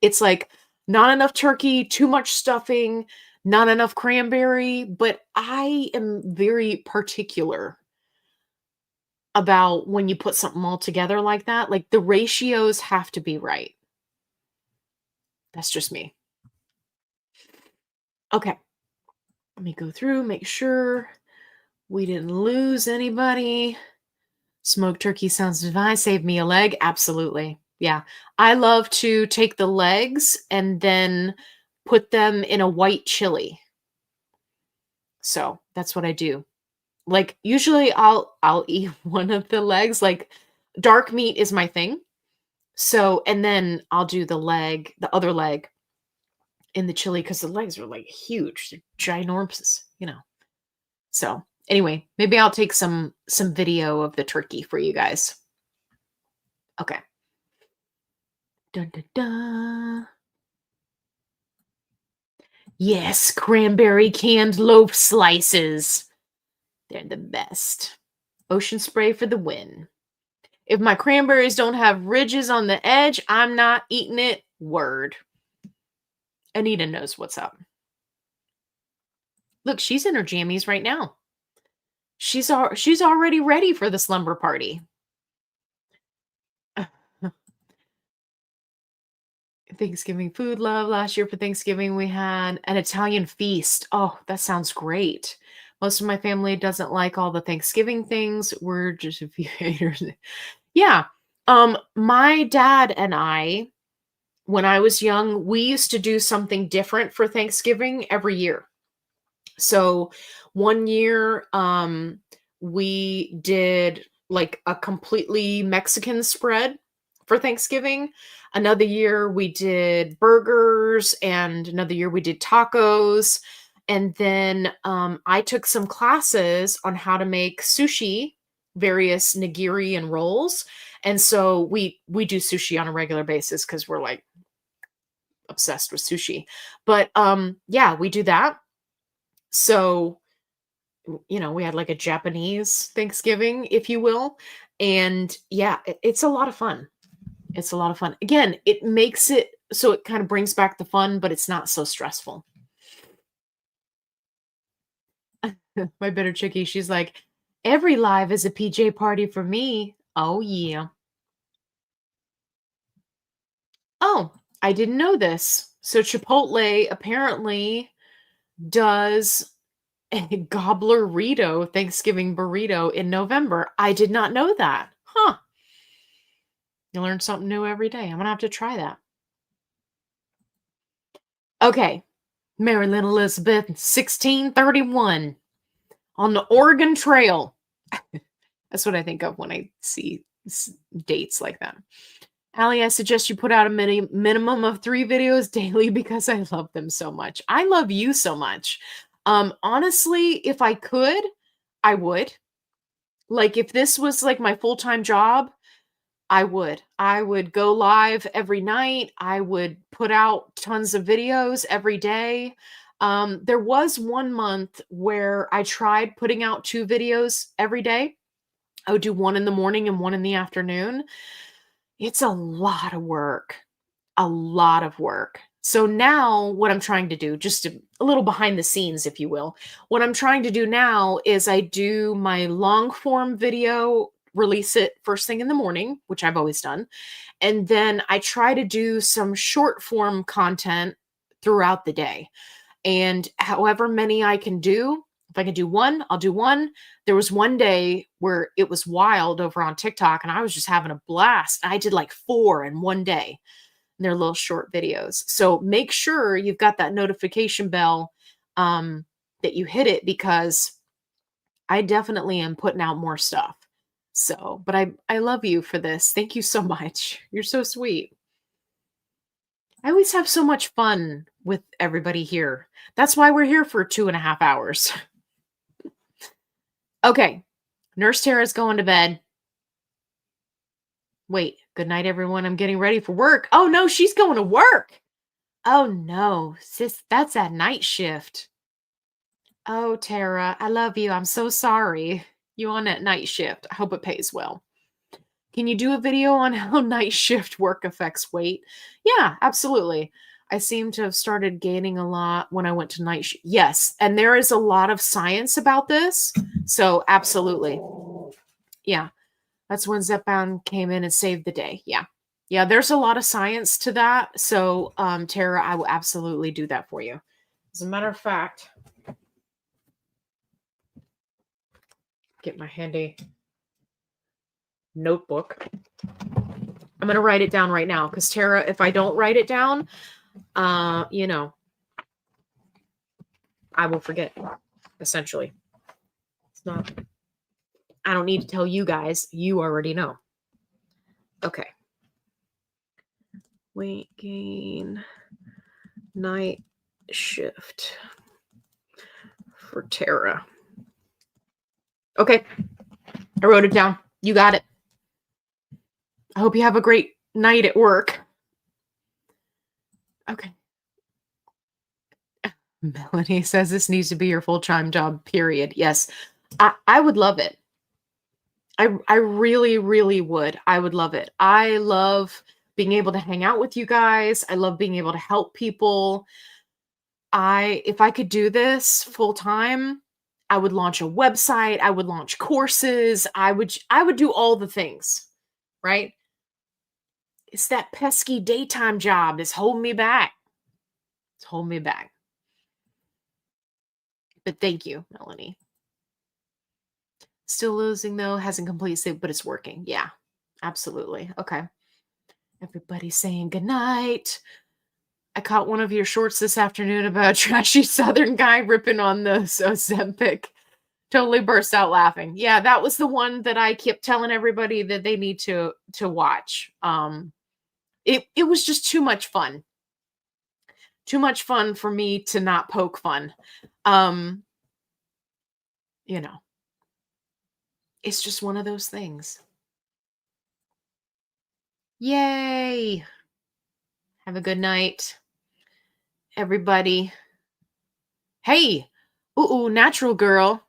It's like not enough turkey, too much stuffing, not enough cranberry, but I am very particular about when you put something all together like that. Like the ratios have to be right. That's just me. Okay. Let me go through, make sure we didn't lose anybody. Smoked turkey sounds divine. Save me a leg. Absolutely. Yeah. I love to take the legs and then put them in a white chili. So that's what I do. Like usually I'll eat one of the legs. Like dark meat is my thing. So and then I'll do the other leg in the chili because the legs are like huge. They're ginormous. So anyway, maybe I'll take some video of the turkey for you guys. Okay. Dun, dun, dun. Yes, cranberry canned loaf slices. They're the best. Ocean spray for the win. If my cranberries don't have ridges on the edge, I'm not eating it. Word. Anita knows what's up. Look, she's in her jammies right now. She's already ready for the slumber party. Thanksgiving food love. Last year for Thanksgiving, we had an Italian feast. Oh, that sounds great. Most of my family doesn't like all the Thanksgiving things. We're just a few haters. Yeah. My dad and I, when I was young, we used to do something different for Thanksgiving every year. So one year, we did like a completely Mexican spread for Thanksgiving. Another year we did burgers, and another year we did tacos. And then I took some classes on how to make sushi, various nigiri and rolls. And so we do sushi on a regular basis because we're like obsessed with sushi. But yeah, we do that. So we had like a Japanese Thanksgiving, if you will. And yeah, it's a lot of fun. It's a lot of fun. Again, it makes it so it kind of brings back the fun, but it's not so stressful. My bitter chickie, she's like, every live is a PJ party for me. Oh, yeah. Oh, I didn't know this. So Chipotle apparently does Gobblerito Thanksgiving burrito in November. I did not know that. Huh. You learn something new every day. I'm going to have to try that. Okay. Marilyn Elizabeth, 1631 on the Oregon Trail. That's what I think of when I see dates like that. Allie, I suggest you put out a minimum of 3 videos daily because I love them so much. I love you so much. Honestly, if I could, I would. Like, if this was like my full-time job, I would. I would go live every night. I would put out tons of videos every day. There was 1 month where I tried putting out 2 videos every day. I would do 1 in the morning and 1 in the afternoon. It's a lot of work. A lot of work. So now what I'm trying to do, just a little behind the scenes, if you will, what I'm trying to do now is I do my long form video, release it first thing in the morning, which I've always done. And then I try to do some short form content throughout the day. And however many I can do, if I can do 1, I'll do 1. There was one day where it was wild over on TikTok and I was just having a blast. I did like 4 in one day. They're little short videos. So make sure you've got that notification bell that you hit it, because I definitely am putting out more stuff. So, but I love you for this. Thank you so much. You're so sweet. I always have so much fun with everybody here. That's why we're here for 2.5 hours. Okay. Nurse Tara's going to bed. Wait, good night, everyone. I'm getting ready for work. Oh, no, she's going to work. Oh, no, sis, that's that night shift. Oh, Tara, I love you. I'm so sorry. You on that night shift. I hope it pays well. Can you do a video on how night shift work affects weight? Yeah, absolutely. I seem to have started gaining a lot when I went to night shift. Yes, and there is a lot of science about this. So, absolutely. Yeah. That's when Zepbound came in and saved the day. Yeah. Yeah, there's a lot of science to that. So, Tara, I will absolutely do that for you. As a matter of fact, get my handy notebook. I'm going to write it down right now because, Tara, if I don't write it down, I will forget, essentially. It's not, I don't need to tell you guys. You already know. Okay. Weight gain, night shift for Tara. Okay. I wrote it down. You got it. I hope you have a great night at work. Okay. Melanie says this needs to be your full-time job, period. Yes. I would love it. I really, really would. I would love it. I love being able to hang out with you guys. I love being able to help people. If I could do this full time, I would launch a website. I would launch courses. I would do all the things, right? It's that pesky daytime job that's holding me back. It's holding me back. But thank you, Melanie. Still losing though, hasn't complete sleep, but it's working. Yeah, absolutely. Okay. Everybody's saying goodnight. I caught one of your shorts this afternoon about a trashy Southern guy ripping on the Ozempic. Totally burst out laughing. Yeah, that was the one that I kept telling everybody that they need to watch. It was just too much fun. Too much fun for me to not poke fun. It's just one of those things. Yay. Have a good night, everybody. Hey, natural girl.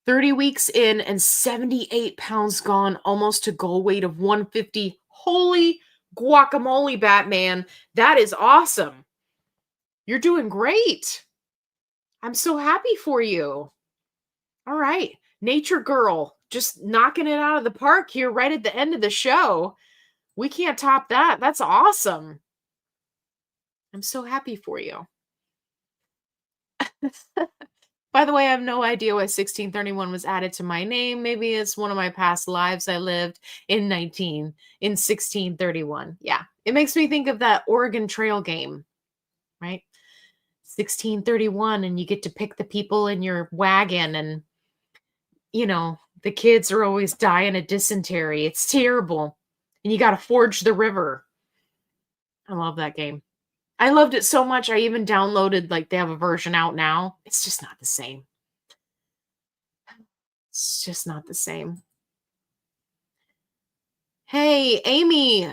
30 weeks in and 78 pounds gone, almost to goal weight of 150. Holy guacamole, Batman. That is awesome. You're doing great. I'm so happy for you. All right. Nature girl, just knocking it out of the park here right at the end of the show. We can't top that. That's awesome. I'm so happy for you. By the way, I have no idea why 1631 was added to my name. Maybe it's one of my past lives I lived in 1631. Yeah. It makes me think of that Oregon Trail game, right? 1631, and you get to pick the people in your wagon, and the kids are always dying of dysentery. It's terrible. And you got to forge the river. I love that game. I loved it so much. I even downloaded, like, they have a version out now. It's just not the same. It's just not the same. Hey, Amy.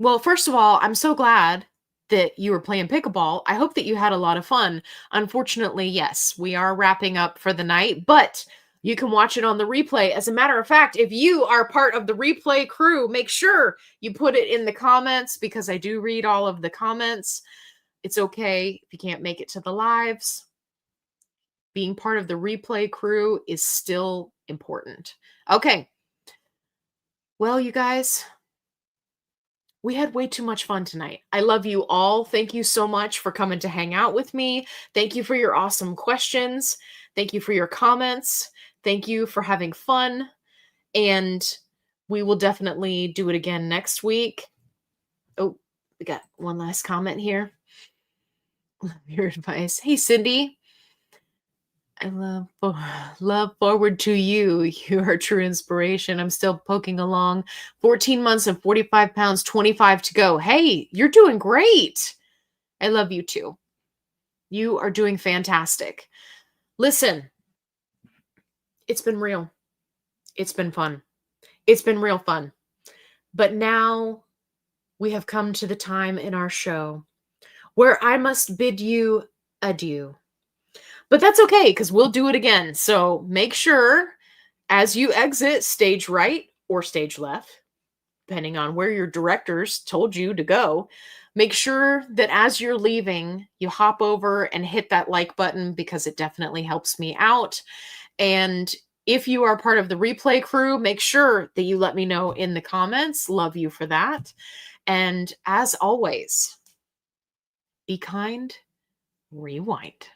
Well, first of all, I'm so glad that you were playing pickleball. I hope that you had a lot of fun. Unfortunately, yes, we are wrapping up for the night, but you can watch it on the replay. As a matter of fact, if you are part of the replay crew, make sure you put it in the comments, because I do read all of the comments. It's okay if you can't make it to the lives. Being part of the replay crew is still important. Okay. Well, you guys, we had way too much fun tonight. I love you all. Thank you so much for coming to hang out with me. Thank you for your awesome questions. Thank you for your comments. Thank you for having fun. And we will definitely do it again next week. Oh, we got one last comment here. Your advice. Hey, Cindy. I love forward to you. You are true inspiration. I'm still poking along. 14 months and 45 pounds, 25 to go. Hey, you're doing great. I love you too. You are doing fantastic. Listen, it's been real. It's been fun. It's been real fun. But now we have come to the time in our show where I must bid you adieu. But that's okay, because we'll do it again. So make sure as you exit stage right or stage left, depending on where your directors told you to go, make sure that as you're leaving, you hop over and hit that like button, because it definitely helps me out. And if you are part of the replay crew, make sure that you let me know in the comments. Love you for that. And as always, be kind, rewind.